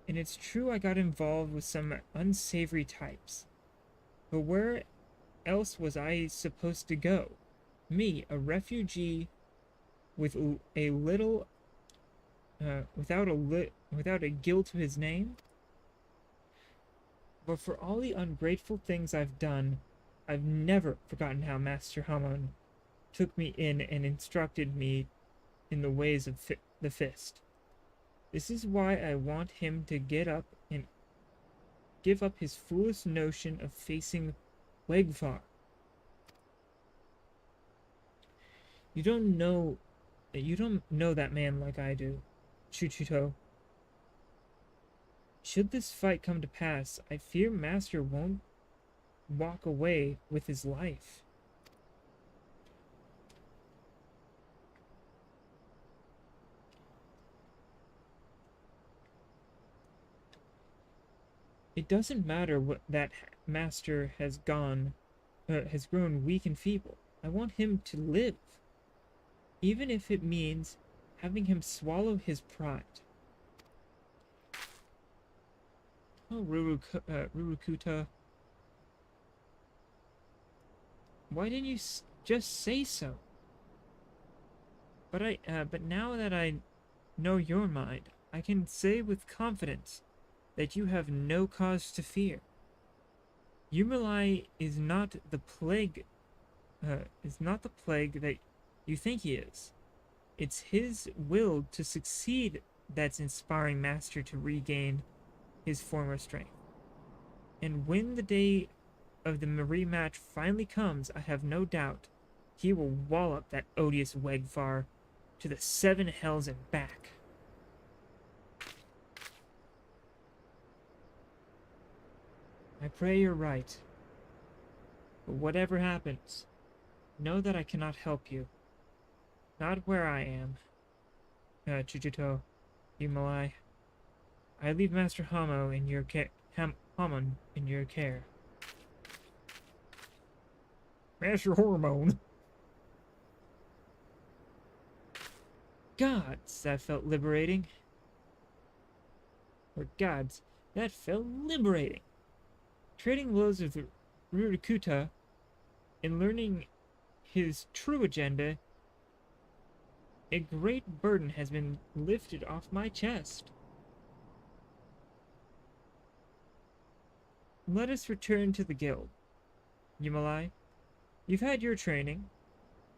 And it's true I got involved with some unsavory types. But where else was I supposed to go? Me, a refugee with a little, without a guilt to his name? But for all the ungrateful things I've done, I've never forgotten how Master Hammond took me in and instructed me in the ways of the fist. This is why I want him to get up and give up his foolish notion of facing Wegfar. You don't know that man like I do, Chuchuto. Should this fight come to pass, I fear Master won't walk away with his life. It doesn't matter what that Master has grown weak and feeble. I want him to live, even if it means having him swallow his pride. Oh, Rurukuta. Why didn't you just say so? But now that I know your mind, I can say with confidence that you have no cause to fear. Yumalai is not the plague that you think he is. It's his will to succeed that's inspiring Master to regain his former strength. And when the day of the rematch finally comes, I have no doubt he will wallop that odious Wegfar to the 7 hells and back. I pray you're right. But whatever happens, know that I cannot help you. Not where I am. Chuchuto, Yumalai. I leave Master Hammond in your care. Master Hormone. Gods, that felt liberating. Or gods, that felt liberating. Trading blows with Rurukuta and learning his true agenda, a great burden has been lifted off my chest. Let us return to the guild. Yumalai, you've had your training,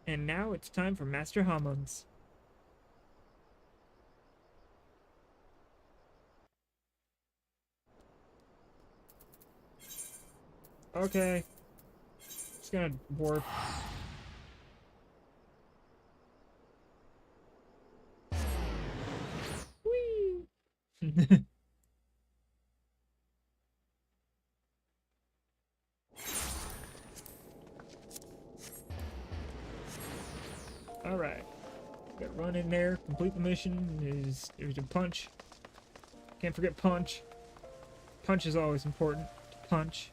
and now it's time for Master Hammond's. Okay. Just gonna warp. Whee! Alright. Got run in there, complete the mission. There's a punch. Can't forget punch. Punch is always important. Punch.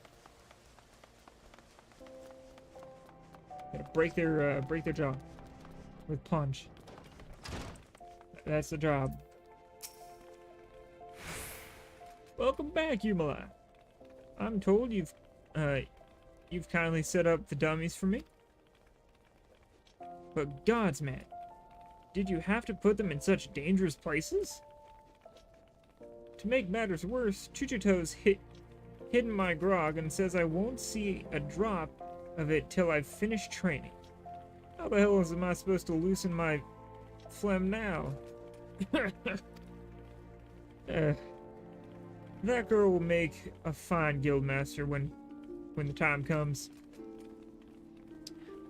Gotta break their jaw with punch. That's the job. Welcome back, Yumalai. I'm told you've kindly set up the dummies for me. But gods, man, did you have to put them in such dangerous places? To make matters worse, Chuchuto's hidden my grog and says I won't see a drop of it till I've finished training. How the hell am I supposed to loosen my phlegm now? That girl will make a fine guildmaster when the time comes.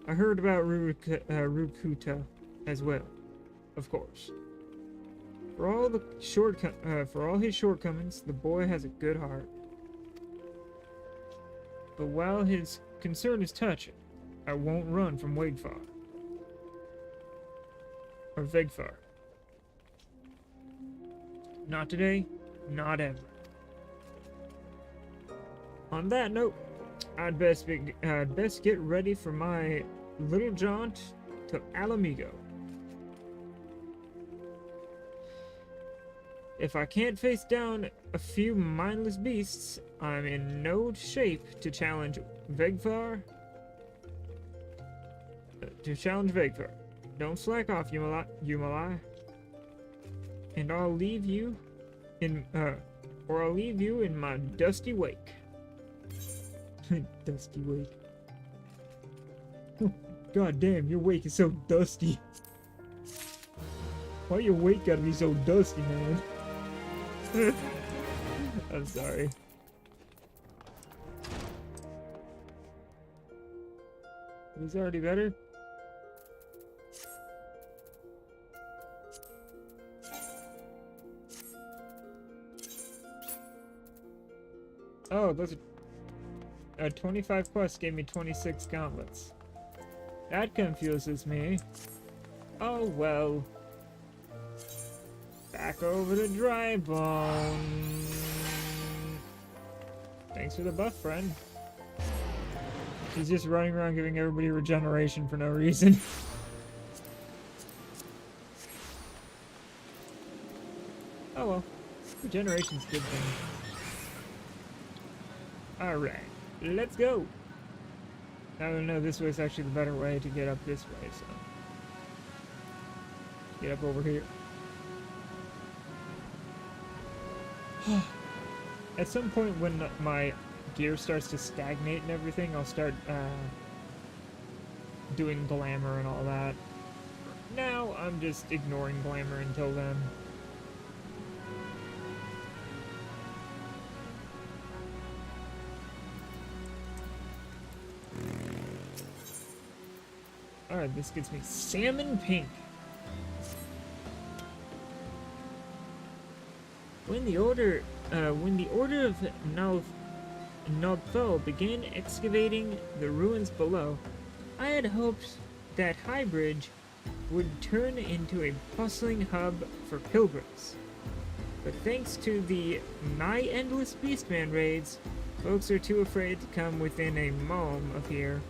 I heard about Rurukuta as well, of course. For all his shortcomings, the boy has a good heart. But while his concern is touching, I won't run from Wegfar. Or Vegfar. Not today, not ever. On that note, I'd best get ready for my little jaunt to Alamigo. If I can't face down a few mindless beasts, I'm in no shape to challenge Vegvar. Don't slack off, Yumalai. And I'll leave you in, I'll leave you in my dusty wake. Dusty wake. God damn, your wake is so dusty. Why your wake gotta be so dusty, man? I'm sorry. He's already better? Oh, those are 25 quests gave me 26 gauntlets. That confuses me. Oh well. Back over to Dry Bone. Thanks for the buff, friend. He's just running around giving everybody regeneration for no reason. Oh well. Regeneration's a good thing. Alright, let's go! Oh no, this way's actually the better way to get up this way, so... Get up over here. At some point when my gear starts to stagnate and everything, I'll start doing glamour and all that. Now I'm just ignoring glamour until then. Alright, this gets me salmon pink. When the Order of Nobthol began excavating the ruins below, I had hoped that Highbridge would turn into a bustling hub for pilgrims. But thanks to the nigh-endless Beastman raids, folks are too afraid to come within a mome of here.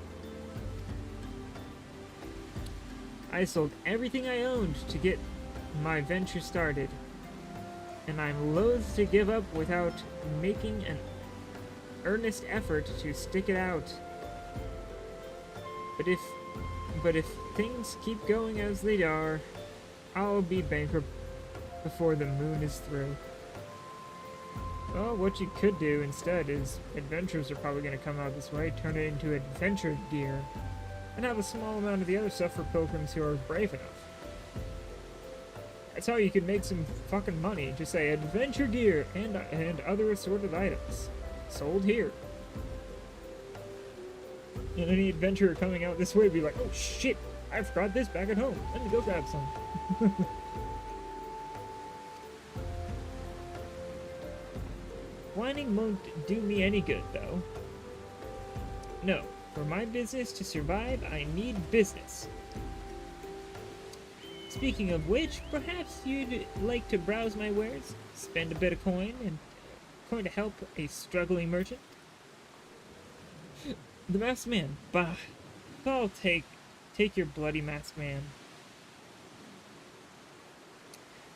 I sold everything I owned to get my venture started, and I'm loath to give up without making an earnest effort to stick it out. But if things keep going as they are, I'll be bankrupt before the moon is through. Well, what you could do instead is adventurers are probably going to come out this way, turn it into adventure gear, and have a small amount of the other stuff for pilgrims who are brave enough. That's how you can make some fucking money. Just say adventure gear and other assorted items. Sold here. And any adventurer coming out this way would be like, oh shit, I forgot this back at home. Let me go grab some. Whining won't do me any good, though. No, for my business to survive, I need business. Speaking of which, perhaps you'd like to browse my wares, spend a bit of coin to help a struggling merchant? The masked man, bah! I'll take your bloody masked man.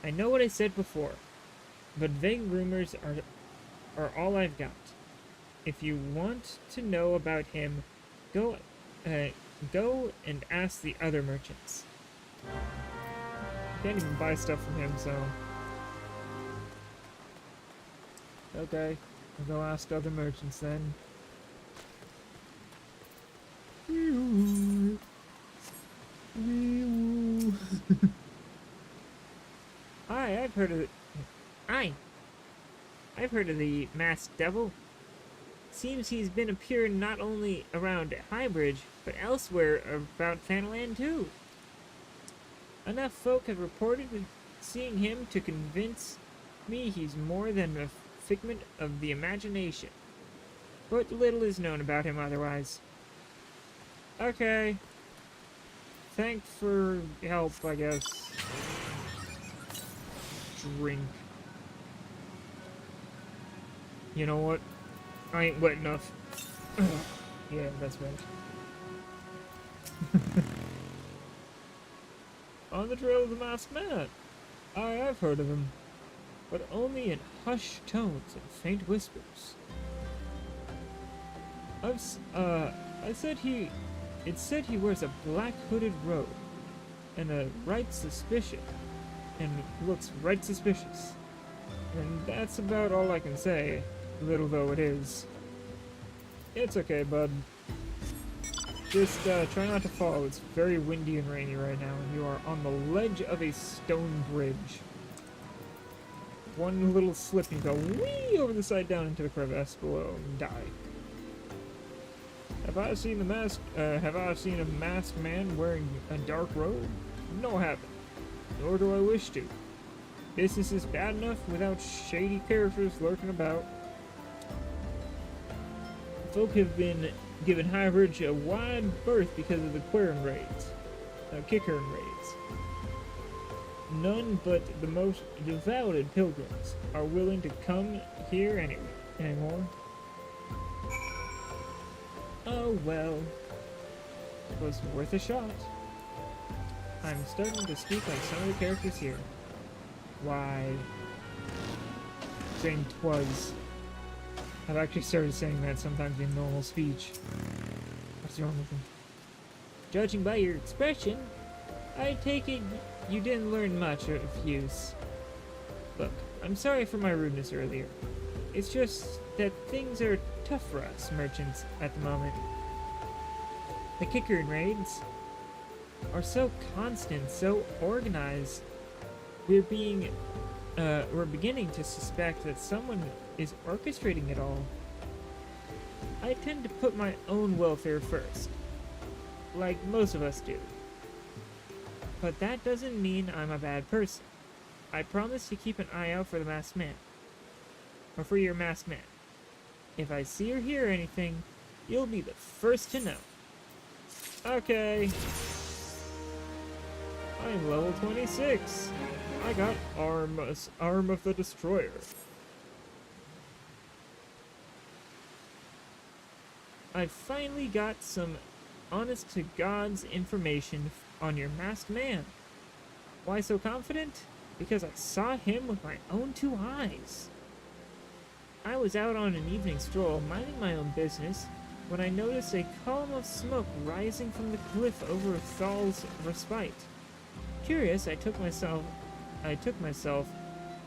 I know what I said before, but vague rumors are all I've got. If you want to know about him, go and ask the other merchants. Can't even buy stuff from him, so... Okay, I'll go ask other merchants then. I've heard of it. I've heard of the masked devil. Seems he's been appearing not only around Highbridge, but elsewhere about Thanalan too. Enough folk have reported seeing him to convince me he's more than a figment of the imagination. But little is known about him otherwise. Okay. Thanks for help, I guess. Drink. You know what? I ain't wet enough. Yeah, that's right. On the trail of the masked man. I've heard of him. but only in hushed tones and faint whispers. I said it said he wears a black hooded robe, and looks right suspicious. And that's about all I can say, little though it is. It's okay, bud. Just try not to fall. It's very windy and rainy right now, and you are on the ledge of a stone bridge. One little slip and you go whee over the side down into the crevasse below and die. Have I seen a masked man wearing a dark robe? No, I haven't. Nor do I wish to. Business is bad enough without shady characters lurking about. Folk have been given Highbridge a wide berth because of the Kickern raids. None but the most devoted pilgrims are willing to come here anymore. Oh well, it was worth a shot. I'm starting to speak like some of the characters here. Why? Saying 'twas. I've actually started saying that sometimes in normal speech. What's wrong with me? Judging by your expression, I take it you didn't learn much of use. Look, I'm sorry for my rudeness earlier. It's just that things are tough for us merchants at the moment. The Kickern raids are so constant, so organized. We're beginning to suspect that someone is orchestrating it all. I tend to put my own welfare first, like most of us do. But that doesn't mean I'm a bad person. I promise to keep an eye out for the masked man. Or for your masked man. If I see or hear anything, you'll be the first to know. Okay. I'm level 26. I got Arm of the Destroyer. I finally got some honest to God's information on your masked man. Why so confident? Because I saw him with my own two eyes. I was out on an evening stroll, minding my own business, when I noticed a column of smoke rising from the cliff over Thal's Respite. Curious, I took myself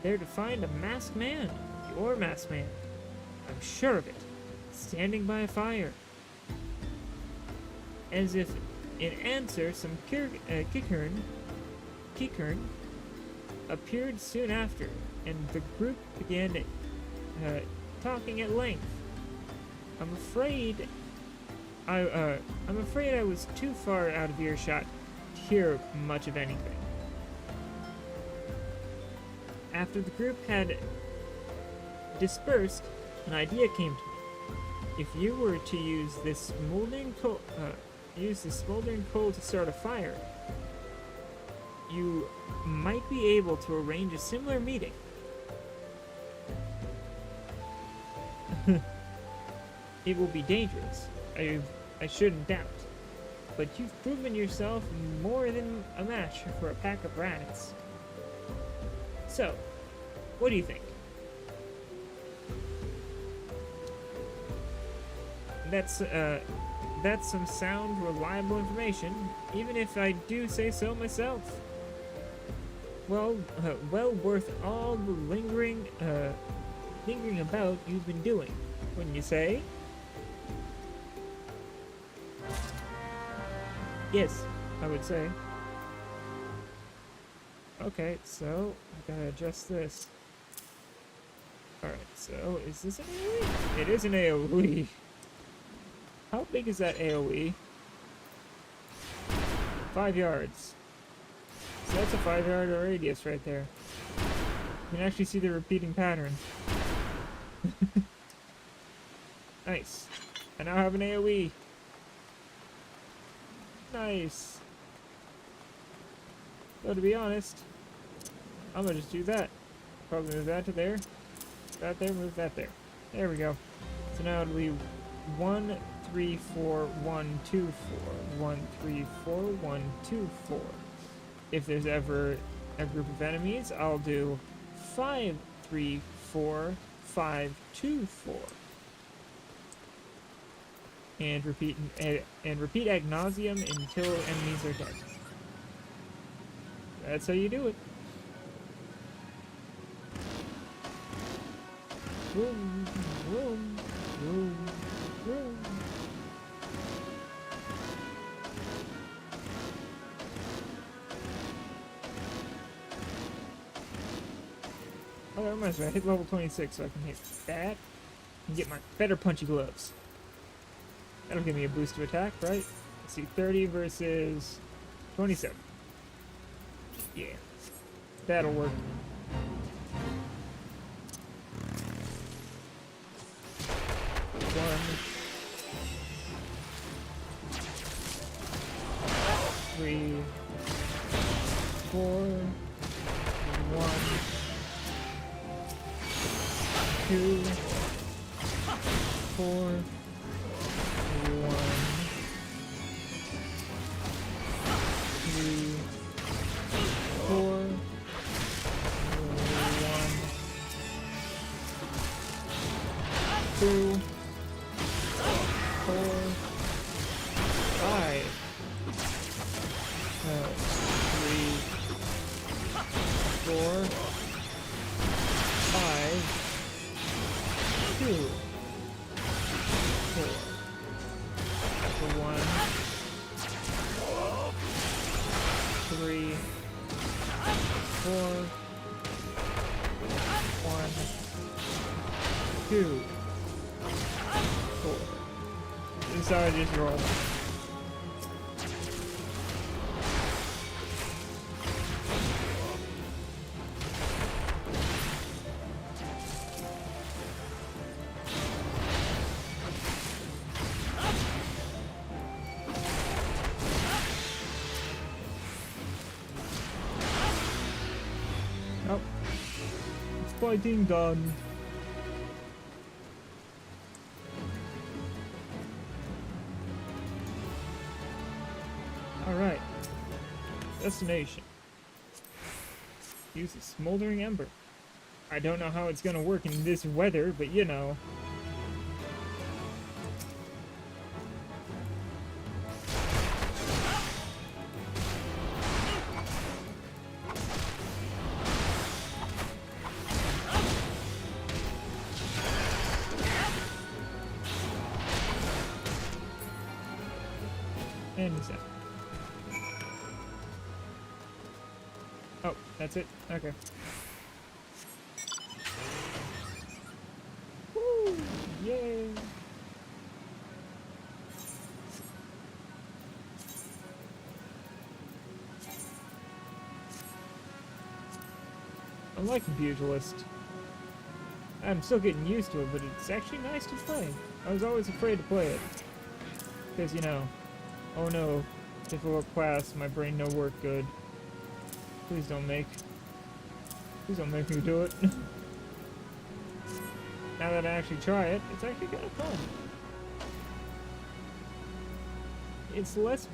there to find a masked man, your masked man. I'm sure of it, standing by a fire. As if in answer, some Kickern appeared soon after, and the group began talking at length. I'm afraid I was too far out of earshot to hear much of anything. After the group had dispersed, an idea came to me. If you were to use this smoldering coal to start a fire, you might be able to arrange a similar meeting. It will be dangerous, I shouldn't doubt, but you've proven yourself more than a match for a pack of rats. So, what do you think? That's some sound, reliable information, even if I do say so myself. Well, well worth all the lingering about you've been doing, wouldn't you say? Yes, I would say. Okay, so I gotta adjust this. Alright, so is this an AoE? It is an AoE. How big is that AoE? 5 yards. So that's a 5-yard radius right there. You can actually see the repeating pattern. Nice. I now have an AoE. Nice. So to be honest, I'm gonna just do that. Probably move that to there. That there, move that there. There we go. So now it'll be 1, 3, 4, 1, 2, 4. 1, 3, 4, 1, 2, 4. If there's ever a group of enemies, I'll do 5 3, 4, 5, 2, 4. And repeat ad nauseum until enemies are dead. That's how you do it. Vroom, vroom, vroom, vroom. Oh, that reminds me, I hit level 26 so I can hit that and get my better punchy gloves. That'll give me a boost to attack, right? Let's see, 30 versus 27. Yeah, that'll work. One, 3, 4, 1, 2, 4, 1, 3, 4, 1, 2, 4, 5, 3, 4, 5, 2, 4, 1, 3, 4, 1, 2, 4. This is how I just roll. Oh, it's fighting done. Alright. Destination. Use a smoldering ember. I don't know how it's gonna work in this weather, but you know. And he's out. Oh, that's it? Okay. Woo! Yay! I like Pugilist. I'm still getting used to it, but it's actually nice to play. I was always afraid to play it. Because, you know, oh no, difficult class, my brain no work good. Please don't make me do it. Now that I actually try it, it's actually kind of fun. It's less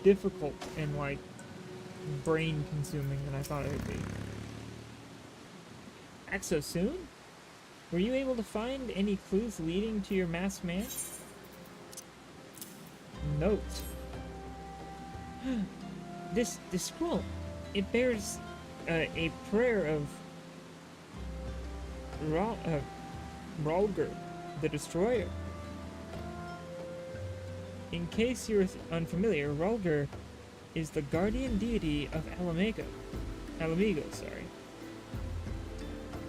difficult and like brain consuming than I thought it would be. Back so soon? Were you able to find any clues leading to your masked man? Note. This scroll, it bears a prayer of Ralger, the Destroyer. In case you're unfamiliar, Ralger is the guardian deity of Alamigo,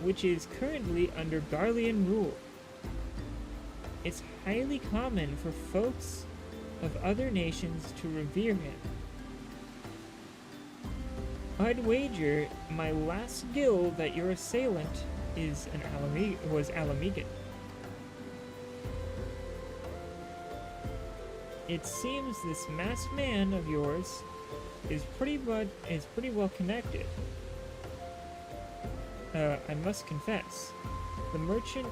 which is currently under Garlean rule. It's highly common for folks of other nations to revere him. I'd wager my last guild that your assailant is was Alamigan. It seems this masked man of yours is pretty well connected. I must confess, the merchant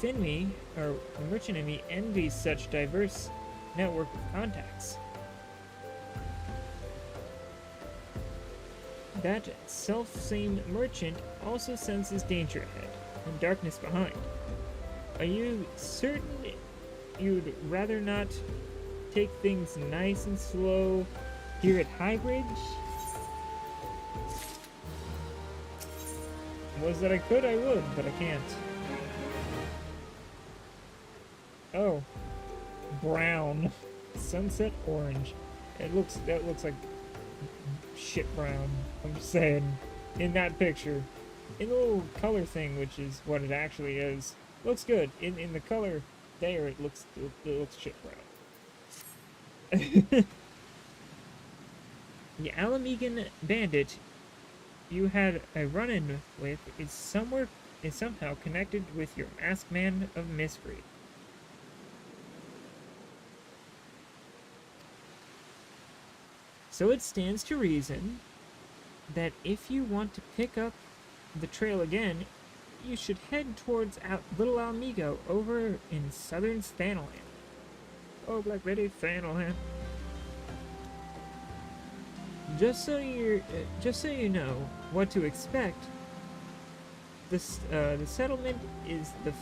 in me envies such diverse network of contacts. that self-same merchant also senses danger ahead and darkness behind. Are you certain you'd rather not take things nice and slow here at Highbridge? Was that I could, I would, but I can't. Oh. Brown. Sunset orange. That looks like shit brown. I'm just saying. In that picture. In the little color thing, which is what it actually is. Looks good. In the color there, it looks shit brown. The Alamegan bandit you had a run-in with is somehow connected with your masked man of mystery. So it stands to reason that if you want to pick up the trail again, you should head towards Little Alamigo over in southern Thanaland. Oh, Black Betty, Thanaland. Just so you know what to expect, the settlement is the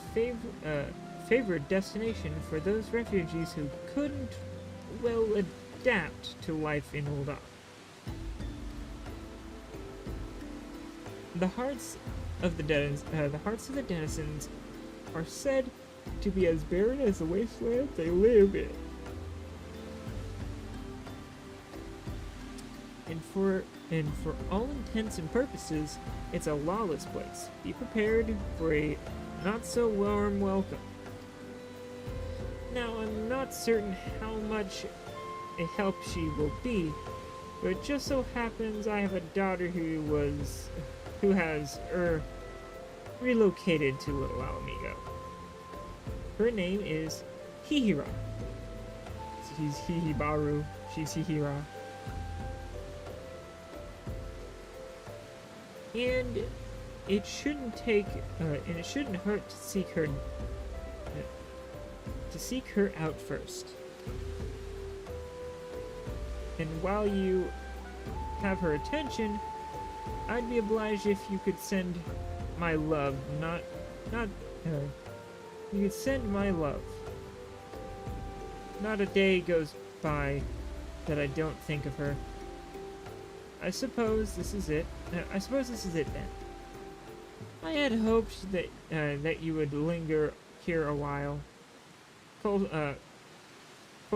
favored destination for those refugees who couldn't well adapt to life in Ul'dah. The hearts of the denizens are said to be as barren as the wasteland they live in. And for all intents and purposes, it's a lawless place. Be prepared for a not-so-warm welcome. Now, I'm not certain how much a help she will be, but it just so happens I have a daughter who has relocated to Little Alamigo. Her name is Hihira. He's Hihibaru. She's Hihira. And it shouldn't hurt to seek her out first. And while you have her attention, I'd be obliged if you could send my love, you could send my love. Not a day goes by that I don't think of her. I suppose this is it then. I had hoped that you would linger here a while, pull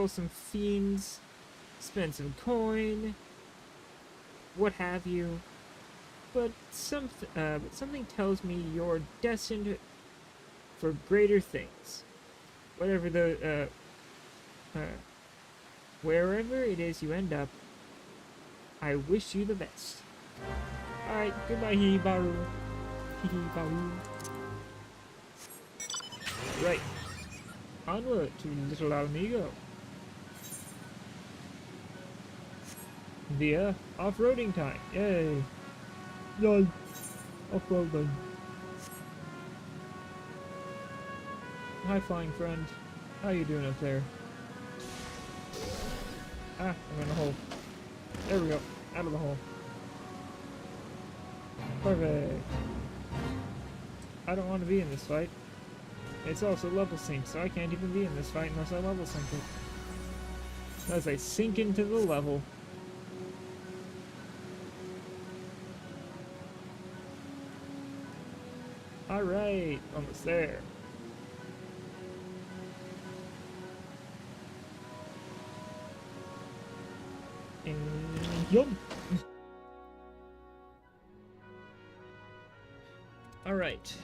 some fiends, spend some coin, what have you. But something tells me you're destined for greater things. Wherever it is you end up, I wish you the best. Alright, goodbye, Hihibaru. Hihibaru. Right. Onward to Little Alamigo. Via off-roading time. Yay. Yay. Off-roading. Hi, flying friend. How you doing up there? Ah, I'm in a hole. There we go. Out of the hole. Perfect. I don't want to be in this fight. It's also level synced, so I can't even be in this fight unless I level sync it. As I sink into the level. Alright, almost there. Yum! Alright,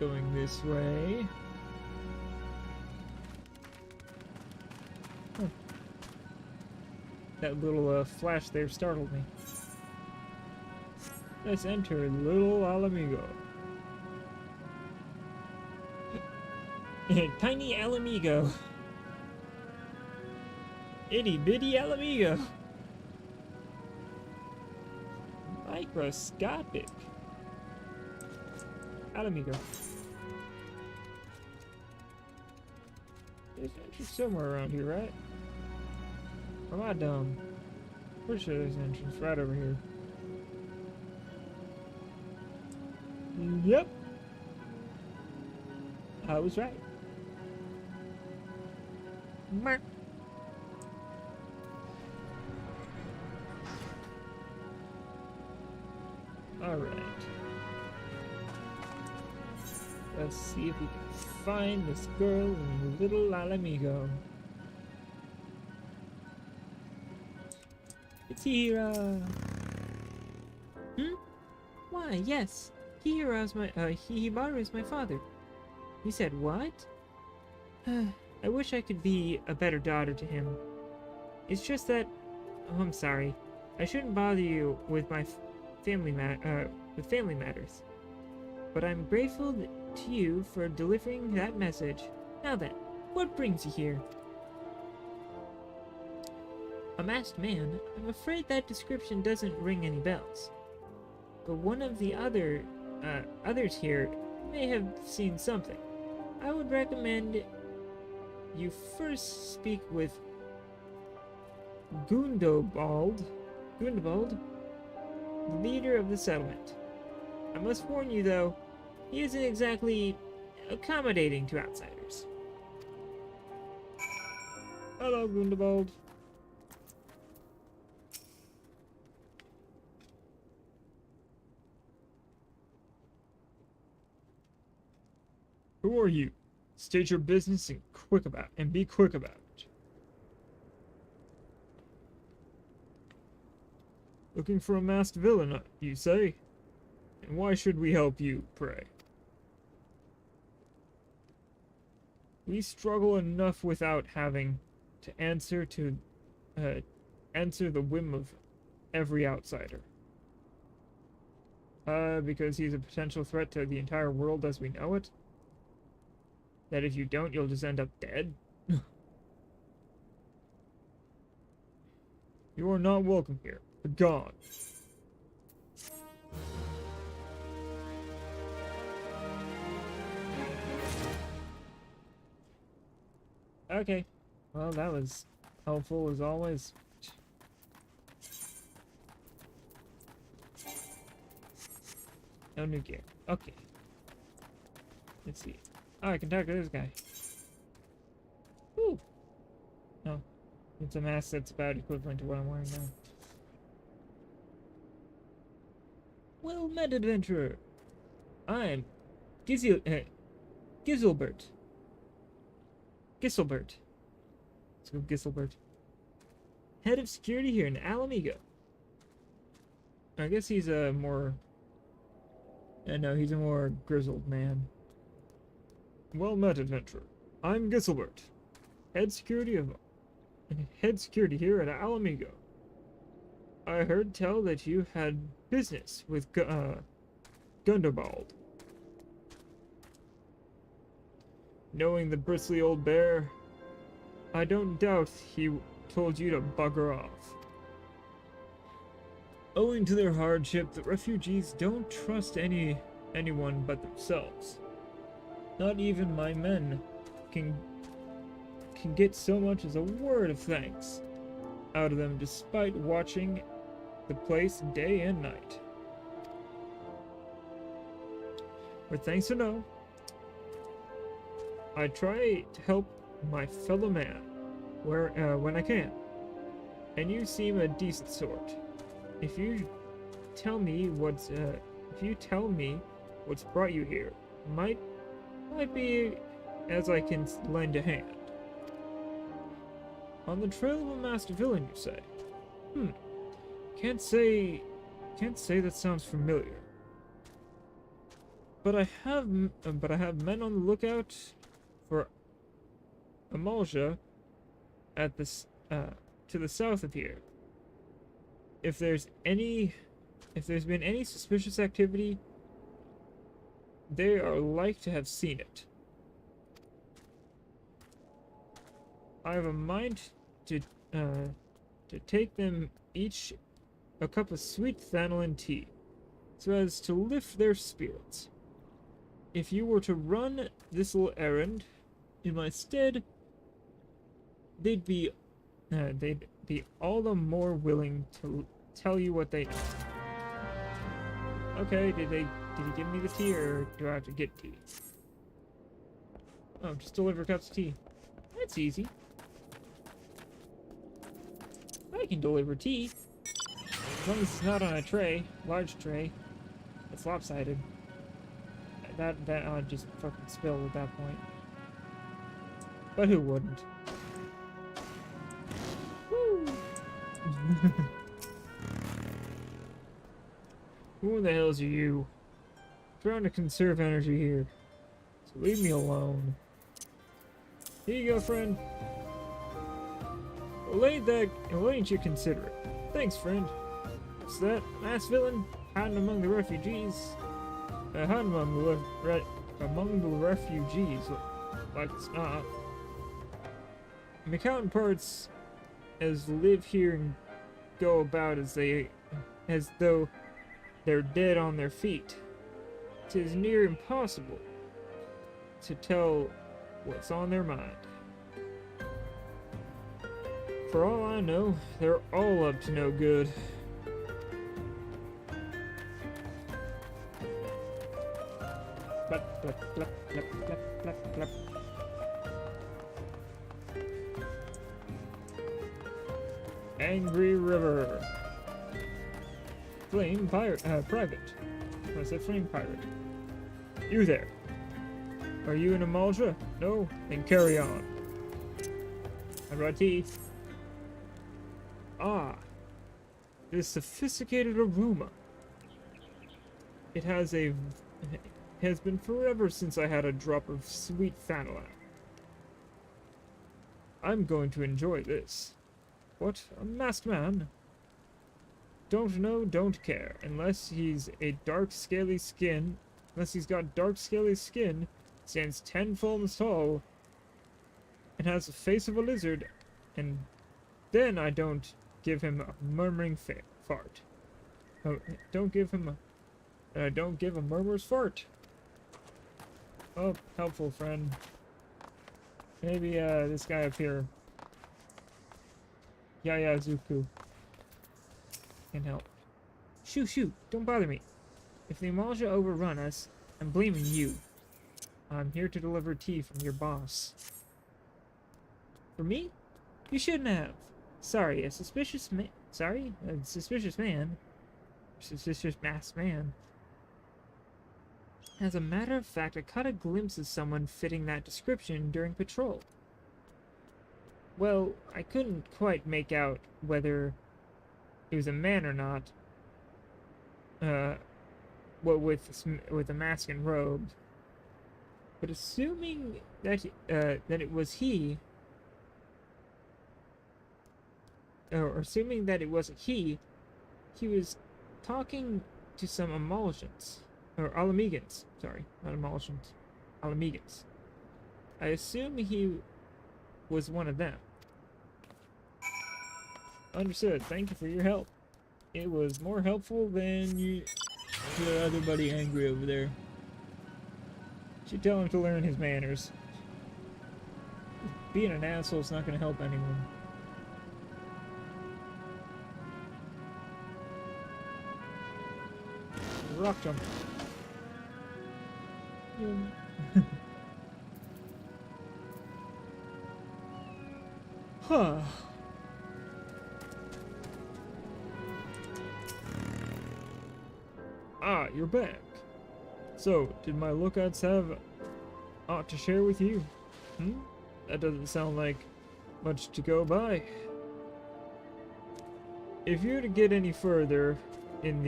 going this way. Huh. That little flash there startled me. Let's enter Little Alamigo. Tiny Alamigo. Itty bitty Alamigo. Microscopic. Alamigo. There's an entrance somewhere around here, right? Or am I dumb? Pretty sure there's an entrance right over here. Yep. I was right. Mark. Alright. Let's see if we can find this girl in Little Alamigo. It's Hira! Hmm? Why, yes. Hihimaru is my father. You said what? I wish I could be a better daughter to him. It's just that... Oh, I'm sorry. I shouldn't bother you with my family matters. But I'm grateful to you for delivering that message. Now then, what brings you here? A masked man? I'm afraid that description doesn't ring any bells. But one of the others here may have seen something. I would recommend you first speak with Gundobald, the leader of the settlement. I must warn you, though, he isn't exactly accommodating to outsiders. Hello, Gundobald. Who are you? State your business and be quick about it. Looking for a masked villain, you say? And why should we help you, pray? We struggle enough without having to answer the whim of every outsider. Because he's a potential threat to the entire world as we know it? That if you don't, you'll just end up dead? You are not welcome here. Begone. Okay. Well, that was helpful as always. No new gear. Okay. Let's see. Oh, I can talk to this guy. Woo! No. It's a mask that's about equivalent to what I'm wearing now. Well met, adventurer. I'm Giselbert. Giselbert. Let's go Giselbert. Head of security here in Alamigo. I guess he's a more... no, he's a more grizzled man. Well met, adventurer. I'm Giselbert, head security here at Alamigo. I heard tell that you had business with Gundobald. Knowing the bristly old bear, I don't doubt he told you to bugger off. Owing to their hardship, the refugees don't trust anyone but themselves. Not even my men can get so much as a word of thanks out of them, despite watching the place day and night. But thanks or no, I try to help my fellow man when I can, and you seem a decent sort. If you tell me what's brought you here, might be as I can lend a hand. On the trail of a masked villain, you say? Can't say that sounds familiar. But I have men on the lookout for Eorzea at this to the south of here. If there's been any suspicious activity, they are like to have seen it. I have a mind to take them each a cup of sweet Thanalan tea, so as to lift their spirits. If you were to run this little errand in my stead, they'd be all the more willing to tell you what they know. Okay, did they Did he give me the tea, or do I have to get tea? Oh, just deliver cups of tea. That's easy. I can deliver tea. As long as it's not on a tray, large tray. It's lopsided. That I'd just fucking spill at that point. But who wouldn't? Woo! Who the hells are you? I'm trying to conserve energy here. So leave me alone. Here you go, friend. Well, ain't you considerate? Thanks, friend. What's that? Mass villain? Hiding among the refugees? Hiding among the refugees. Like it's not. The counterparts as live here and go about as though they're dead on their feet. 'Tis near impossible to tell what's on their mind. For all I know, they're all up to no good. Plap, plap, plap, plap, plap, plap, plap. Angry River. Flame pirate, private. I said flame pirate. You there. Are you in Eorzea? No? Then carry on. I brought tea. Ah. This sophisticated aroma. It has been forever since I had a drop of sweet vanilla. I'm going to enjoy this. What? A masked man? Don't know, don't care. Unless he's got dark scaly skin, stands 10 palms tall, and has the face of a lizard, and then I don't give him a murmuring fart. Oh, don't give a murmurous fart. Oh, helpful friend. Maybe this guy up here, Yaya Zuku, can help. Shoo, don't bother me. If the Eorzea overrun us, I'm blaming you. I'm here to deliver tea from your boss. For me? You shouldn't have. Sorry, a suspicious masked man. As a matter of fact, I caught a glimpse of someone fitting that description during patrol. Well, I couldn't quite make out whether it was a man or not. With a mask and robe. But assuming that it was he, or assuming that it wasn't he was talking to some emulsions. Or Alamegans. Sorry, not emulsions. Alamegans. I assume he was one of them. Understood. Thank you for your help. It was more helpful than your other buddy angry over there. Should tell him to learn his manners. Being an asshole's not going to help anyone. Rock jump. Huh. Ah, you're back. So, did my lookouts have aught to share with you? That doesn't sound like much to go by. If you're to get any further in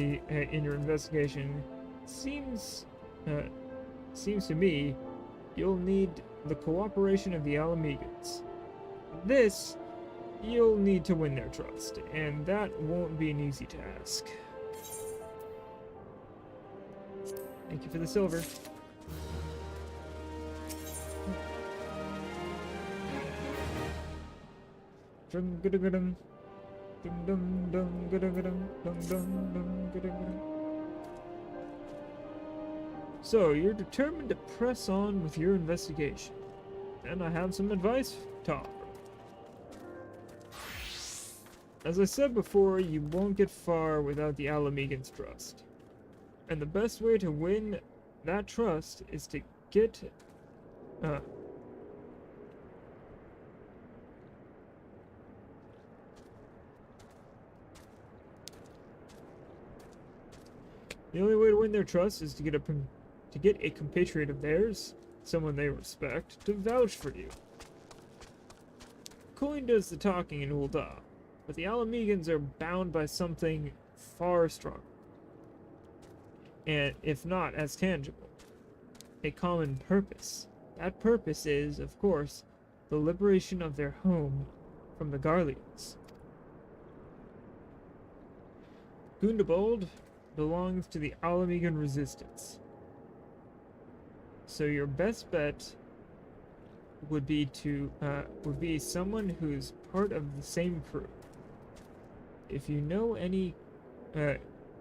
your investigation, seems to me you'll need the cooperation of the Alamegans. This, you'll need to win their trust, and that won't be an easy task. Thank you for the silver. So, you're determined to press on with your investigation, and I have some advice to offer. As I said before, you won't get far without the Alamegans' trust. And the best way to win that trust is to get the only way to win their trust is to get a compatriot of theirs, someone they respect, to vouch for you. Coin does the talking in Ul'dah, but the Alamegans are bound by something far stronger, and if not as tangible, a common purpose. That purpose is, of course, the liberation of their home from the Garleans. Gundobald belongs to the Alamegan resistance, so your best bet would be someone who's part of the same crew. If you know any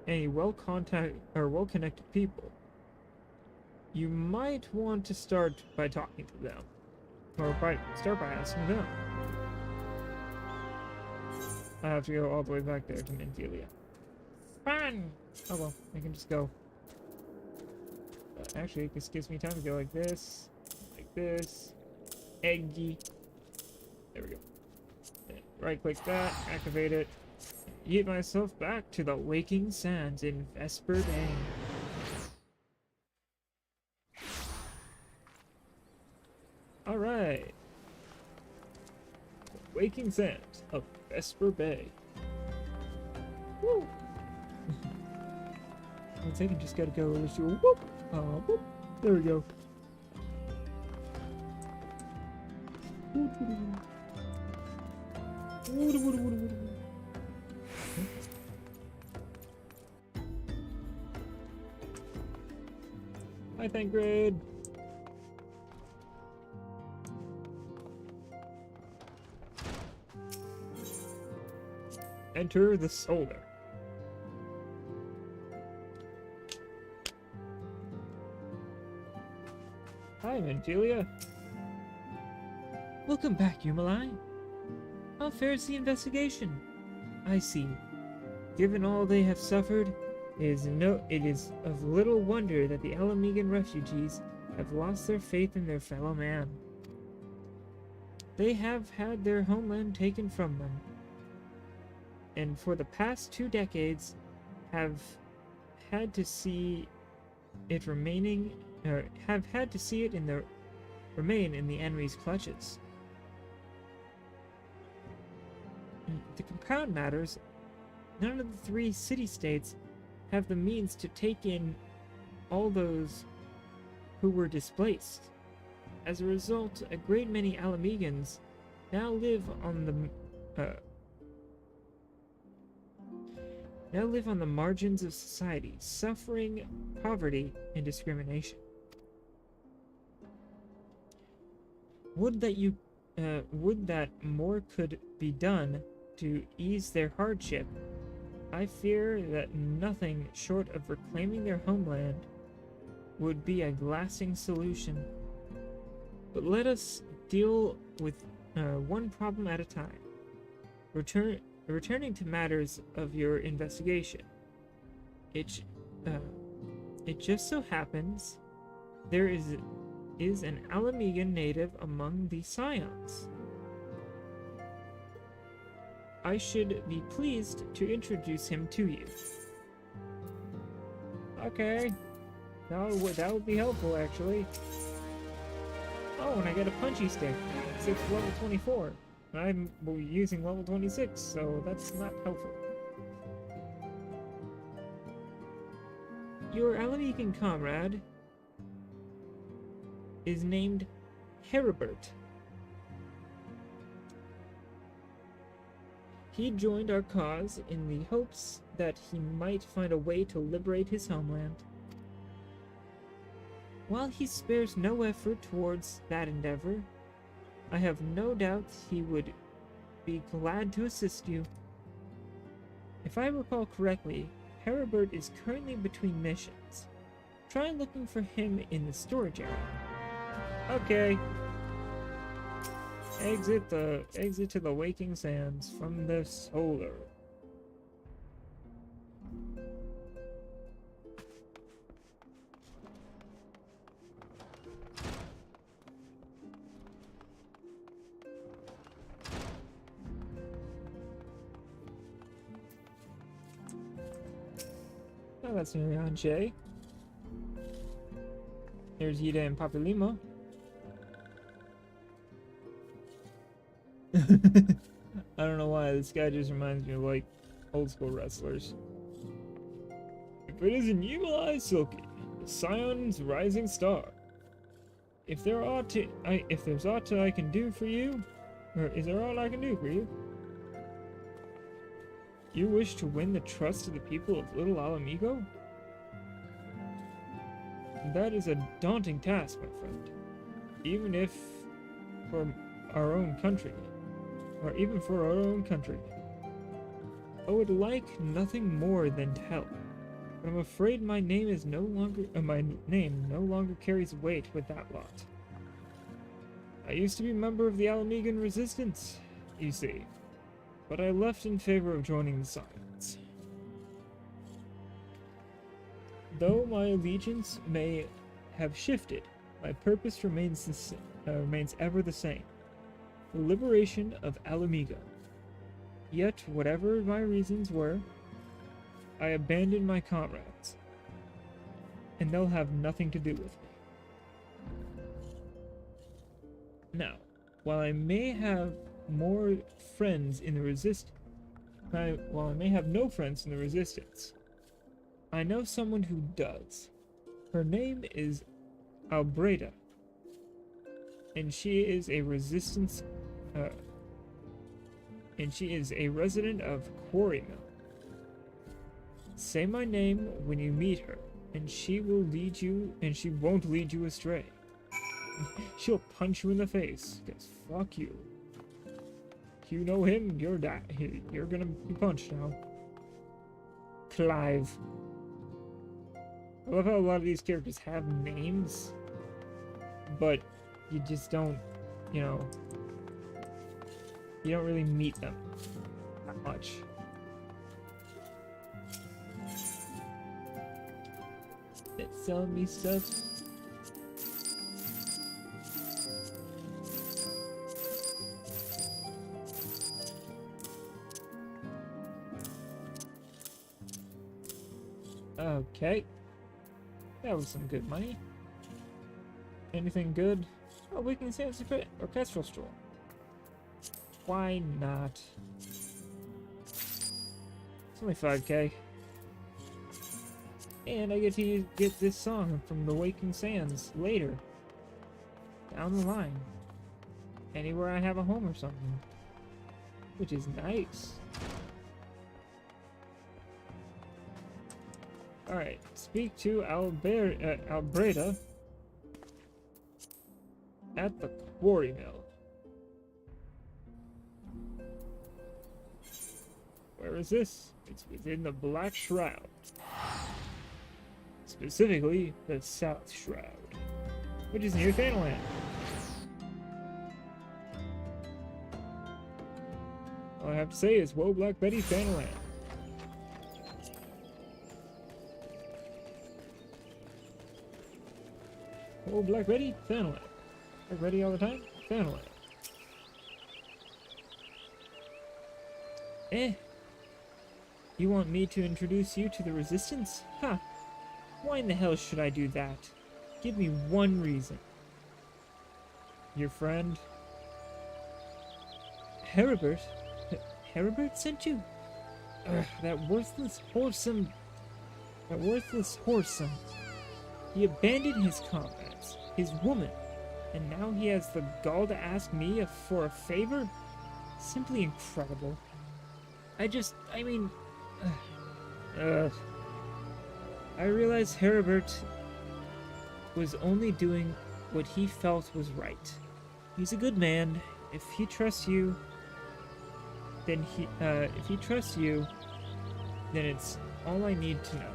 well-connected people, you might want to start by talking to them, or start by asking them. I have to go all the way back there to Menthelia. Fun! Oh well, I can just go. Actually, this gives me time to go like this, Eggy. There we go. Right-click that, activate it. Get myself back to the Waking Sands in Vesper Bay. Alright. Waking Sands of Vesper Bay. Woo! One second, just gotta go. Let's do a whoop. Whoop. There we go. Hi, Thancred. Enter the Solar. Hi, Menthelia. Welcome back, Yumalai. How fares the investigation? I see. Given all they have suffered, it is of little wonder that the Alamegan refugees have lost their faith in their fellow man. They have had their homeland taken from them, and for the past 2 decades have had to see it remain in the enemy's clutches. To compound matters, none of the 3 city-states have the means to take in all those who were displaced. As a result, a great many Alamegans now live on the margins of society, suffering poverty and discrimination. Would that more could be done to ease their hardship. I fear that nothing short of reclaiming their homeland would be a lasting solution. But let us deal with one problem at a time. Returning to matters of your investigation. It just so happens there is an Alamegan native among the Scions. I should be pleased to introduce him to you. Okay. That would be helpful, actually. Oh, and I get a punchy stick. It's level 24. And I'm using level 26, so that's not helpful. Your Alamegan comrade is named Heribert. He joined our cause in the hopes that he might find a way to liberate his homeland. While he spares no effort towards that endeavor, I have no doubt he would be glad to assist you. If I recall correctly, Heribert is currently between missions. Try looking for him in the storage area. Okay. Exit to the Waking Sands from the Solar. Oh, that's Eorzea. There's Yida and Papilimo. I don't know why, this guy just reminds me of, like, old school wrestlers. If it isn't Evil Eye Silky, the Scion's rising star. If there's aught I can do for you, or is there all I can do for you? You wish to win the trust of the people of Little Alamigo? That is a daunting task, my friend. Even if for our own country, or even for our own country. I would like nothing more than to help, but I'm afraid my name is no longer carries weight with that lot. I used to be a member of the Alamigan Resistance, you see, but I left in favor of joining the Scions. Though my allegiance may have shifted, my purpose remains ever the same: the liberation of Alamigo. Yet, whatever my reasons were, I abandoned my comrades, and they'll have nothing to do with me. Now, while I may have more friends in the while I may have no friends in the Resistance, I know someone who does. Her name is Albreda, and she is a resident of Quarry Mill. Say my name when you meet her, and she won't lead you astray. She'll punch you in the face, because fuck you. If you know him, you're gonna be punched now. Clive. I love how a lot of these characters have names, but you just don't, you don't really meet them that much. It's selling me stuff. Okay. That was some good money. Anything good? Oh, we can say it's a orchestral store. Why not? It's only 5k. And I get to get this song from the Waking Sands later. Down the line. Anywhere I have a home or something. Which is nice. Alright, speak to Albreda at the Quarry Mill. Where is this? It's within the Black Shroud. Specifically, the South Shroud, which is near Thanalan. All I have to say is, whoa, Black Betty, Thanalan. Whoa, Black Betty, Thanalan. Black Betty all the time, Thanalan. You want me to introduce you to the Resistance? Huh. Why in the hell should I do that? Give me one reason. Your friend? Heribert? Heribert sent you? Ugh, that worthless whoresome. He abandoned his comrades, his woman, and now he has the gall to ask me for a favor? Simply incredible. I realized Heribert was only doing what he felt was right. He's a good man. If he trusts you, then it's all I need to know.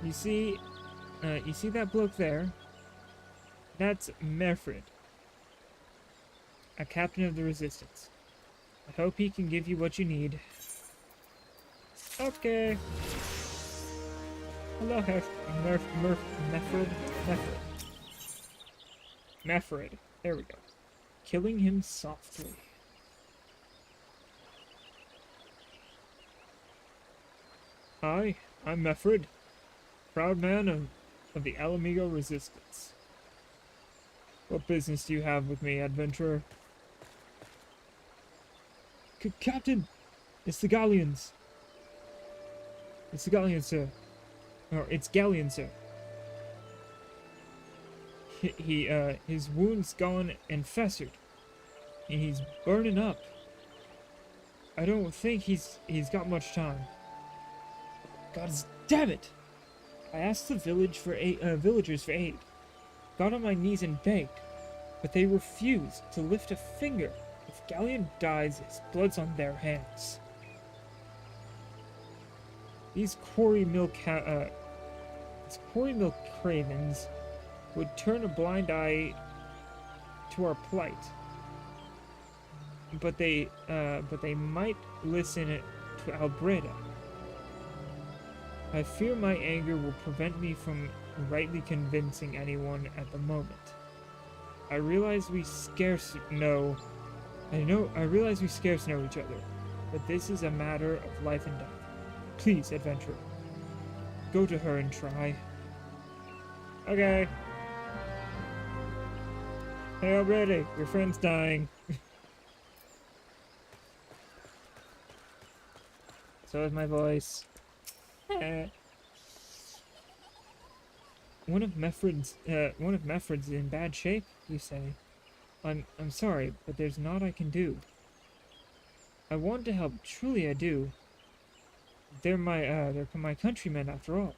You see that bloke there? That's Merfred, a captain of the Resistance. I hope he can give you what you need. Okay. Hello, Meffred. There we go. Killing him softly. I'm Meffred, proud man of the Alamigo Resistance. What business do you have with me, adventurer? Captain, it's the galleons. It's the galleon, sir. Or it's galleon, sir. His wound's gone and festered, and he's burning up. I don't think he's got much time. God damn it! I asked the villagers for aid. Got on my knees and begged, but they refused to lift a finger. If Galleon dies, his blood's on their hands. These quarry mill cravens would turn a blind eye to our plight, but they might listen to Albreda. I fear my anger will prevent me from rightly convincing anyone at the moment. I realize we scarce know each other, but this is a matter of life and death. Please, adventurer, go to her and try. Okay. Hey, already, your friend's dying. So is my voice. One of Meffred's in bad shape, you say? I'm sorry, but there's naught I can do. I want to help, truly I do. They're my countrymen after all.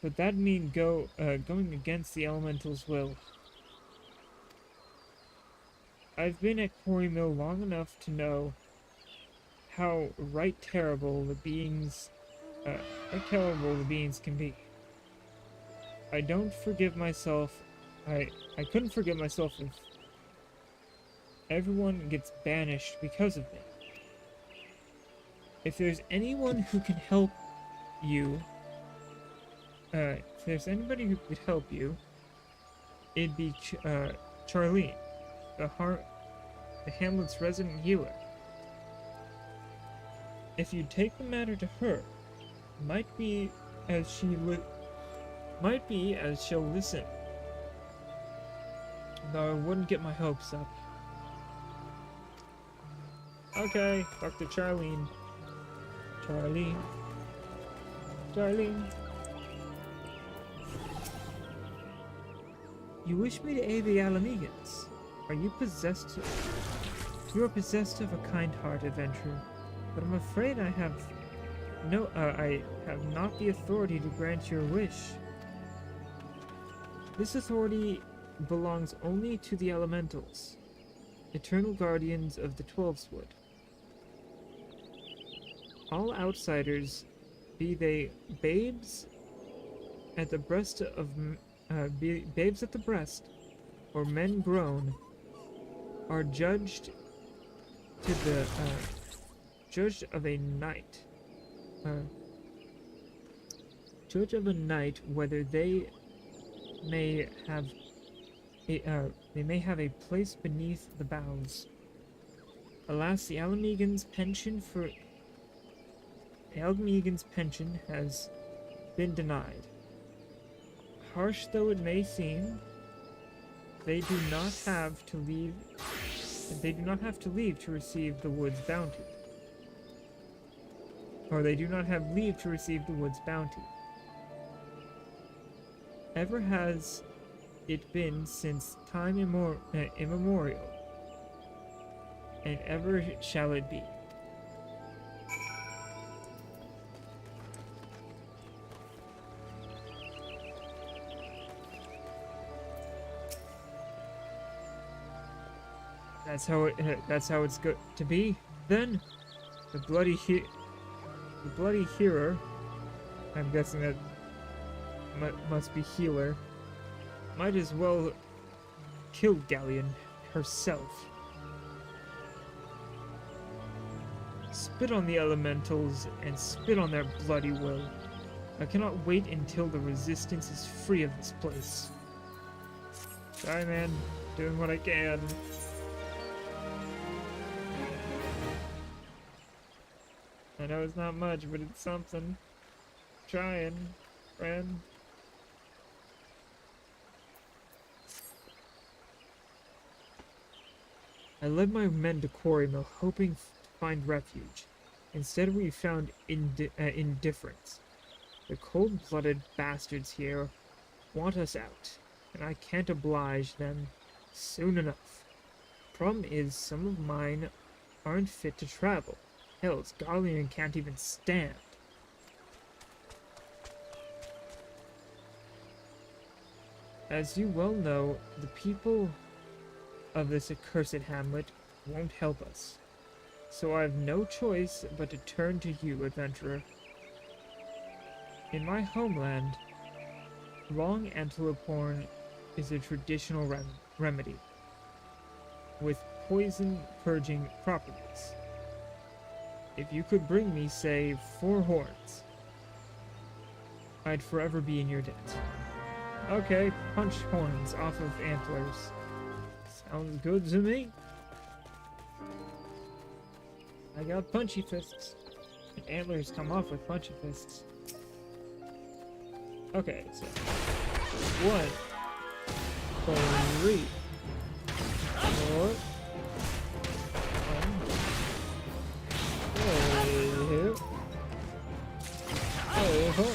But that mean going against the elemental's will. I've been at Quarry Mill long enough to know how right terrible the beings can be. I don't forgive myself. I couldn't forgive myself if everyone gets banished because of me. If there's anyone who can help you, if there's anybody who could help you, it'd be Charlene, the hamlet's resident healer. If you take the matter to her, might be as she'll listen. Though I wouldn't get my hopes up. Okay, Dr. Charlene. Charlene. You wish me to aid the Alamegans? Are you possessed? You are possessed of a kind heart, adventurer. But I'm afraid I have not the authority to grant your wish. This authority belongs only to the elementals, eternal guardians of the Twelveswood. All outsiders, be they babes at the breast, or men grown, are judged of a night. Judge of a night whether they may have a place beneath the boughs. Alas, the Alamegan's pension has been denied. Harsh though it may seem, they do not have to leave to receive the wood's bounty. Or they do not have leave to receive the wood's bounty. Ever has it been since time immemorial, and ever shall it be. That's how it's going to be. Then, the bloody hearer, I'm guessing that must be healer, might as well kill Galleon herself. Spit on the elementals and spit on their bloody will. I cannot wait until the resistance is free of this place. Sorry, man. Doing what I can. I know it's not much, but it's something. trying, friend. I led my men to Quarry Mill, hoping to find refuge. Instead, we found indifference. The cold-blooded bastards here want us out, and I can't oblige them soon enough. Problem is, some of mine aren't fit to travel. Hell, Scarlian can't even stand. As you well know, the people of this accursed hamlet won't help us. So I have no choice but to turn to you, adventurer. In my homeland, long antelope horn is a traditional remedy, with poison purging properties. If you could bring me, say, 4 horns, I'd forever be in your debt. Okay, punch horns off of antlers. Sounds good to me. I got punchy fists. And antlers come off with punchy fists. Okay, so 1, 3, 4, 1, 2, 4,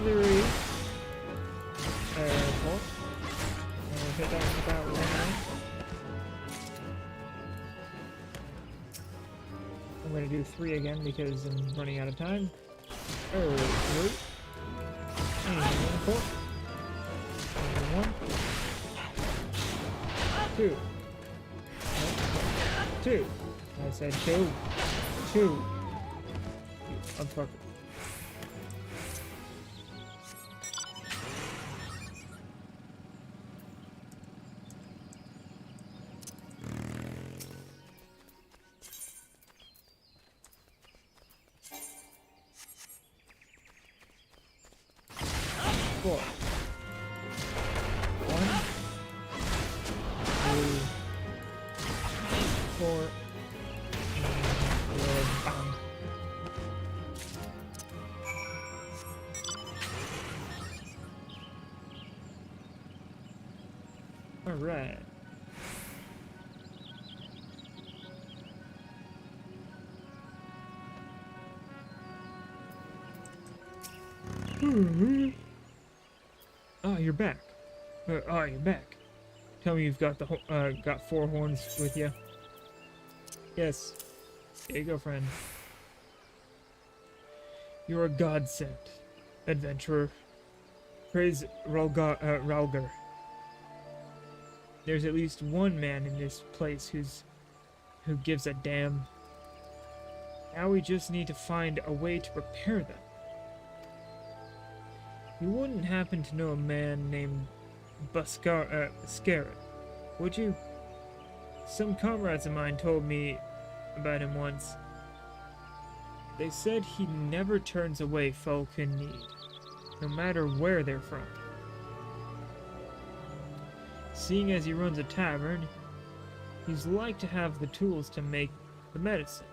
3, 4. Hit that with that one. I'm going to do 3 again because I'm running out of time. 3, and 4, and 1, 2, 2. I said 2, 2. You motherfucker. Four. 1, 2, 4, and bam. All right. Oh, you're back. You're back. Tell me you've got got 4 horns with you. Yes. There you go, friend. You're a godsend, adventurer. Praise Ralgar. There's at least one man in this place who gives a damn. Now we just need to find a way to prepare them. You wouldn't happen to know a man named Scarret, would you? Some comrades of mine told me about him once. They said he never turns away folk in need, no matter where they're from. Seeing as he runs a tavern, he's like to have the tools to make the medicine.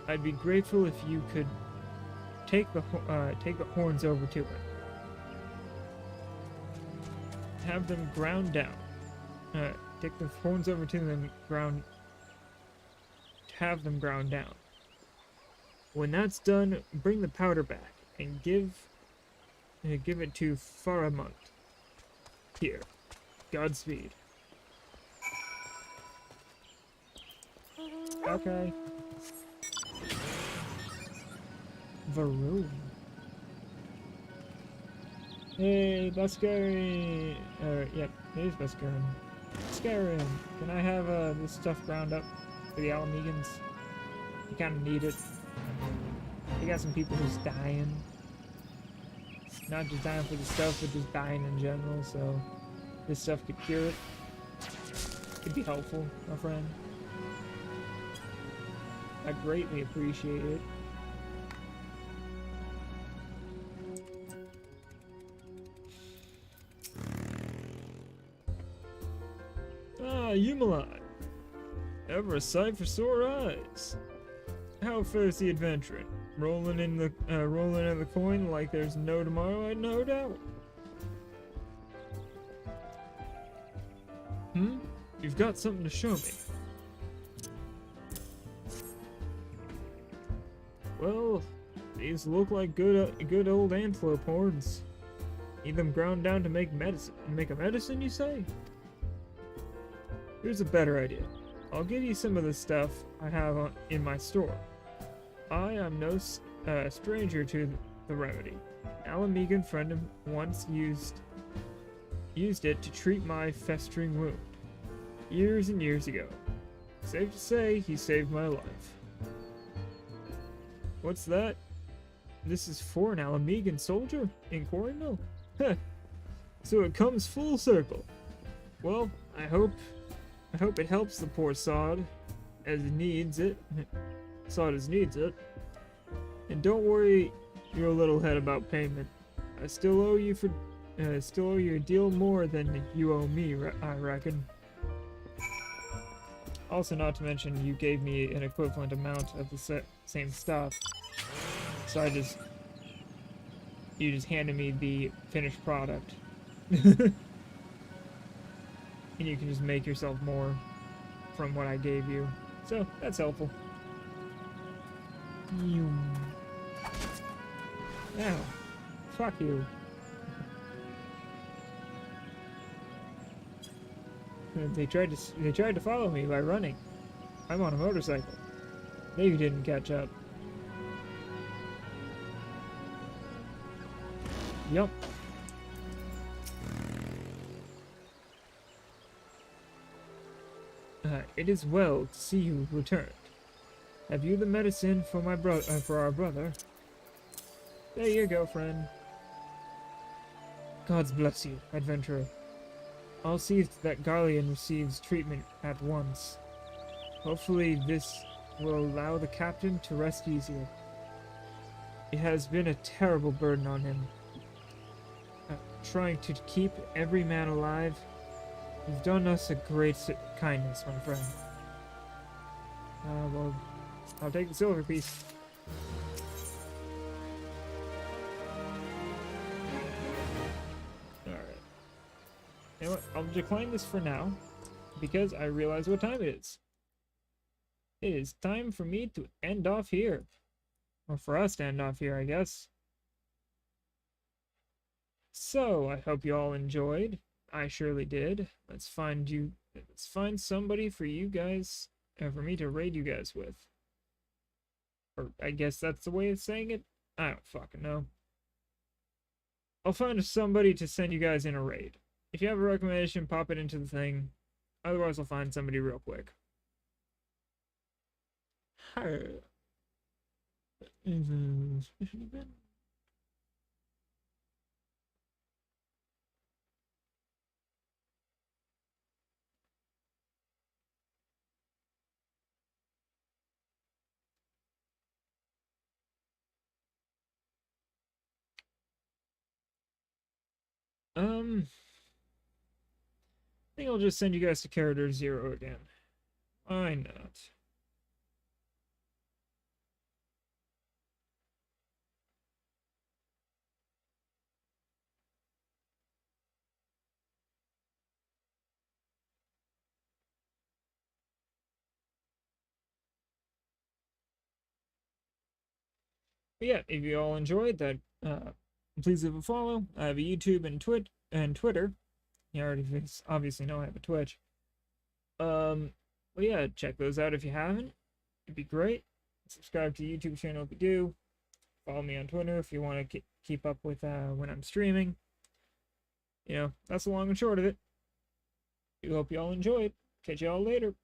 I'd be grateful if you could take the horns over to him. Have them ground down. Take the horns over to them, have them ground down. When that's done, bring the powder back and give it to Faramund. Here, Godspeed. Okay. Varun. Hey, Buskarin. Yep, it is Buskarin. Buskarin, can I have this stuff ground up for the Alamegans? You kind of need it. They got some people who's dying. Not just dying for the stuff, but just dying in general, so this stuff could cure it. It'd be helpful, my friend. I greatly appreciate it. Ah, Yumalai. Ever a sight for sore eyes. How fares the adventuring? Rolling in the coin like there's no tomorrow, I no doubt. You've got something to show me. Well, these look like good old antelope horns. Need them ground down to make medicine. Make a medicine, you say? Here's a better idea. I'll give you some of the stuff I have in my store. I am no stranger to the remedy. An Alamegan friend once used it to treat my festering wound. Years and years ago. Safe to say, he saved my life. What's that? This is for an Alamegan soldier in Quarrymill? Heh. So it comes full circle. Well, I hope it helps the poor sod as needs it. Sod as needs it. And don't worry your little head about payment. I still owe you a deal more than you owe me, I reckon. Also, not to mention, you gave me an equivalent amount of the same stuff. So you just handed me the finished product. And you can just make yourself more from what I gave you. So, that's helpful. Now, fuck you. They tried to follow me by running. I'm on a motorcycle. They didn't catch up. Yup. It is well to see you returned. Have you the medicine for my for our brother? There you go, friend. Gods bless you, adventurer. I'll see that Garlean receives treatment at once. Hopefully this will allow the captain to rest easier. It has been a terrible burden on him. Trying to keep every man alive. You've done us a great kindness, my friend. Well, I'll take the silver piece. Alright. You know what? I'll decline this for now, because I realize what time it is. It is time for me to end off here. Or for us to end off here, I guess. So, I hope you all enjoyed. I surely did. Let's find somebody for you guys, for me to raid you guys with. Or, I guess that's the way of saying it? I don't fucking know. I'll find somebody to send you guys in a raid. If you have a recommendation, pop it into the thing. Otherwise, I'll find somebody real quick. I think I'll just send you guys to character 0 again. Why not? But yeah, if you all enjoyed that, please leave a follow. I have a YouTube and Twitter. You already obviously know I have a Twitch. Well, yeah, check those out if you haven't. It'd be great. Subscribe to the YouTube channel if you do. Follow me on Twitter if you want to keep up with when I'm streaming. You know, that's the long and short of it. I hope you all enjoyed. Catch you all later.